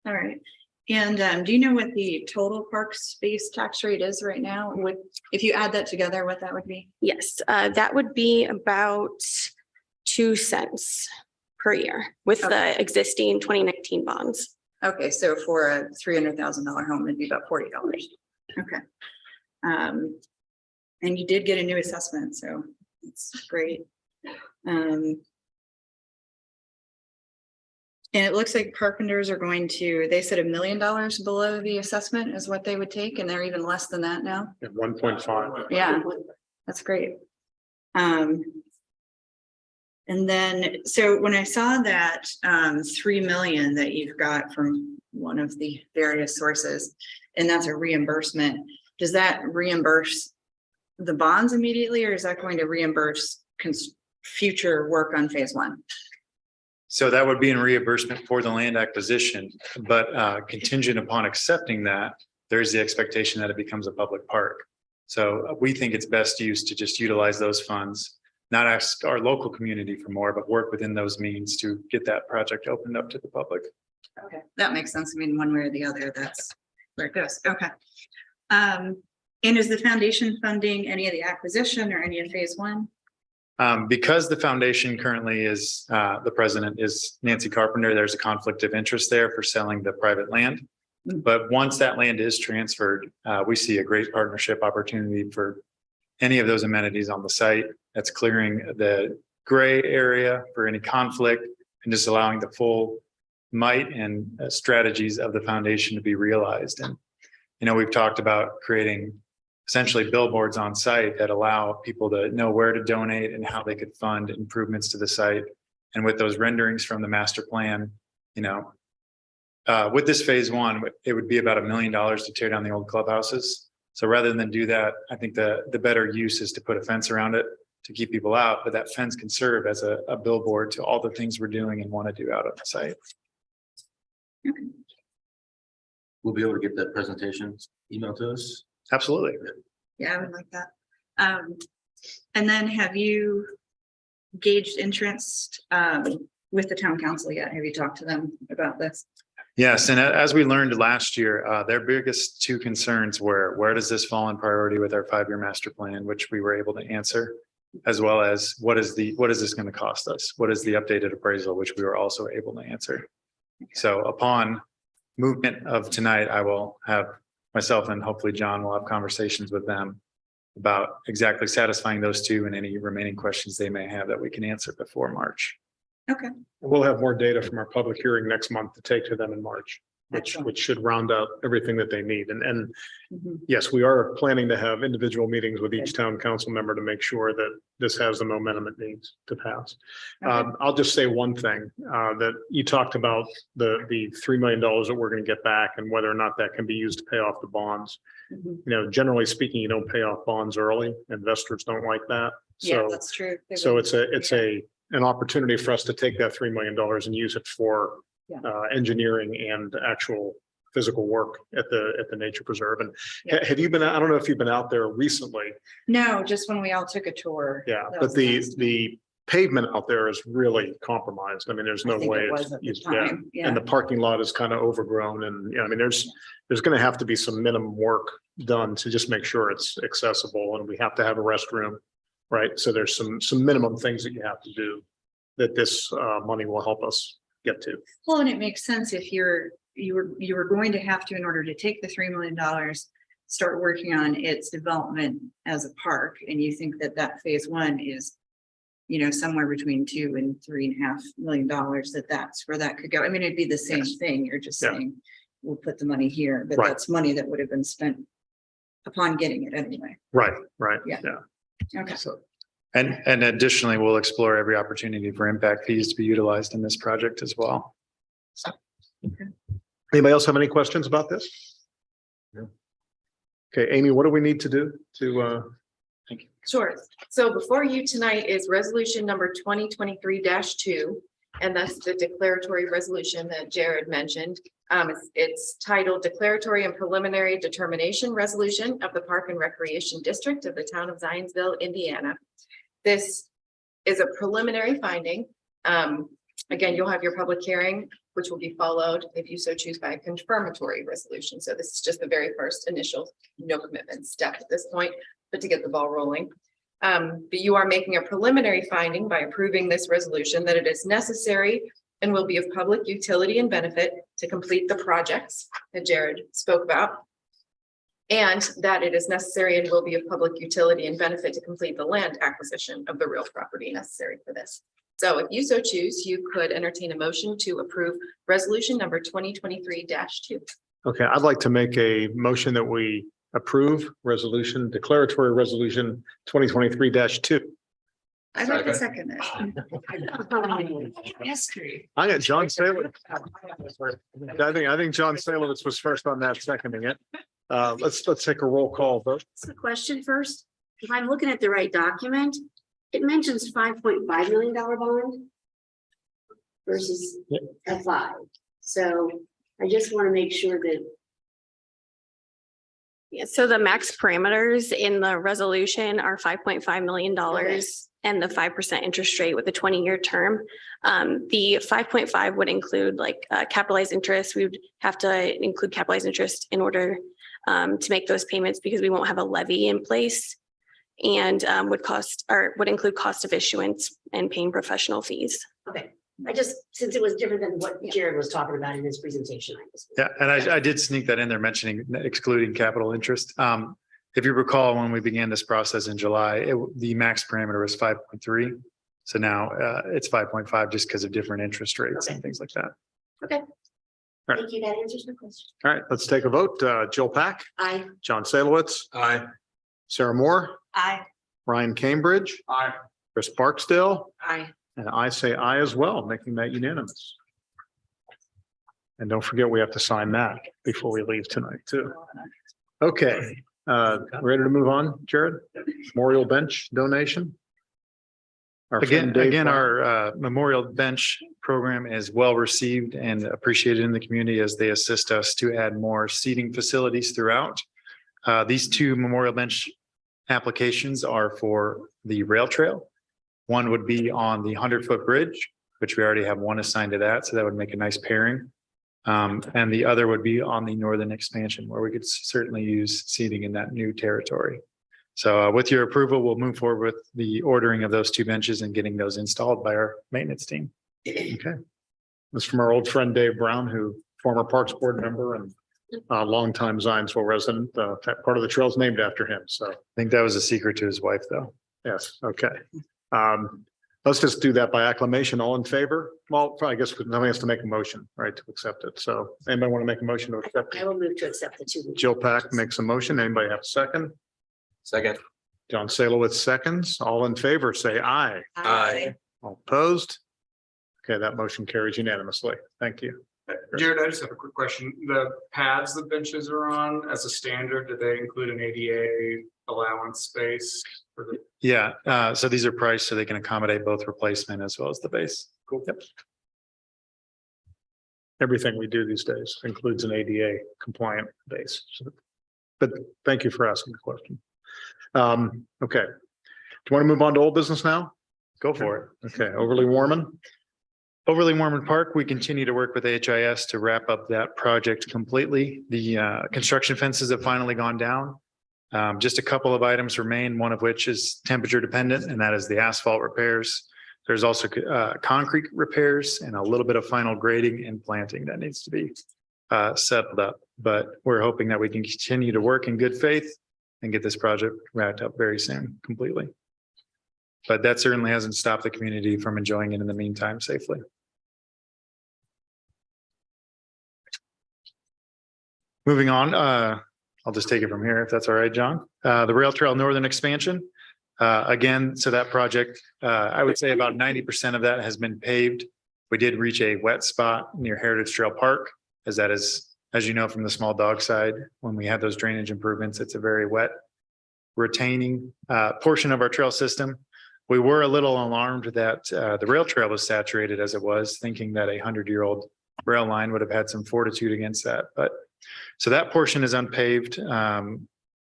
All right. And do you know what the total park space tax rate is right now? If you add that together, what that would be? Yes, that would be about 2 cents per year with the existing 2019 bonds. Okay, so for a $300,000 home, it'd be about $40. Okay. And you did get a new assessment, so it's great. And it looks like Carpenters are going to, they said $1 million below the assessment is what they would take, and they're even less than that now. At 1.5. Yeah, that's great. And then, so when I saw that 3 million that you've got from one of the various sources, and that's a reimbursement, does that reimburse the bonds immediately, or is that going to reimburse future work on phase 1? So that would be in reimbursement for the land acquisition, but contingent upon accepting that, there's the expectation that it becomes a public park. So we think it's best used to just utilize those funds, not ask our local community for more, but work within those means to get that project opened up to the public. Okay, that makes sense. I mean, one way or the other, that's where it goes. Okay. And is the foundation funding any of the acquisition or any of phase 1? Because the foundation currently is, the president is Nancy Carpenter, there's a conflict of interest there for selling the private land. But once that land is transferred, we see a great partnership opportunity for any of those amenities on the site. That's clearing the gray area for any conflict and just allowing the full might and strategies of the foundation to be realized. And, you know, we've talked about creating essentially billboards on site that allow people to know where to donate and how they could fund improvements to the site. And with those renderings from the master plan, with this phase one, it would be about $1 million to tear down the old clubhouses. So rather than do that, I think the better use is to put a fence around it to keep people out, but that fence can serve as a billboard to all the things we're doing and want to do out on the site. We'll be able to get that presentation emailed to us. Absolutely. Yeah, I would like that. And then have you gauged interest with the town council yet? Have you talked to them about this? Yes, and as we learned last year, their biggest two concerns were, where does this fall in priority with our 5-year master plan, which we were able to answer, as well as what is this going to cost us? What is the updated appraisal, which we were also able to answer. So upon movement of tonight, I will have myself and hopefully John will have conversations with them about exactly satisfying those two and any remaining questions they may have that we can answer before March. Okay. We'll have more data from our public hearing next month to take to them in March, which should round out everything that they need. And Mhm. yes, we are planning to have individual meetings with each town council member to make sure that this has the momentum it needs to pass. Okay. I'll just say one thing, that you talked about the $3 million that we're going to get back and whether or not that can be used to pay off the bonds. Mhm. Generally speaking, you don't pay off bonds early. Investors don't like that. Yeah, So, that's true. They so would- it's an opportunity for us to take that $3 million and use it for Yeah. engineering and actual physical work at the nature preserve. And Yeah. have you been, I don't know if you've been out there recently. No, just when we all took a tour. Yeah, That but was the nice. pavement out there is really compromised. I mean, there's I no think way. it it's- was at the it's- time, yeah. And the parking lot is kind of overgrown and, I mean, there's going to have to be some minimum work done to just make sure it's accessible and we have to have a restroom. Right? So there's some minimum things that you have to do that this money will help us get to. Well, and it makes sense if you were going to have to, in order to take the $3 million, start working on its development as a park, and you think that phase one is, somewhere between $2 and $3.5 million, that's where that could go. I mean, it'd be the same thing. You're just Yeah. saying, we'll put the money here, but Right. that's money that would have been spent upon getting it anyway. Right. Yeah. Yeah. Okay. So, And additionally, we'll explore every opportunity for impact fees to be utilized in this project as well. anybody else have any questions about this? No. Okay, Amy, what do we need to do to, thank you. Sure. So before you tonight is resolution number 2023-2. And that's the declaratory resolution that Jared mentioned. It's titled Declaratory and Preliminary Determination Resolution of the Park and Recreation District of the Town of Zionsville, Indiana. This is a preliminary finding. Again, you'll have your public hearing, which will be followed, if you so choose, by a confirmatory resolution. So this is just the very first initial no commitment step at this point, but to get the ball rolling. But you are making a preliminary finding by approving this resolution that it is necessary and will be of public utility and benefit to complete the projects that Jared spoke about. And that it is necessary and will be of public utility and benefit to complete the land acquisition of the real property necessary for this. So if you so choose, you could entertain a motion to approve resolution number 2023-2. Okay, I'd like to make a motion that we approve declaratory resolution 2023-2. I'd like to second it. History. I got John Salem. I think John Salem was first on that, seconding it. Let's take a roll call vote. That's the question first. If I'm looking at the right document, it mentions $5.5 million bond versus a 5. So I just want to make sure that Yeah, so the max parameters in the resolution are $5.5 million and the 5% interest rate with a 20-year term. The 5.5 would include capitalized interest. We would have to include capitalized interest in order to make those payments because we won't have a levy in place, and would include cost of issuance and paying professional fees. okay. Since it was different than what Jared was talking about in his presentation. Yeah, and I did sneak that in there mentioning excluding capital interest. If you recall, when we began this process in July, the max parameter was 5.3. So now it's 5.5 just because of different interest rates and things like that. Okay. Right. Thank you. That answers my question. All right, let's take a vote. Jill Pack, Aye. John Salowitz. Aye. Sarah Moore, Aye. Ryan Cambridge, Aye. Chris Barksdale, Aye. and I say aye as well, making that unanimous. And don't forget, we have to sign that before we leave tonight too. Okay, ready to move on, Jared? Memorial bench donation? Our friend Dave Again, Brown. our memorial bench program is well received and appreciated in the community as they assist us to add more seating facilities throughout. These two memorial bench applications are for the rail trail. One would be on the 100-foot bridge, which we already have one assigned to that, so that would make a nice pairing. And the other would be on the northern expansion, where we could certainly use seating in that new territory. So with your approval, we'll move forward with the ordering of those two benches and getting those installed by our maintenance team. Okay. This is from our old friend Dave Brown, who former Parks Board member and longtime Zionsville resident. That part of the trail is named after him. So I think that was a secret to his wife, though. yes, okay. Let's just do that by acclamation. All in favor? Well, I guess nobody has to make a motion, right, to accept it. So anybody want to make a motion to accept I it? will move to accept the two. Jill Pack makes a motion. Anybody have a second? Second. John Salowitz seconds. All in favor, say aye. Aye. All opposed? Okay, that motion carries unanimously. Thank you. Jared, I just have a quick question. The pads the benches are on as a standard, do they include an ADA allowance space for the? Yeah, so these are priced so they can accommodate both replacement as well as the base. Cool. Yep. Everything we do these days includes an ADA compliant base. But thank you for asking the question. Okay. Do you want to move on to old business now? Go for it. Okay, Overly Warman. Overly Warman Park, we continue to work with HIS to wrap up that project completely. The construction fences have finally gone down. Just a couple of items remain, one of which is temperature dependent, and that is the asphalt repairs. There's also concrete repairs and a little bit of final grading and planting that needs to be settled up. But we're hoping that we can continue to work in good faith and get this project wrapped up very soon, completely. But that certainly hasn't stopped the community from enjoying it in the meantime safely. Moving on, I'll just take it from here if that's all right, John. The Rail Trail Northern Expansion. Again, so that project, I would say about 90% of that has been paved. We did reach a wet spot near Heritage Trail Park, as that is, as you know, from the small dog side, when we had those drainage improvements, it's a very wet retaining portion of our trail system. We were a little alarmed that the rail trail was saturated as it was, thinking that a 100-year-old rail line would have had some fortitude against that. But so that portion is unpaved.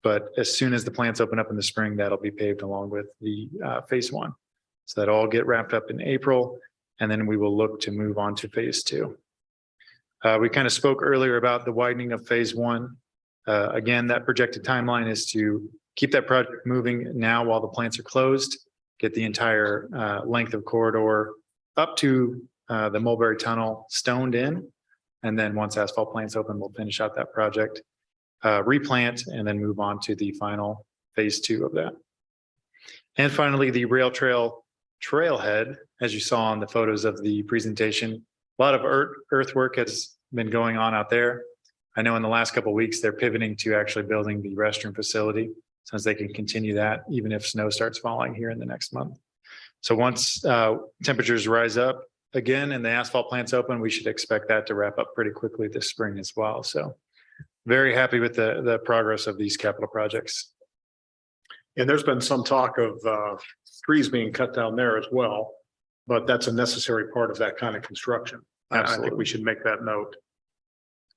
But as soon as the plants open up in the spring, that'll be paved along with the phase one. So that'll all get wrapped up in April, and then we will look to move on to phase two. We kind of spoke earlier about the widening of phase one. Again, that projected timeline is to keep that project moving now while the plants are closed, get the entire length of corridor up to the Mulberry Tunnel stoned in. And then once asphalt plants open, we'll finish out that project, replant, and then move on to the final phase two of that. And finally, the rail trail trailhead, as you saw on the photos of the presentation, a lot of earthwork has been going on out there. I know in the last couple of weeks, they're pivoting to actually building the restroom facility since they can continue that even if snow starts falling here in the next month. So once temperatures rise up again and the asphalt plants open, we should expect that to wrap up pretty quickly this spring as well. So very happy with the progress of these capital projects. And there's been some talk of trees being cut down there as well, but that's a necessary part of that kind of construction. I think we should make that note.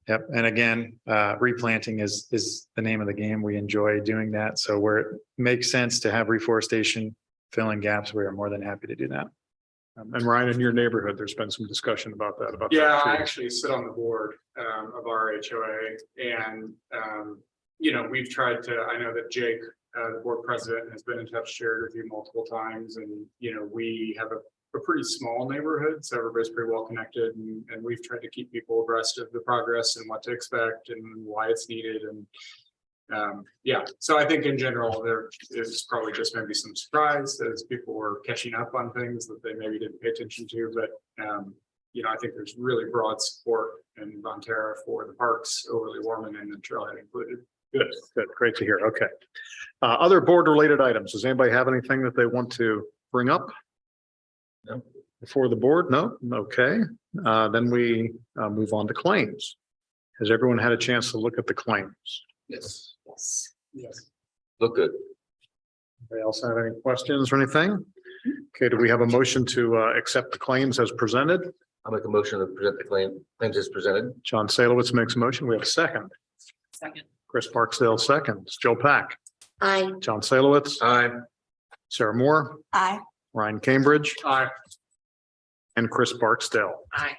Yep. And again, replanting is the name of the game. We enjoy doing that. So where it makes sense to have reforestation filling gaps, we are more than happy to do that. And Ryan, in your neighborhood, there's been some discussion about that. Yeah, I actually sit on the board of our HOA, and we've tried to. I know that Jake, the board president, has been in touch, shared with you multiple times, and we have a pretty small neighborhood, so everybody's pretty well connected, and we've tried to keep people abreast of the progress and what to expect and why it's needed. And so I think in general there is probably just maybe some surprise as people were catching up on things that they maybe didn't pay attention to, but I think there's really broad support in Bonterra for the parks, Overly Warman, and the trailhead included. Good, good, great to hear. Okay. Other board related items. Does anybody have anything that they want to bring up? No. Before the board? No? Okay. Then we move on to claims. Has everyone had a chance to look at the claims? Yes, Yes. Yes. look good. Anybody else have any questions or anything? Okay, do we have a motion to accept the claims as presented? I'll make a motion to present the claims as presented. John Salowitz makes a motion. We have a second. Second. Chris Barksdale seconds. Joe Pack, Aye. John Salowitz, Aye. Sarah Moore, Aye. Ryan Cambridge, Aye. and Chris Barksdale. Aye.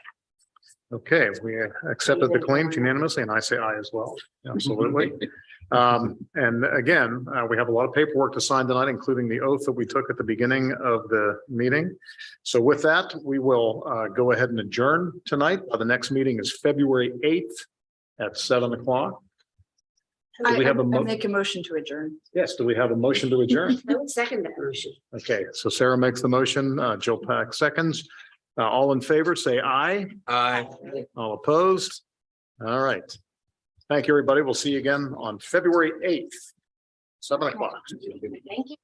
Okay, we accepted the claims unanimously, and I say aye as well. Absolutely. And again, we have a lot of paperwork to sign tonight, including the oath that we took at the beginning of the meeting. So with that, we will go ahead and adjourn tonight. The next meeting is February 8th at 7 o'clock. Do we have a I make a motion to adjourn. Yes, do we have a motion to adjourn? I would second that motion. Okay, so Sarah makes the motion, Joe Pack seconds. All in favor, say aye. Aye. All opposed? All right. Thank you, everybody. We'll see you again on February 8th, 7 o'clock. Thank you.